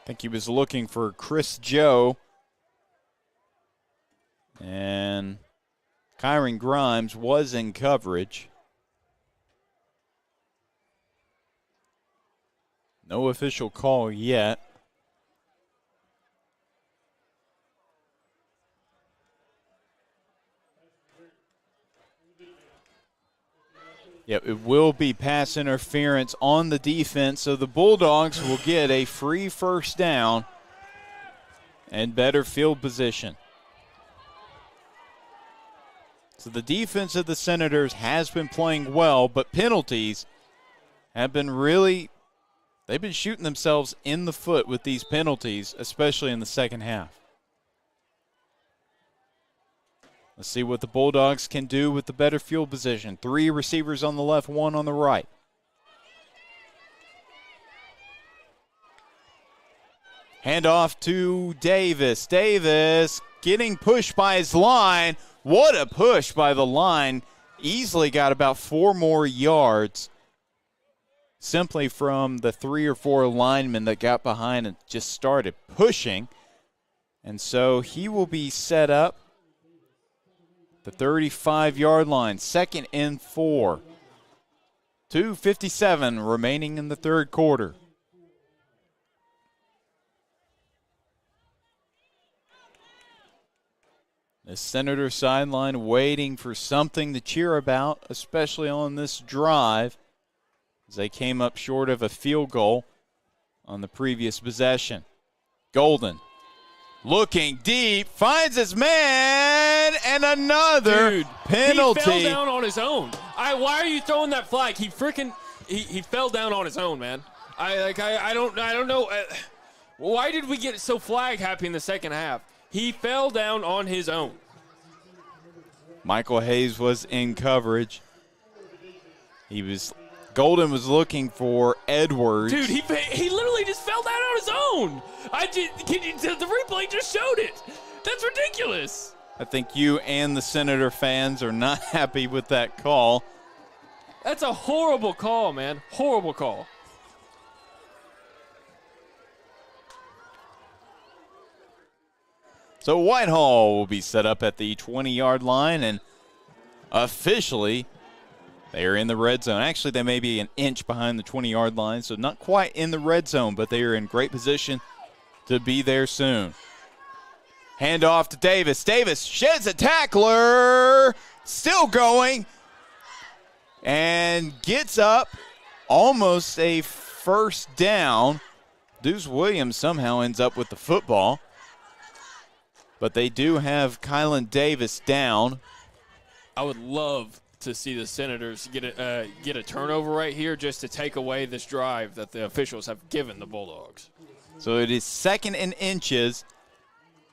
think he was looking for Chris Joe. And Kyron Grimes was in coverage. No, No official call yet. Yep, it will be pass interference on the defense, so the Bulldogs will get a free first down and better field position. So the defense of the Senators has been playing well, but penalties have been they've been shooting themselves in the foot with these penalties, especially in the second half. Let's see what the Bulldogs can do with the better field position. 3 receivers on the left, 1 on the right. Handoff to Davis. Davis getting pushed by his line. What a push by the line. Easily got about 4 more yards simply from the 3 or 4 linemen that got behind and just started pushing. And so he will be set up the 35-yard line, 2nd and 4. 2:57 remaining in the third quarter. The Senator sideline waiting for something to cheer about, especially on this drive, as they came up short of a field goal on the previous possession. Golden looking deep, finds his man, and another penalty. He fell down on his own. Why are you throwing that flag? He fell down on his own, man. I don't know. Why did we get so flag happy in the second half? He fell down on his own. Michael Hayes was in coverage. Golden was looking for Edwards. Dude, he literally just fell down on his own. The replay just showed it. That's ridiculous. I think you and the Senator fans are not happy with that call. That's a horrible call, man. Horrible call. So Whitehall will be set up at the 20-yard line, and officially they are in the red zone. Actually, they may be an inch behind the 20-yard line, so not quite in the red zone, but they are in great position to be there soon. Handoff to Davis. Davis sheds a tackler, still going, and gets up almost a first down. Deuce Williams somehow ends up with the football. But they do have Kylan Davis down. I would love to see the Senators get a turnover right here just to take away this drive that the officials have given the Bulldogs. So it is 2nd and inches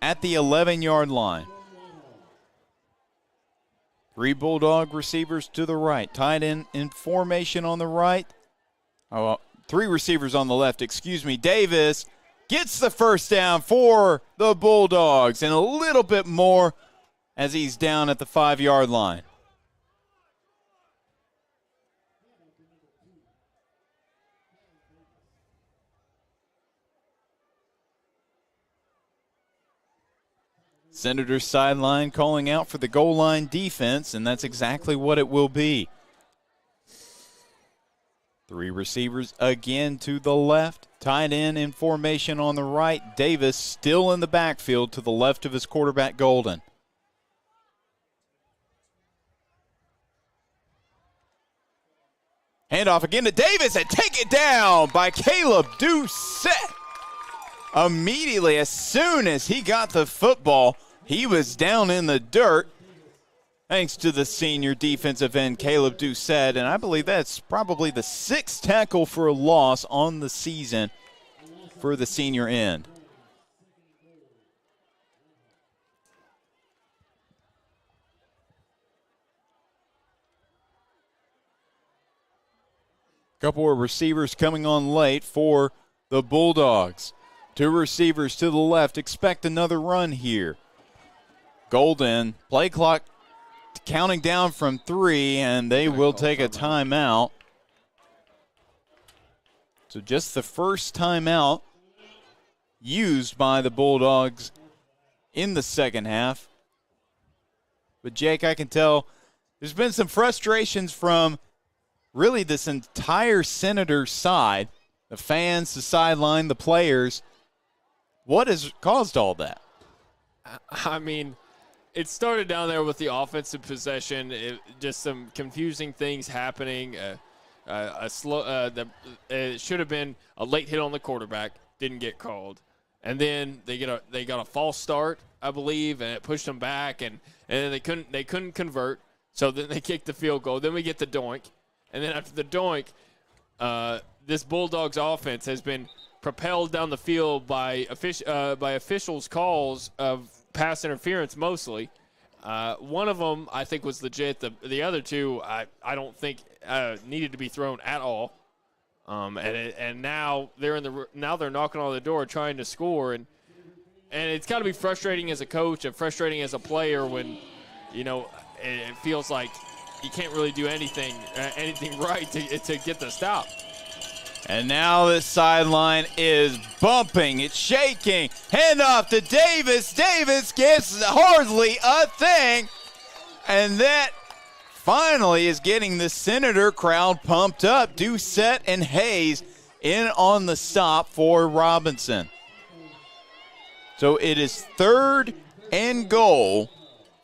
at the 11-yard line. 3 Bulldog receivers to the right. Tied in formation on the right. 3 receivers on the left, Davis gets the first down for the Bulldogs, and a little bit more as he's down at the 5-yard line. Senators sideline calling out for the goal line defense, and that's exactly what it will be. 3 receivers again to the left. Tied in formation on the right. Davis still in the backfield to the left of his quarterback, Golden. Handoff again to Davis and take it down by Caleb Doucette. Immediately, as soon as he got the football, he was down in the dirt. Thanks to the senior defensive end, Caleb Doucette, and I believe that's probably the 6th tackle for a loss on the season for the senior end. Couple of receivers coming on late for the Bulldogs. 2 receivers to the left. Expect another run here. Golden, play clock counting down from 3, and they will take a timeout. So just the first timeout used by the Bulldogs in the second half. But, Jake, I can tell there's been some frustrations from really this entire Senator side, the fans, the sideline, the players. What has caused all that? I mean, it started down there with the offensive possession. Just some confusing things happening. It should have been a late hit on the quarterback. Didn't get called. And then they got a false start, I believe, and it pushed them back, and then they couldn't convert. So then they kicked the field goal. Then we get the doink, and then after the doink, this Bulldogs offense has been propelled down the field by officials' calls of pass interference mostly. One of them I think was legit. The other two I don't think needed to be thrown at all. And now they're knocking on the door trying to score, and it's got to be frustrating as a coach and frustrating as a player when it feels like you can't really do anything right to get the stop. And now the sideline is bumping. It's shaking. Hand off to Davis. Davis gets hardly a thing. And that finally is getting the Senator crowd pumped up. Doucette and Hayes in on the stop for Robinson. So it is 3rd and goal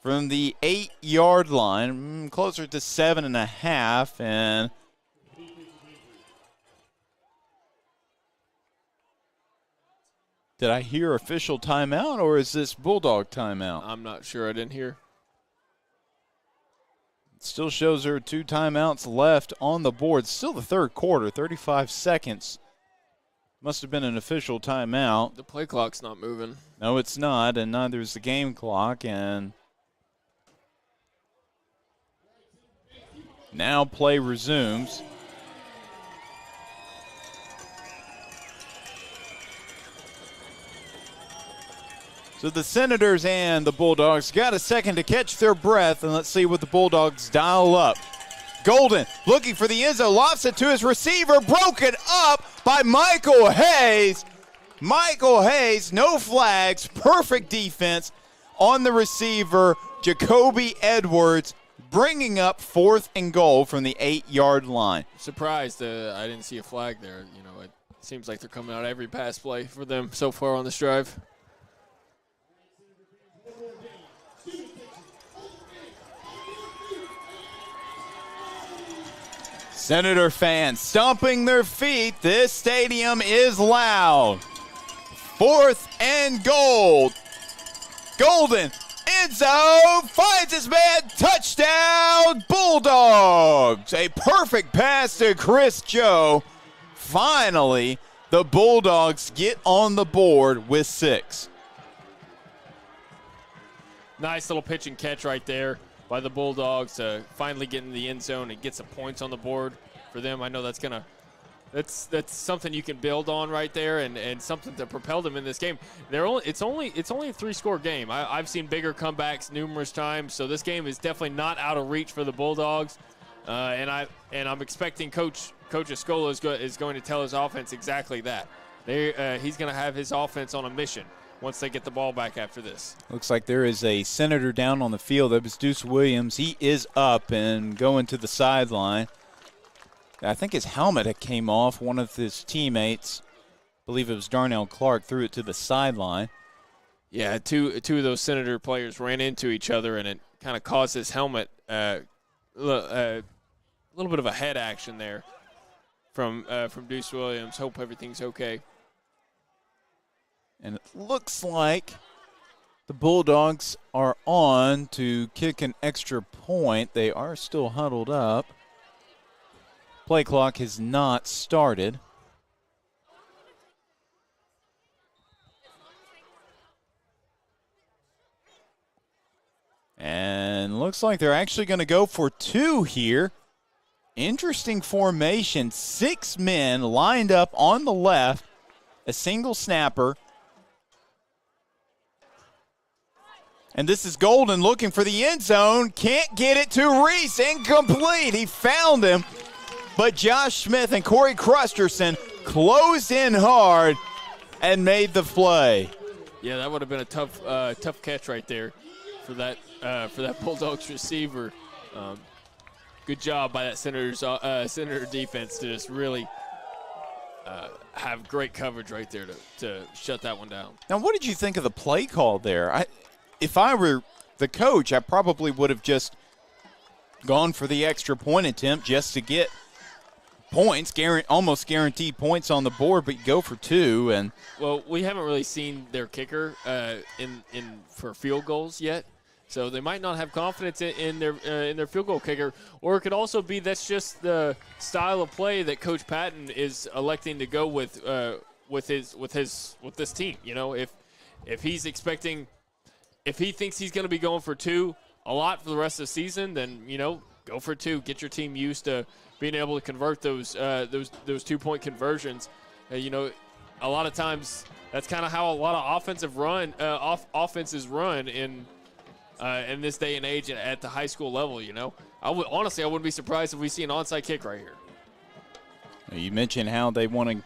from the 8-yard line, closer to 7.5, and did I hear official timeout, or is this Bulldog timeout? I'm not sure. I didn't hear. It still shows there are 2 timeouts left on the board. Still the 3rd quarter, 35 seconds. Must have been an official timeout. The play clock's not moving. No, it's not, and neither is the game clock. And now play resumes. So the Senators and the Bulldogs got a second to catch their breath, and let's see what the Bulldogs dial up. Golden looking for the end zone, lofts it to his receiver, broken up by Michael Hayes. Michael Hayes, no flags, perfect defense on the receiver, Jacoby Edwards, bringing up 4th and goal from the 8-yard line. Surprised I didn't see a flag there. It seems like they're coming out every pass play for them so far on this drive. Senator fans stomping their feet. This stadium is loud. 4th and goal. Golden, end zone, finds his man, touchdown, Bulldogs. A perfect pass to Chris Joe. Finally, the Bulldogs get on the board with 6. Nice little pitch and catch right there by the Bulldogs to finally get in the end zone and get some points on the board for them. I know that's something you can build on right there, and something to propel them in this game. It's only a 3-score game. I've seen bigger comebacks numerous times, so this game is definitely not out of reach for the Bulldogs. And I'm expecting Coach Escola is going to tell his offense exactly that. He's going to have his offense on a mission once they get the ball back after this. Looks like there is a Senator down on the field. That was Deuce Williams. He is up and going to the sideline. I think his helmet came off. One of his teammates, I believe it was Darnell Clark, threw it to the sideline. Yeah, two of those Senator players ran into each other, and it kind of caused his helmet a little bit of a head action there from Deuce Williams. Hope everything's okay. And it looks like the Bulldogs are on to kick an extra point. They are still huddled up. Play clock has not started. And looks like they're actually going to go for 2 here. Interesting formation. 6 men lined up on the left. A single snapper. And this is Golden looking for the end zone. Can't get it to Reese. Incomplete. He found him. But Josh Smith and Corey Crusterson closed in hard and made the play. Yeah, that would have been a tough catch right there for that Bulldogs receiver. Good job by that Senator defense to just really have great coverage right there to shut that one down. Now, what did you think of the play call there? If I were the coach, I probably would have just gone for the extra point attempt just to get points, almost guaranteed points on the board, but you go for 2. And well, we haven't really seen their kicker for field goals yet, so they might not have confidence in their field goal kicker. Or it could also be that's just the style of play that Coach Patton is electing to go with this team. You know, if he's expecting, if he thinks he's going to be going for 2 a lot for the rest of the season, then, you know, go for 2. Get your team used to being able to convert those 2-point conversions. You know, a lot of times that's kind of how a lot of offenses run in this day and age at the high school level. You know, I wouldn't be surprised if we see an onside kick right here. You mentioned how they want to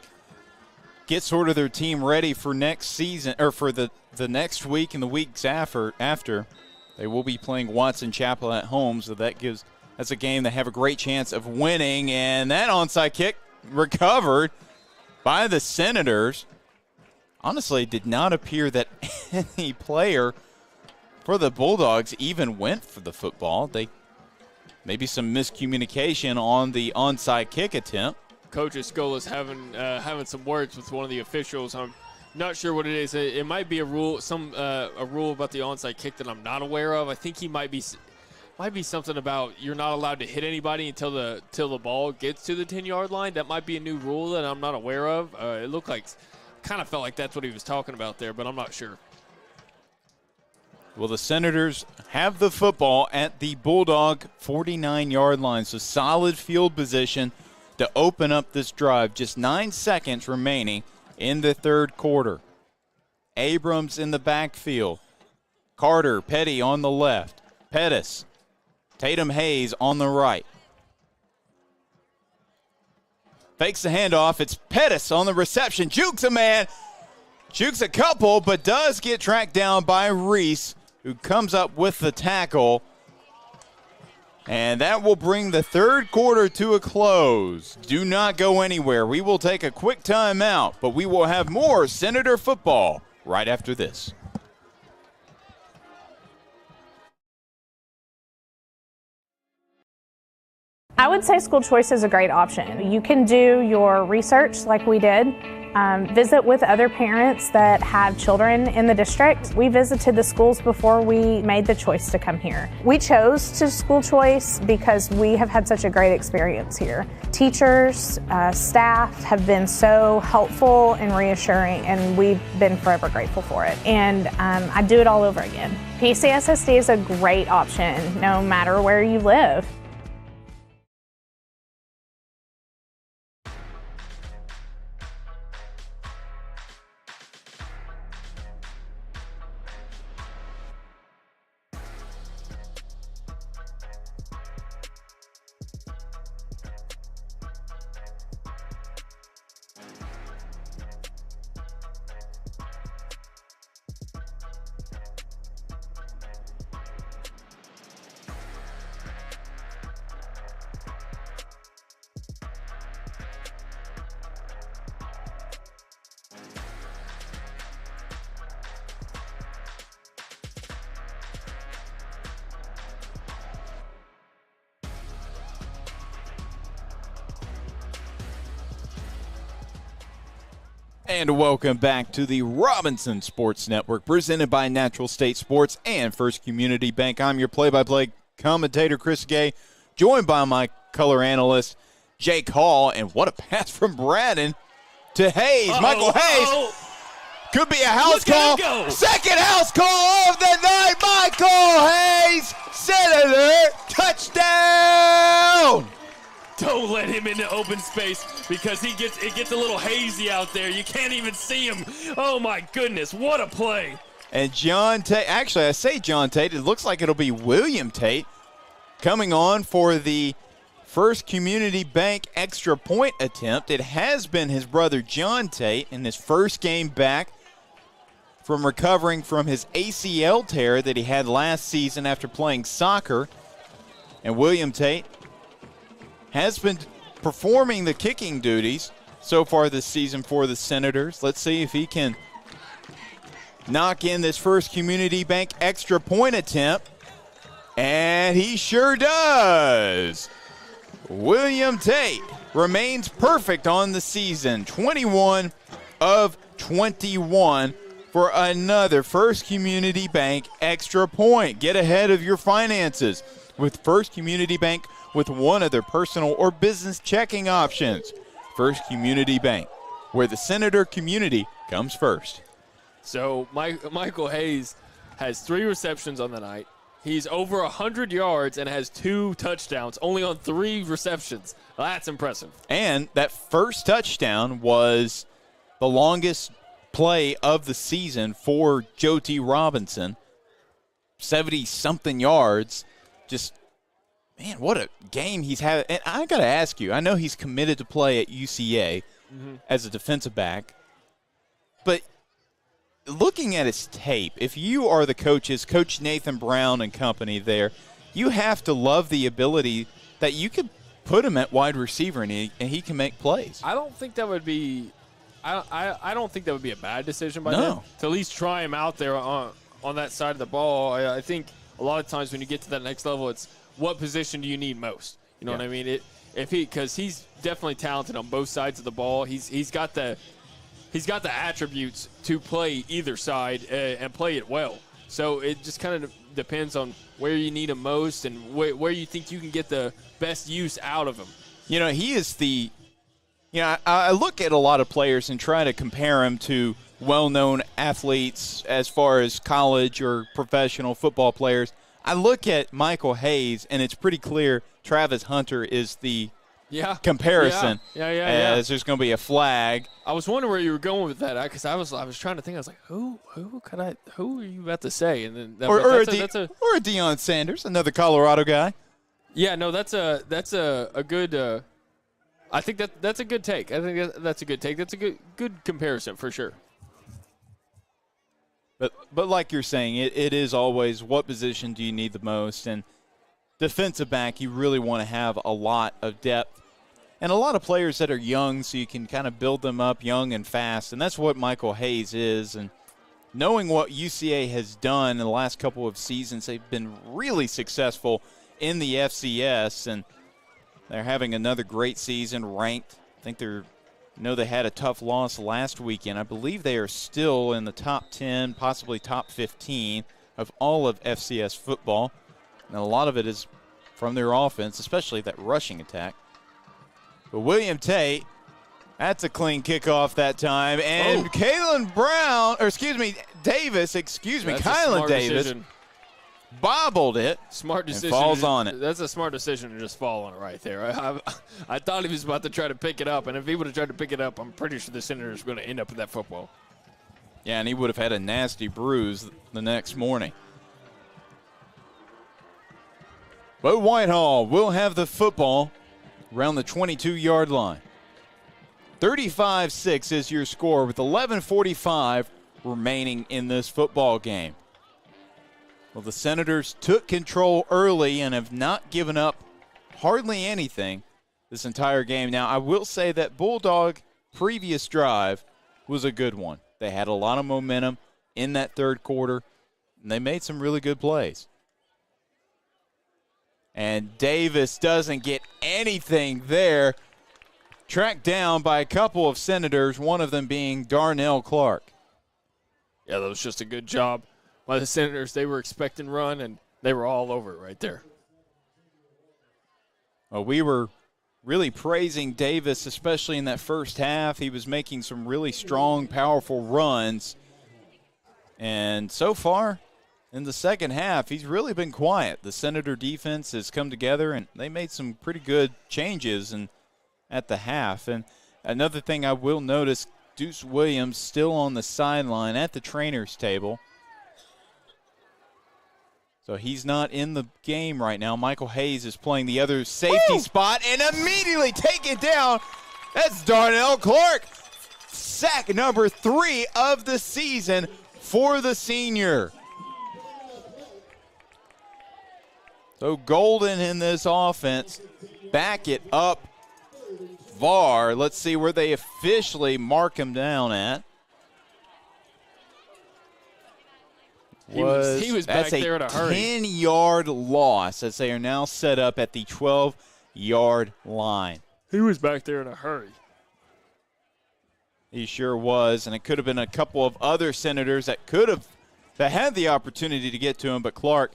get sort of their team ready for next season, or for the next week and the weeks after. They will be playing Watson Chapel at home, so that's a game they have a great chance of winning. And that onside kick recovered by the Senators. Honestly, it did not appear that any player for the Bulldogs even went for the football. Maybe some miscommunication on the onside kick attempt. Coach Escola's having some words with one of the officials. I'm not sure what it is. It might be a rule about the onside kick that I'm not aware of. I think he might be something about you're not allowed to hit anybody until the ball gets to the 10-yard line. That might be a new rule that I'm not aware of. It looked like, kind of felt like that's what he was talking about there, but I'm not sure. Well, the Senators have the football at the Bulldog 49-yard line, so solid field position to open up this drive. Just 9 seconds remaining in the third quarter. Abrams in the backfield. Carter, Petty on the left. Pettis, Tatum Hayes on the right. Fakes the handoff. It's Pettis on the reception. Jukes a man. Jukes a couple, but does get tracked down by Reese, who comes up with the tackle. And that will bring the third quarter to a close. Do not go anywhere. We will take a quick timeout, but we will have more Senator football right after this. I would say school choice is a great option. You can do your research like we did. Visit with other parents that have children in the district. We visited the schools before we made the choice to come here. We chose to school choice because we have had such a great experience here. Teachers, staff have been so helpful and reassuring, and we've been forever grateful for it. And I'd do it all over again. PCSSD is a great option no matter where you live. And welcome back to the Robinson Sports Network, presented by Natural State Sports and First Community Bank. I'm your play-by-play commentator, Chris Gay, joined by my color analyst, Jake Hall. And what a pass from Braden to Hayes. Michael Hayes. Could be a house call. Second house call of the night. Michael Hayes, Senator, touchdown. Don't let him into open space because it gets a little hazy out there. You can't even see him. Oh, my goodness. What a play. And John Tate, actually, I say John Tate. It looks like it'll be William Tate coming on for the First Community Bank extra point attempt. It has been his brother John Tate in his first game back from recovering from his ACL tear that he had last season after playing soccer. And William Tate has been performing the kicking duties so far this season for the Senators. Let's see if he can knock in this First Community Bank extra point attempt? And he sure does. William Tate remains perfect on the season, 21 of 21 for another First Community Bank extra point. Get ahead of your finances with First Community Bank with one of their personal or business checking options. First Community Bank, where the Senator community comes first. So Michael Hayes has 3 receptions on the night. He's over 100 yards and has 2 touchdowns, only on 3 receptions. That's impressive. And that first touchdown was the longest play of the season for Joe T. Robinson. 70-something yards. Just, man, what a game he's had. And I got to ask you, I know he's committed to play at UCA as a defensive back, but looking at his tape, if you are the coaches, Coach Nathan Brown and company there, you have to love the ability that you could put him at wide receiver and he can make plays. I don't think that would be I don't think that would be a bad decision by them to at least try him out there on that side of the ball. I think a lot of times when you get to that next level, it's what position do you need most? You know what I mean? Because he's definitely talented on both sides of the ball. He's got the attributes to play either side and play it well. So it just kind of depends on where you need him most and where you think you can get the best use out of him. You know, he is I look at a lot of players and try to compare him to well-known athletes as far as college or professional football players. I look at Michael Hayes, and it's pretty clear Travis Hunter is the comparison. As there's going to be a flag. I was wondering where you were going with that because I was trying to think. I was like, who are you about to say? And then or a Deion Sanders, another Colorado guy. Yeah, no, that's a good. I think that's a good take. I think that's a good take. That's a good comparison for sure. But like you're saying, it is always what position do you need the most, and defensive back you really want to have a lot of depth and a lot of players that are young, so you can kind of build them up young and fast, and that's what Michael Hayes is. And knowing what UCA has done in the last couple of seasons, they've been really successful in the FCS, and they're having another great season, ranked. I think they had a tough loss last weekend. I believe they are still in the top 10, possibly top 15 of all of FCS football. And a lot of it is from their offense, especially that rushing attack. But William Tate, that's a clean kickoff that time. And Kylan Davis, decision. Bobbled it. Smart decision. Falls on it. That's a smart decision to just fall on it right there. I thought he was about to try to pick it up, and if he would have tried to pick it up, I'm pretty sure the Senators were going to end up with that football. Yeah, and he would have had a nasty bruise the next morning. But Whitehall will have the football around the 22-yard line. 35-6 is your score with 11:45 remaining in this football game. Well, the Senators took control early and have not given up hardly anything this entire game. Now, I will say that Bulldog previous drive was a good one. They had a lot of momentum in that third quarter, and they made some really good plays. And Davis doesn't get anything there. Tracked down by a couple of Senators, one of them being Darnell Clark. Yeah, that was just a good job by the Senators. They were expecting run, and they were all over it right there. Well, we were really praising Davis, especially in that first half. He was making some really strong, powerful runs. And so far, in the second half, he's really been quiet. The Senator defense has come together, and they made some pretty good changes at the half. And another thing I will notice, Deuce Williams still on the sideline at the trainer's table. So he's not in the game right now. Michael Hayes is playing the other safety spot and immediately take it down. That's Darnell Clark. Sack number 3 of the season for the senior. So Golden in this offense. Back it up. VAR. Let's see where they officially mark him down at. He was back there in a hurry. 10-yard loss as they are now set up at the 12-yard line. He was back there in a hurry. He sure was, and it could have been a couple of other Senators that had the opportunity to get to him, but Clark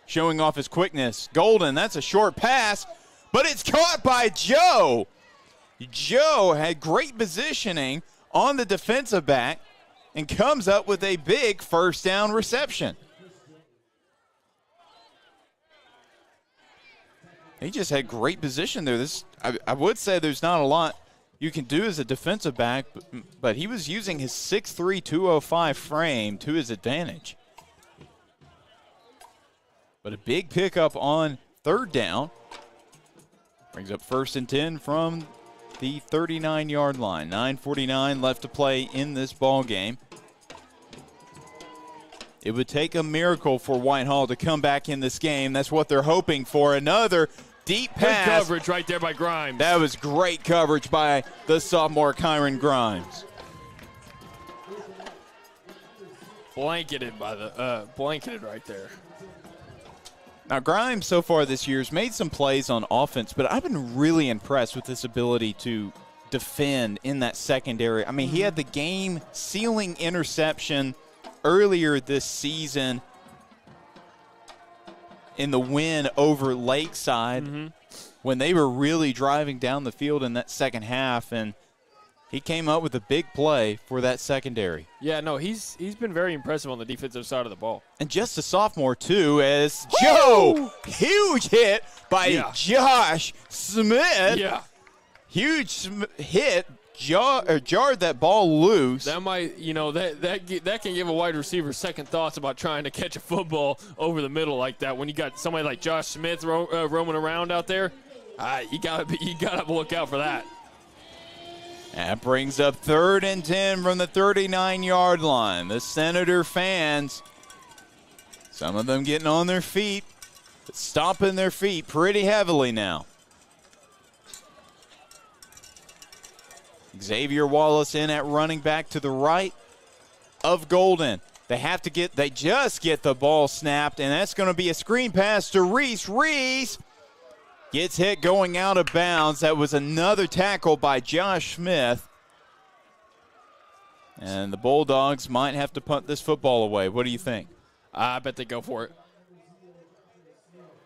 showing off his quickness. Golden, that's a short pass, but it's caught by Joe. Joe had great positioning on the defensive back and comes up with a big first down reception. He just had great position there. I would say there's not a lot you can do as a defensive back, but he was using his 6'3", 205 frame to his advantage. But a big pickup on third down. Brings up 1st and 10 from the 39-yard line. 9:49 left to play in this ball game. It would take a miracle for Whitehall to come back in this game. That's what they're hoping for. Another deep pass. Good coverage right there by Grimes. That was great coverage by the sophomore Kyron Grimes. Blanketed right there. Now, Grimes so far this year has made some plays on offense, but I've been really impressed with his ability to defend in that secondary. I mean, he had the game-sealing interception earlier this season in the win over Lakeside when they were really driving down the field in that second half, and he came up with a big play for that secondary. Yeah, no, he's been very impressive on the defensive side of the ball. And just a sophomore, too, as Joe, huge hit by Josh Smith. Yeah. Huge hit, jarred that ball loose. That might, that can give a wide receiver second thoughts about trying to catch a football over the middle like that. When you got somebody like Josh Smith roaming around out there, you gotta look out for that. That brings up 3rd and 10 from the 39-yard line. The Senator fans, some of them getting on their feet, stomping their feet pretty heavily now. Xavier Wallace in at running back to the right of Golden. They just get the ball snapped, and that's going to be a screen pass to Reese. Reese gets hit going out of bounds. That was another tackle by Josh Smith. And the Bulldogs might have to punt this football away. What do you think? I bet they go for it.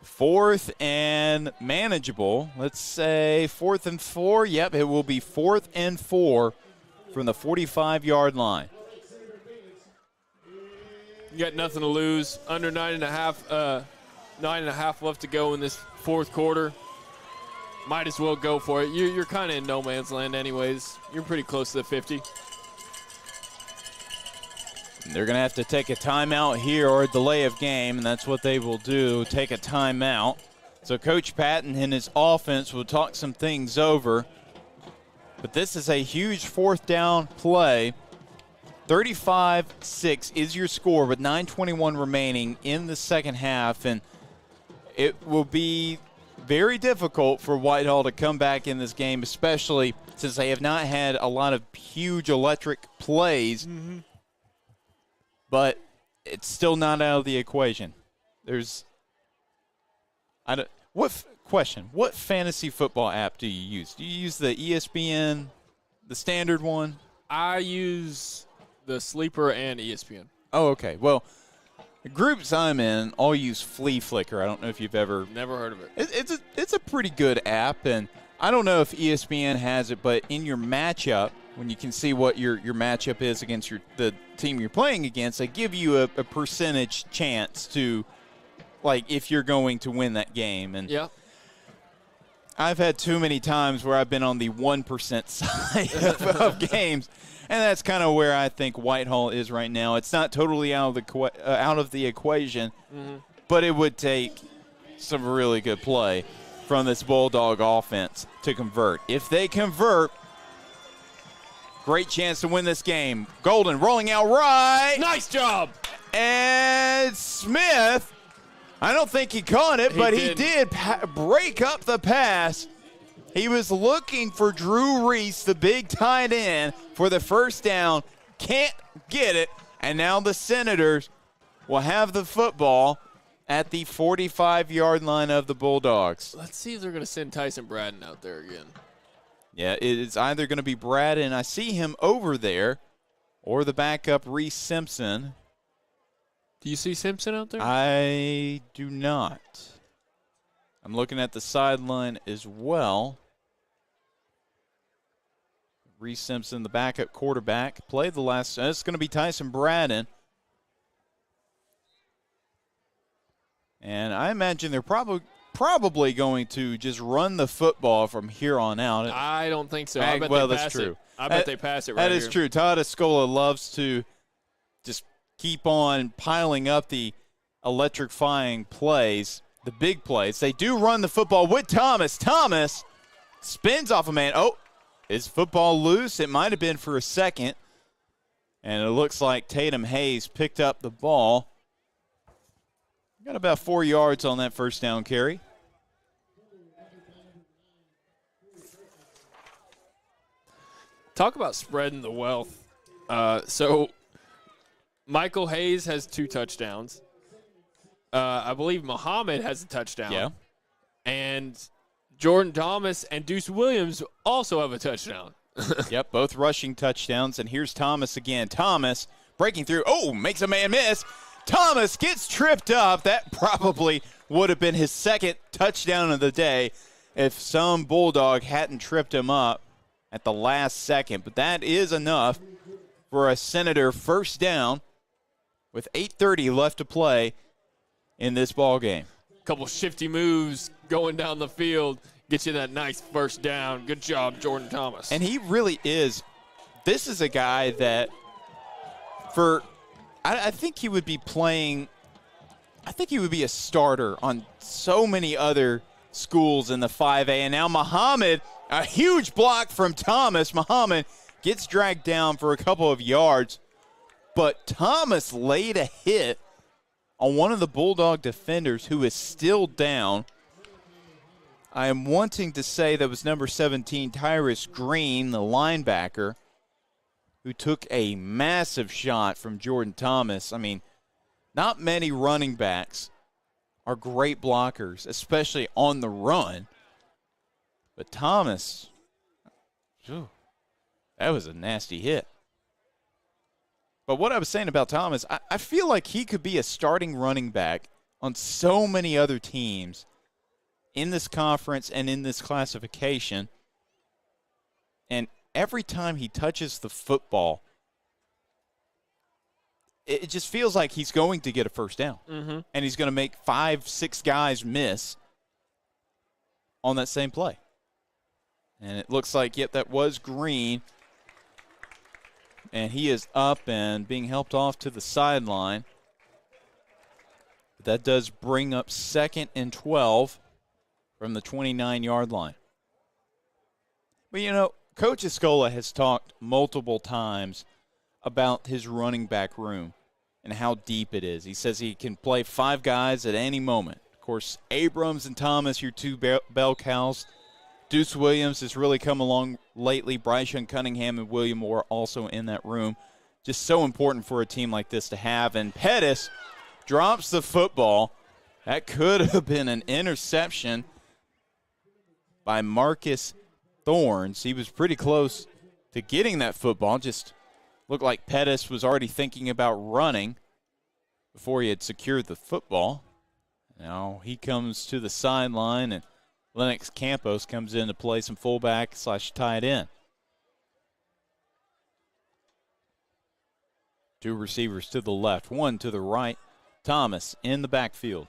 4th and manageable. Let's say 4th and 4. Yep, it will be 4th and 4 from the 45-yard line. You got nothing to lose. Under 9.5 left to go in this fourth quarter. Might as well go for it. You're kind of in no man's land anyways. You're pretty close to the 50. They're going to have to take a timeout here or a delay of game, and that's what they will do, take a timeout. So Coach Patton and his offense will talk some things over. But this is a huge 4th down play. 35-6 is your score with 9:21 remaining in the second half, and it will be very difficult for Whitehall to come back in this game, especially since they have not had a lot of huge electric plays. But it's still not out of the equation. What fantasy football app do you use? Do you use the ESPN, the standard one? I use the Sleeper and ESPN. Oh, okay. Well, the groups I'm in all use Flea Flicker. I don't know if you've ever... Never heard of it. It's a pretty good app, and I don't know if ESPN has it, but in your matchup, when you can see what your matchup is against the team you're playing against, they give you a percentage chance to, like, if you're going to win that game. And yeah. I've had too many times where I've been on the 1% side of games, and that's kind of where I think Whitehall is right now. It's not totally out of the equation, but it would take some really good play from this Bulldog offense to convert. If they convert, great chance to win this game. Golden rolling out right. Nice job. And Smith, I don't think he caught it, but he did break up the pass. He was looking for Drew Reese, the big tight end, for the first down. Can't get it. And now the Senators will have the football at the 45-yard line of the Bulldogs. Let's see if they're going to send Tyson Braden out there again. Yeah, it is either going to be Braden, I see him over there, or the backup Reese Simpson. Do you see Simpson out there? I do not. I'm looking at the sideline as well. Reese Simpson, the backup quarterback, played the last. It's going to be Tyson Braden. And I imagine they're probably going to just run the football from here on out. I don't think so. I bet well, they that's pass true. it. I bet they pass it right That is here. true. Todd Escola loves to just keep on piling up the electrifying plays, the big plays. They do run the football with Thomas. Thomas spins off a man. Oh, is football loose? It might have been for a second. And it looks like Tatum Hayes picked up the ball. Got about 4 yards on that first down carry. Talk about spreading the wealth. So Michael Hayes has 2 touchdowns. I believe Muhammad has a touchdown. Yeah. And Jordan Thomas and Deuce Williams also have a touchdown. Yep, both rushing touchdowns. And here's Thomas again. Thomas breaking through. Oh, makes a man miss. Thomas gets tripped up. That probably would have been his second touchdown of the day if some Bulldog hadn't tripped him up at the last second. But that is enough for a Senator first down with 8:30 left to play in this ball game. Couple shifty moves going down the field. Get you that nice first down. Good job, Jordan Thomas. And he really is. This is a guy that I think he would be playing – I think he would be a starter on so many other schools in the 5A. And now Muhammad, a huge block from Thomas. Muhammad gets dragged down for a couple of yards. But Thomas laid a hit on one of the Bulldog defenders who is still down. I am wanting to say that was number 17, Tyrus Green, the linebacker, who took a massive shot from Jordan Thomas. I mean, not many running backs are great blockers, especially on the run. But Thomas, that was a nasty hit. But what I was saying about Thomas, I feel like he could be a starting running back on so many other teams in this conference and in this classification. And every time he touches the football, it just feels like he's going to get a first down. Mm-hmm. And he's going to make 5-6 guys miss on that same play. And it looks like, yep, that was Green. And he is up and being helped off to the sideline. That does bring up 2nd and 12 from the 29-yard line. But, you know, Coach Escola has talked multiple times about his running back room and how deep it is. He says he can play 5 guys at any moment. Of course, Abrams and Thomas, your 2 bell cows. Deuce Williams has really come along lately. Bryce Young, Cunningham, and William Moore also in that room. Just so important for a team like this to have. And Pettis drops the football. That could have been an interception by Marcus Thorns. He was pretty close to getting that football. Just looked like Pettis was already thinking about running before he had secured the football. Now he comes to the sideline, and Lennox Campos comes in to play some fullback / tight end. 2 receivers to the left, 1 to the right. Thomas in the backfield.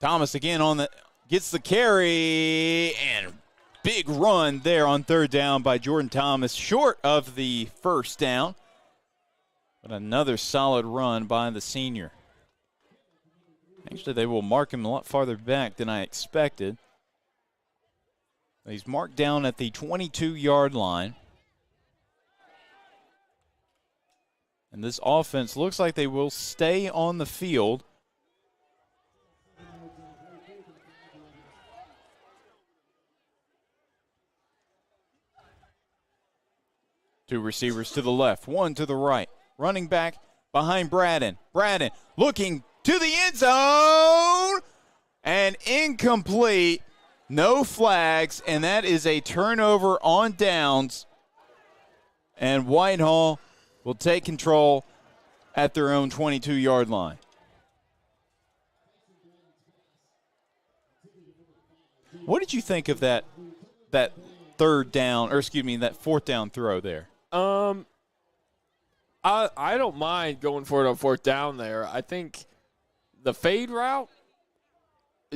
Thomas again gets the carry, and big run there on 3rd down by Jordan Thomas, short of the first down. But another solid run by the senior. Actually, they will mark him a lot farther back than I expected. He's marked down at the 22-yard line. And this offense looks like they will stay on the field. Two receivers to the left, one to the right. Running back behind Braden. Braden looking to the end zone. And incomplete. No flags. And that is a turnover on downs. And Whitehall will take control at their own 22-yard line. What did you think of that fourth down throw there? I don't mind going for it on fourth down there. I think the fade route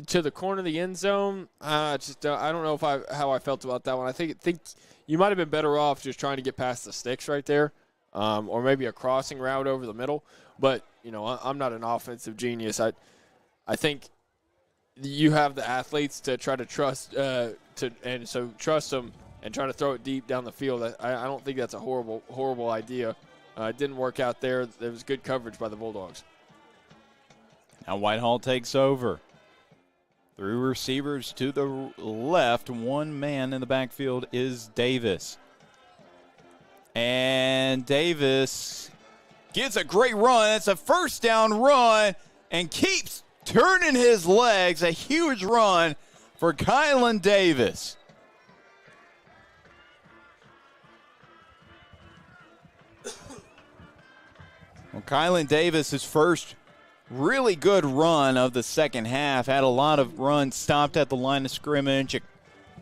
to the corner of the end zone, I don't know how I felt about that one. I think you might have been better off just trying to get past the sticks right there, or maybe a crossing route over the middle. But I'm not an offensive genius. I think you have the athletes to try to trust trust them and try to throw it deep down the field. I don't think that's a horrible idea. It didn't work out there. There was good coverage by the Bulldogs. Now Whitehall takes over. Three receivers to the left. One man in the backfield is Davis. And Davis gets a great run. It's a first down run and keeps turning his legs. A huge run for Kylan Davis. Well, Kylan Davis, his first really good run of the second half, had a lot of runs stopped at the line of scrimmage,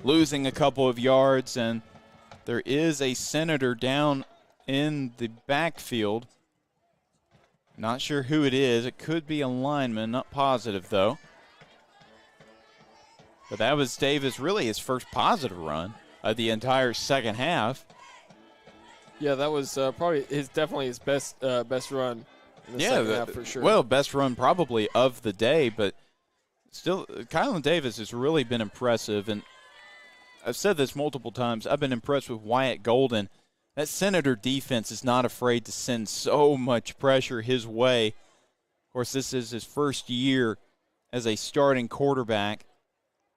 losing a couple of yards, and there is a Senator down in the backfield. Not sure who it is. It could be a lineman, not positive though. But that was Davis, really his first positive run of the entire second half. Yeah, that was probably definitely his best run in the second half for sure. Well, best run probably of the day, but still, Kylan Davis has really been impressive. And I've said this multiple times. I've been impressed with Wyatt Golden. That Senator defense is not afraid to send so much pressure his way. Of course, this is his first year as a starting quarterback.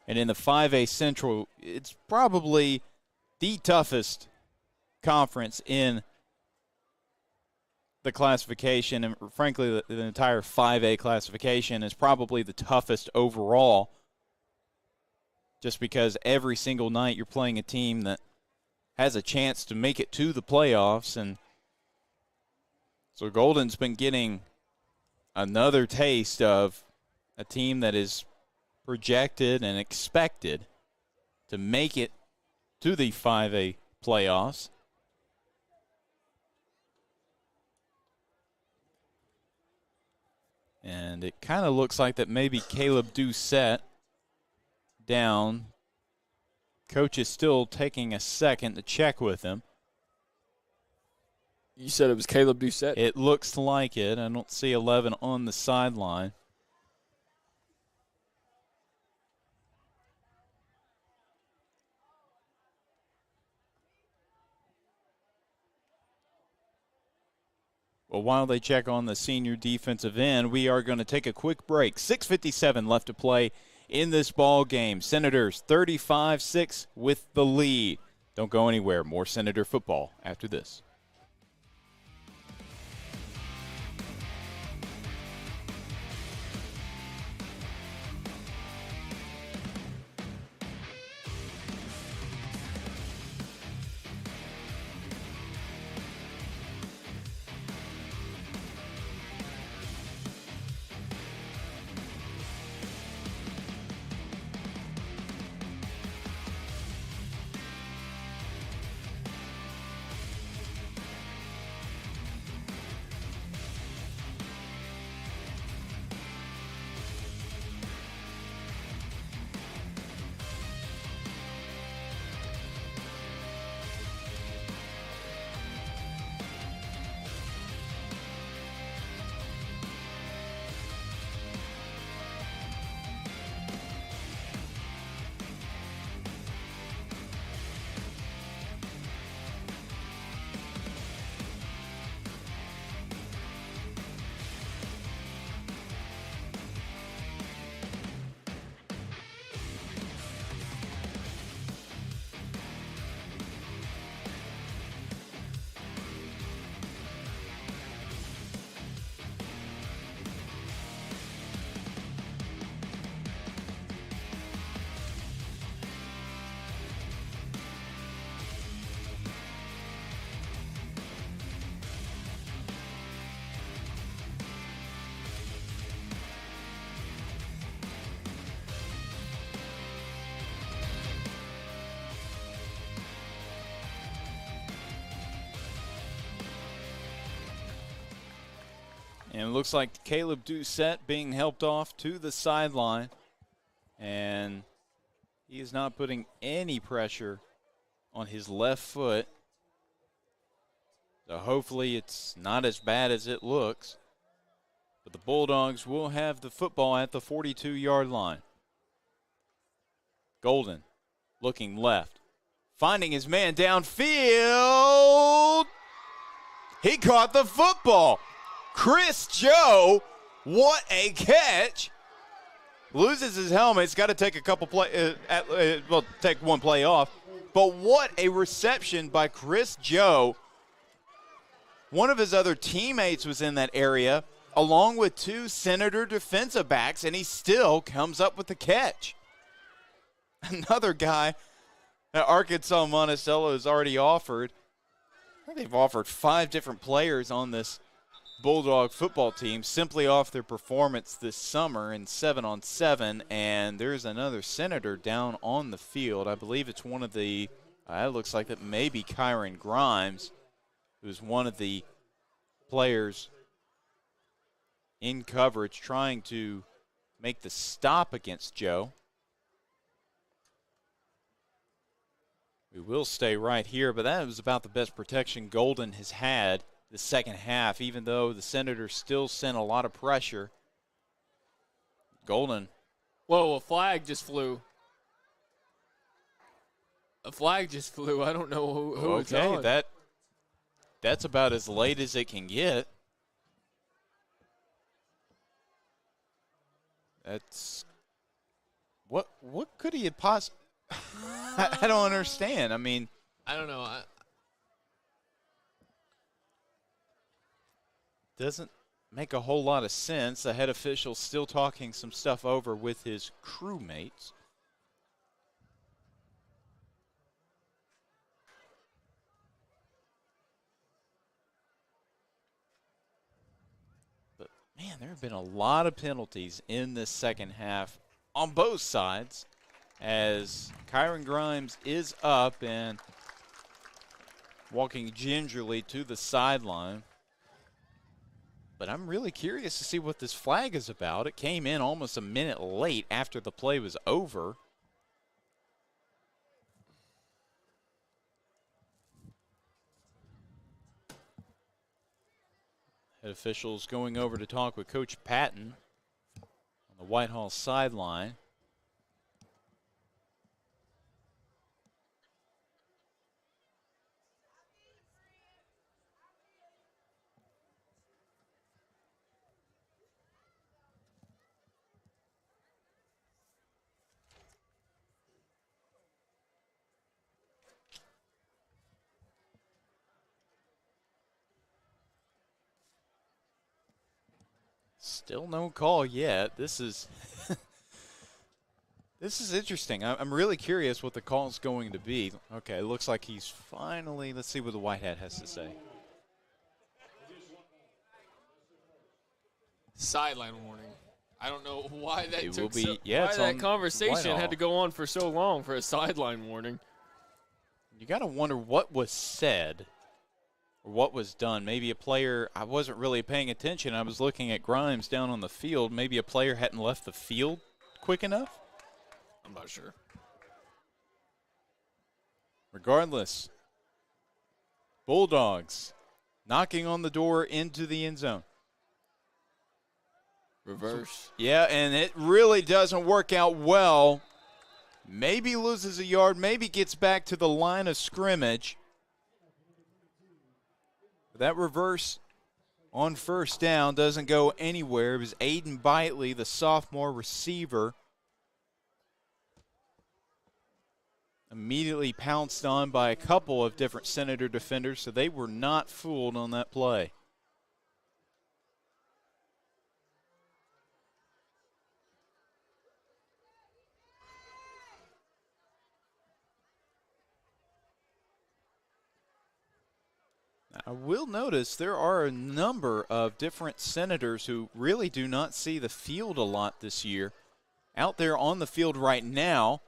And in the 5A Central, it's probably the toughest conference in the classification, and frankly the entire 5A classification is probably the toughest overall, just because every single night you're playing a team that has a chance to make it to the playoffs. And so Golden's been getting another taste of a team that is projected and expected to make it to the 5A playoffs. And it kind of looks like that maybe Caleb Doucette down. Coach is still taking a second to check with him. You said it was Caleb Doucette? It looks like it. I don't see 11 on the sideline. Well, while they check on the senior defensive end, we are going to take a quick break. 6:57 left to play in this ball game. Senators 35-6 with the lead. Don't go anywhere. More Senator football after this. And it looks like Caleb Doucette being helped off to the sideline. And he is not putting any pressure on his left foot. So hopefully it's not as bad as it looks. But the Bulldogs will have the football at the 42-yard line. Golden looking left. Finding his man downfield. He caught the football. Chris Joe, what a catch. Loses his helmet. He's got to take a couple take one play off. But what a reception by Chris Joe. One of his other teammates was in that area, along with two Senator defensive backs, and he still comes up with the catch. Another guy that Arkansas Monticello has already offered. I think they've offered 5 different players on this Bulldog football team simply off their performance this summer in 7-on-7, and there's another Senator down on the field. I believe it's one of the, it looks like it may be Kyron Grimes, who's one of the players in coverage trying to make the stop against Joe. We will stay right here, but that was about the best protection Golden has had the second half, even though the Senators still sent a lot of pressure. Golden. Whoa, a flag just flew. A flag just flew. I don't know who it's on. Okay, that's about as late as it can get. That's what could he have possibly? I don't understand. I mean, I don't know. Doesn't make a whole lot of sense. The head official still talking some stuff over with his crewmates. But, man, there have been a lot of penalties in this second half on both sides as Kyron Grimes is up and walking gingerly to the sideline. But I'm really curious to see what this flag is about. It came in almost a minute late after the play was over. Head officials going over to talk with Coach Patton on the Whitehall sideline. Still no call yet. This is this is interesting. I'm really curious what the call is going to be. Okay, it looks like he's finally. Let's see what the white hat has to say. Sideline warning. I don't know why that It took will be- so, yeah, why it's that on conversation Whitehall. had to go on for so long for a sideline warning. You got to wonder what was said or what was done. Maybe a player, I wasn't really paying attention. I was looking at Grimes down on the field. Maybe a player hadn't left the field quick enough. I'm not sure. Regardless, Bulldogs knocking on the door into the end zone. Reverse. Yeah, and it really doesn't work out well. Maybe loses a yard, maybe gets back to the line of scrimmage. That reverse on first down doesn't go anywhere. It was Aiden Bitely, the sophomore receiver. Immediately pounced on by a couple of different Senator defenders, so they were not fooled on that play. I will notice there are a number of different Senators who really do not see the field a lot this year. Out there on the field right now,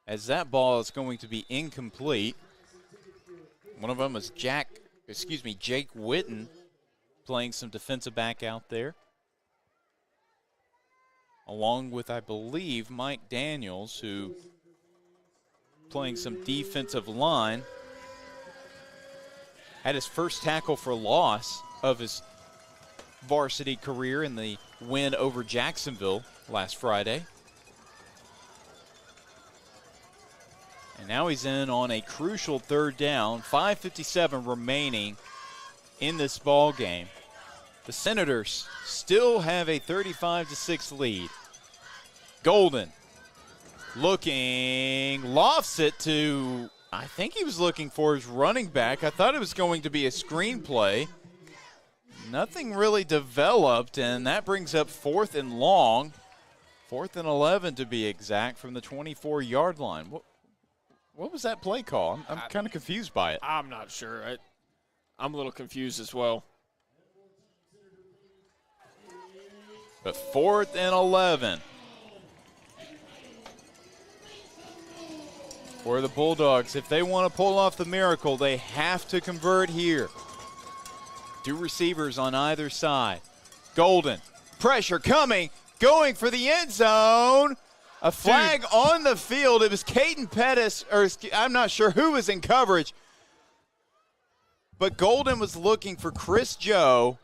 as that ball is going to be incomplete. One of them is Jake Witten, playing some defensive back out there, along with, I believe, Mike Daniels, who playing some defensive line. Had his first tackle for loss of his varsity career in the win over Jacksonville last Friday. And now he's in on a crucial third down. 5:57 remaining in this ball game. The Senators still have a 35-6 lead. Golden looking, lofts it to, I think he was looking for his running back. I thought it was going to be a screenplay. Nothing really developed, and that brings up 4th and long. 4th and 11 to be exact from the 24-yard line. What was that play call? I'm kind of confused by it. I'm not sure. I'm a little confused as well. But 4th and 11 for the Bulldogs. If they want to pull off the miracle, they have to convert here. 2 receivers on either side. Golden, pressure coming, going for the end zone. A flag on the field. It was Caden Pettis, or I'm not sure who was in coverage. But Golden was looking for Chris Joe.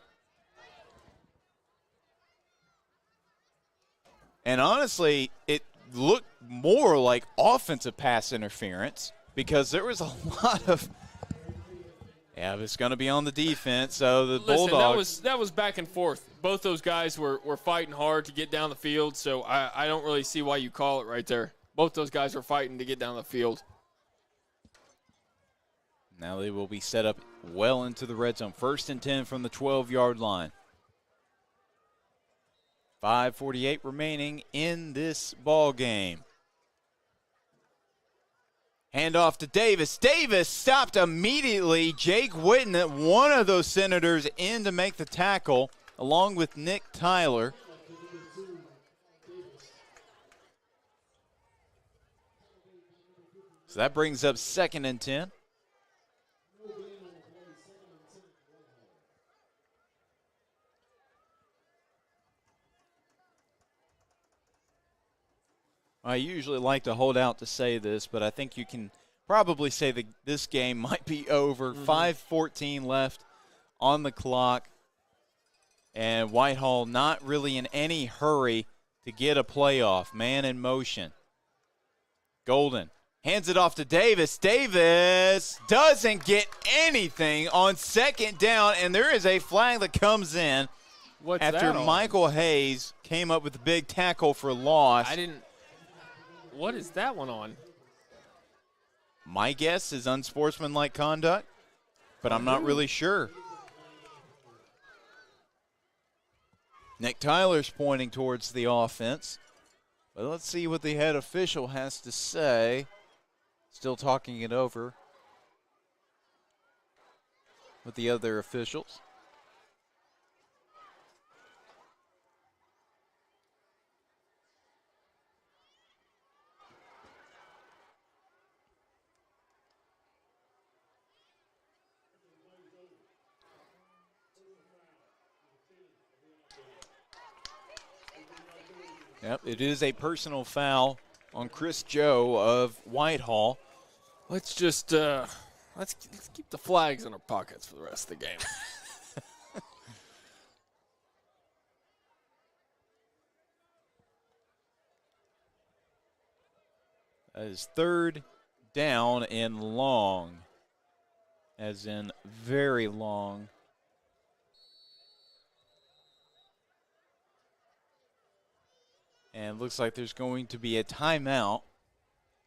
And honestly, it looked more like offensive pass interference because there was a lot of, it was going to be on the defense. So the Bulldogs. That was back and forth. Both those guys were fighting hard to get down the field, so I don't really see why you call it right there. Both those guys were fighting to get down the field. Now they will be set up well into the red zone. 1st and 10 from the 12-yard line. 5:48 remaining in this ball game. Handoff to Davis. Davis stopped immediately. Jake Witten, one of those Senators, in to make the tackle, along with Nick Tyler. So that brings up 2nd and 10. I usually like to hold out to say this, but I think you can probably say that this game might be over. 5:14 left on the clock, and Whitehall not really in any hurry to get a playoff. Man in motion. Golden hands it off to Davis. Davis doesn't get anything on 2nd down, and there is a flag that comes in after Michael Hayes came up with a big tackle for loss. What is that one on? My guess is unsportsmanlike conduct, but I'm not really sure. Nick Tyler's pointing towards the offense. But let's see what the head official has to say. Still talking it over with the other officials. Yep, it is a personal foul on Chris Joe of Whitehall. Let's just let's keep the flags in our pockets for the rest of the game. That is 3rd down and long, as in very long. And looks like there's going to be a timeout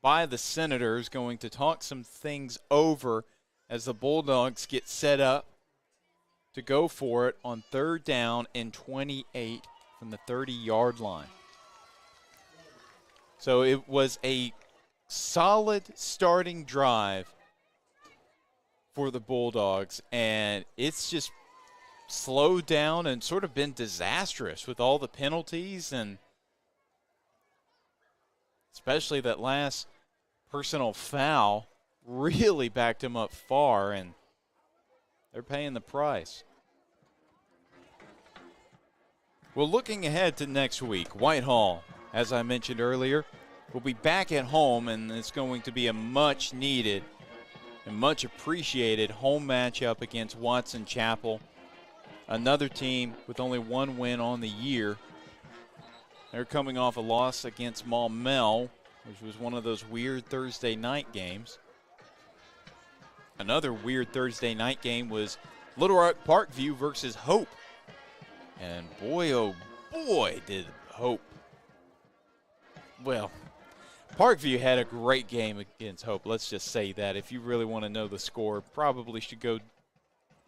by the Senators, going to talk some things over as the Bulldogs get set up to go for it on 3rd down and 28 from the 30-yard line. So it was a solid starting drive for the Bulldogs, and it's just slowed down and sort of been disastrous with all the penalties, and especially that last personal foul really backed him up far, and they're paying the price. Well, looking ahead to next week, Whitehall, as I mentioned earlier, will be back at home, and it's going to be a much needed and much appreciated home matchup against Watson Chapel, another team with only one win on the year. They're coming off a loss against Maumelle, which was one of those weird Thursday night games. Another weird Thursday night game was Little Rock Parkview versus Hope. And boy, oh boy, did Hope. Well, Parkview had a great game against Hope. Let's just say that. If you really want to know the score, probably should go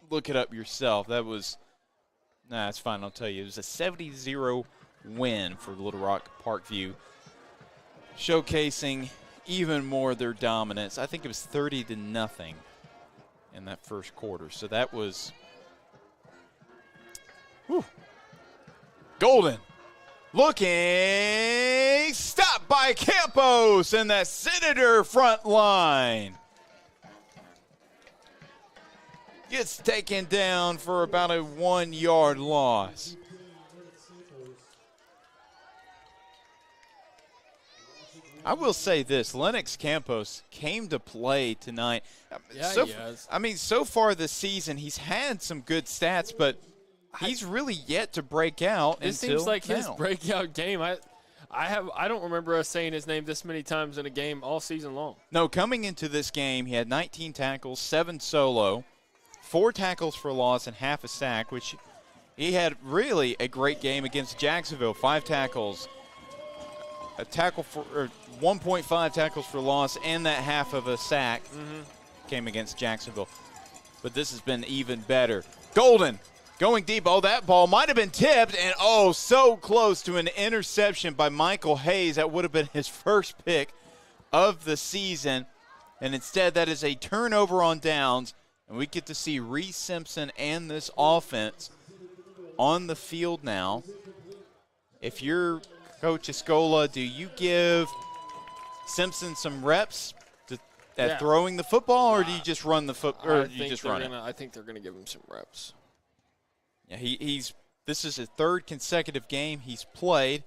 look it up yourself. That was, it's fine, I'll tell you. It was a 70-0 win for Little Rock Parkview, showcasing even more their dominance. I think it was 30-0 in that first quarter. So that was, whew. Golden looking, stopped by Campos in that Senator front line. Gets taken down for about a 1-yard loss. I will say this, Lennox Campos came to play tonight. Yeah, he has. I mean, so far this season, he's had some good stats, but he's really yet to break out. This until seems like now. his breakout game. I don't remember us saying his name this many times in a game all season long. No, coming into this game, he had 19 tackles, 7 solo, 4 tackles for loss, and half a sack, which he had really a great game against Jacksonville. 5 tackles, a tackle for 1.5 tackles for loss, and that half of a sack came against Jacksonville. But this has been even better. Golden going deep. Oh, that ball might have been tipped, and so close to an interception by Michael Hayes. That would have been his first pick of the season. And instead, that is a turnover on downs, and we get to see Reese Simpson and this offense on the field now. If you're Coach Escola, do you give Simpson some reps at throwing the football, or do you just run the football, or do you just run it? I think they're going to give him some reps. Yeah, this is his 3rd consecutive game he's played.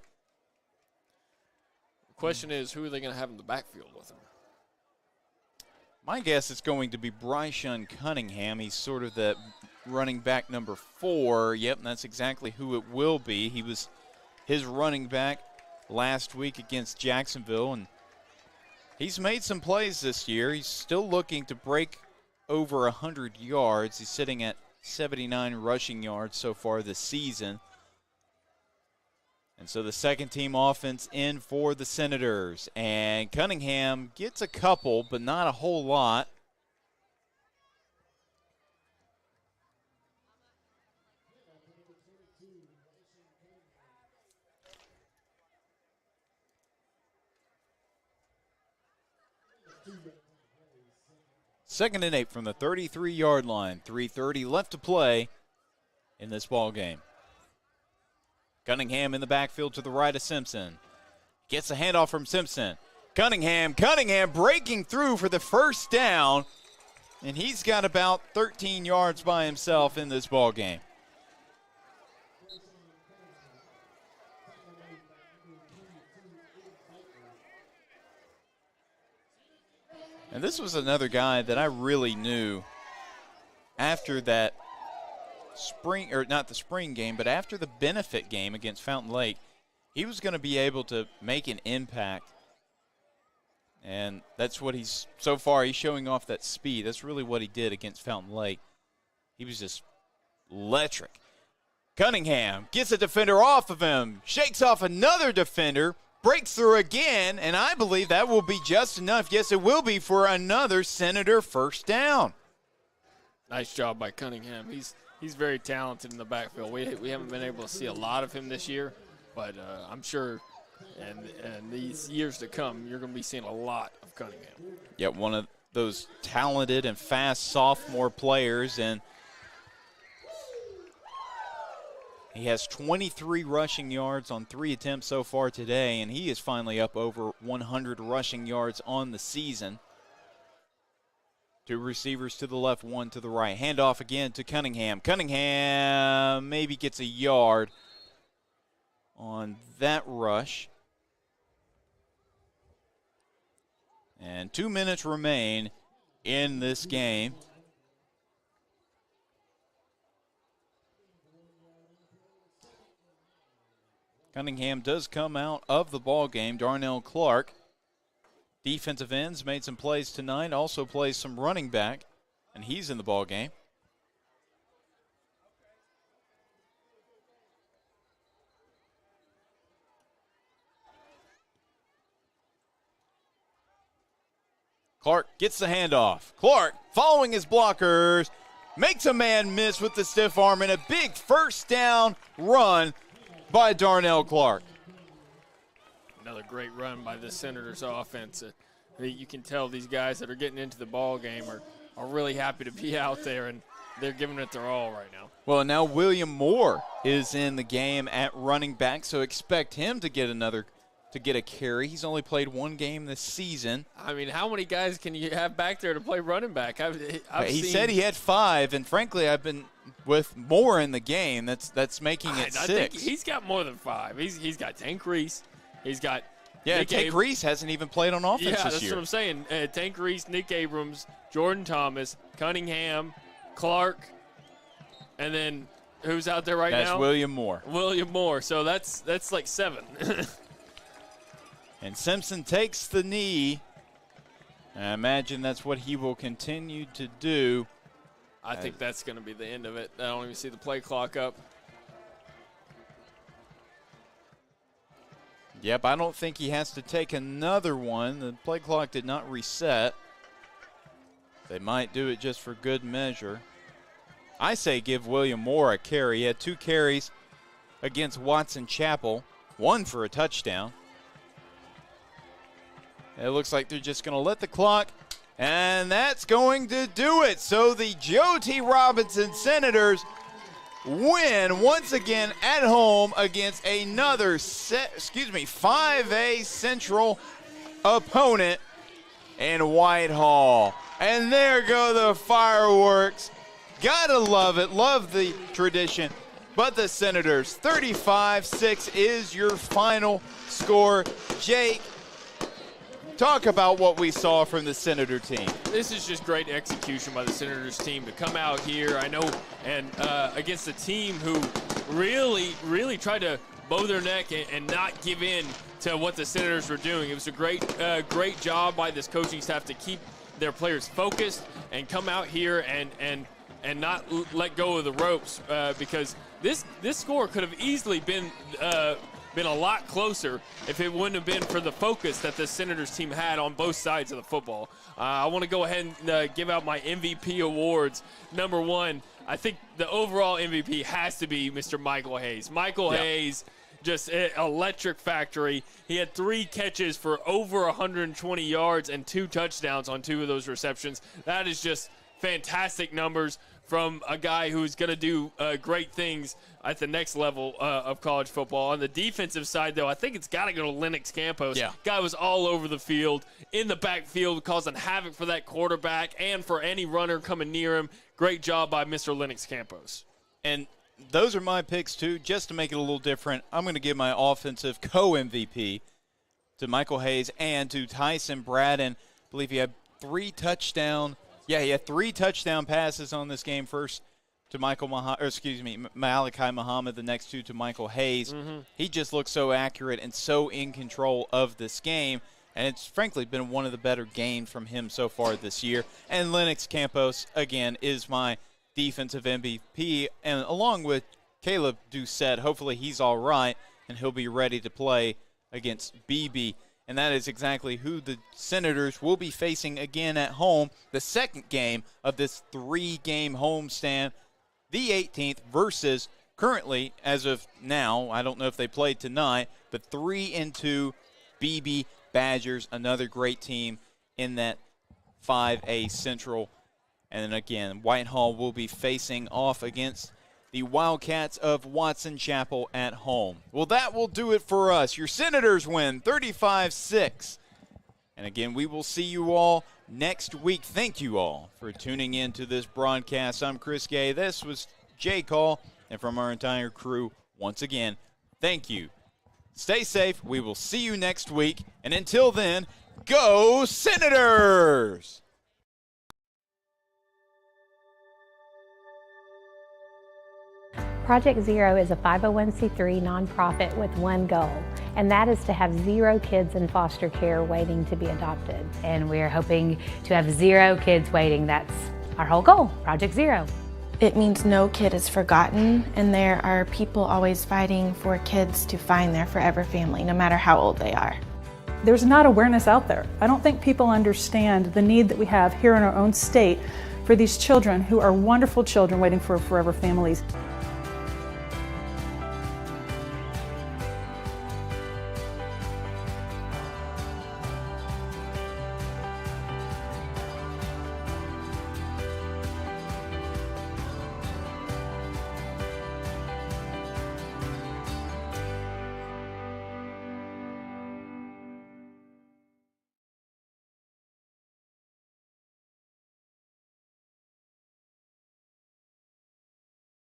The question is, who are they going to have in the backfield with him? My guess is going to be Bryshun Cunningham. He's sort of the running back number 4. Yep, and that's exactly who it will be. He was his running back last week against Jacksonville, and he's made some plays this year. He's still looking to break over 100 yards. He's sitting at 79 rushing yards so far this season. And so the second team offense in for the Senators. And Cunningham gets a couple, but not a whole lot. Second and 8 from the 33-yard line. 3:30 left to play in this ball game. Cunningham in the backfield to the right of Simpson. Gets a handoff from Simpson. Cunningham breaking through for the first down. And he's got about 13 yards by himself in this ball game. And this was another guy that I really knew after that spring, or not the spring game, but after the benefit game against Fountain Lake, he was going to be able to make an impact. And that's what he's showing off that speed. That's really what he did against Fountain Lake. He was just electric. Cunningham gets a defender off of him, shakes off another defender, breaks through again, and I believe that will be just enough. Yes, it will be for another Senator first down. Nice job by Cunningham. He's very talented in the backfield. We haven't been able to see a lot of him this year, but I'm sure in these years to come, you're going to be seeing a lot of Cunningham. Yeah, one of those talented and fast sophomore players, and he has 23 rushing yards on 3 attempts so far today, and he is finally up over 100 rushing yards on the season. 2 receivers to the left, 1 to the right. Handoff again to Cunningham. Cunningham maybe gets a yard, on that rush. And 2 minutes remain in this game. Cunningham does come out of the ball game. Darnell Clark, defensive ends, made some plays tonight, also plays some running back, and he's in the ball game. Clark gets the handoff. Clark, following his blockers, makes a man miss with the stiff arm, and a big first down run by Darnell Clark. Another great run by the Senators offense. You can tell these guys that are getting into the ball game are really happy to be out there, and they're giving it their all right now. Well, now William Moore is in the game at running back, so expect him to get a carry. He's only played one game this season. I mean, how many guys can you have back there to play running back? He said he had 5, and frankly, I've been with Moore in the game. That's making it 6. I think he's got more than 5. He's got Tank Reese. He's got Tank Reese hasn't even played on offense this year. Yeah, that's what I'm saying. Tank Reese, Nick Abrams, Jordan Thomas, Cunningham, Clark, and then who's out there right now? That's William Moore. William Moore. So that's like 7. And Simpson takes the knee. I imagine that's what he will continue to do. I think that's going to be the end of it. I don't even see the play clock up. Yep, I don't think he has to take another one. The play clock did not reset. They might do it just for good measure. I say give William Moore a carry. He had 2 carries against Watson Chapel, 1 for a touchdown. It looks like they're just going to let the clock, and that's going to do it. So the Joe T. Robinson Senators win once again at home against another 5A Central opponent in Whitehall. And there go the fireworks. Gotta love it. Love the tradition. But the Senators, 35-6 is your final score. Jake, talk about what we saw from the Senator team. This is just great execution by the Senators team to come out here, I know, and against a team who really tried to bow their neck and not give in to what the Senators were doing. It was a great job by this coaching staff to keep their players focused and come out here and not let go of the ropes because this score could have easily been a lot closer if it wouldn't have been for the focus that the Senators team had on both sides of the football. I want to go ahead and give out my MVP awards. Number 1, I think the overall MVP has to be Mr. Michael Hayes. Michael Hayes, just electric factory. He had 3 catches for over 120 yards and 2 touchdowns on 2 of those receptions. That is just fantastic numbers from a guy who's going to do great things at the next level of college football. On the defensive side, though, I think it's got to go to Lennox Campos. Yeah. Guy was all over the field, in the backfield, causing havoc for that quarterback and for any runner coming near him. Great job by Mr. Lennox Campos. And those are my picks, too. Just to make it a little different, I'm going to give my offensive co-MVP to Michael Hayes and to Tyson Braden. I believe he had 3 touchdown. Yeah, he had 3 touchdown passes on this game. First to Malachi Muhammad, the next 2 to Michael Hayes. Mm-hmm. He just looks so accurate and so in control of this game, and it's frankly been one of the better games from him so far this year. And Lennox Campos, again, is my defensive MVP, and along with Caleb Doucette, hopefully he's all right, and he'll be ready to play against BB. And that is exactly who the Senators will be facing again at home, the second game of this 3-game homestand, the 18th versus currently, as of now, I don't know if they played tonight, but 3-2 BB Badgers, another great team in that 5A Central. And then again, Whitehall will be facing off against the Wildcats of Watson Chapel at home. Well, that will do it for us. Your Senators win 35-6. And again, we will see you all next week. Thank you all for tuning in to this broadcast. I'm Chris Gay. This was Jay Call. And from our entire crew, once again, thank you Stay safe. We will see you next week. And until then, go Senators! Project Zero is a 501c3 nonprofit with one goal, and that is to have 0 kids in foster care waiting to be adopted. And we're hoping to have 0 kids waiting. That's our whole goal, Project Zero. It means no kid is forgotten, and there are people always fighting for kids to find their forever family, no matter how old they are. There's not awareness out there. I don't think people understand the need that we have here in our own state for these children who are wonderful children waiting for forever families.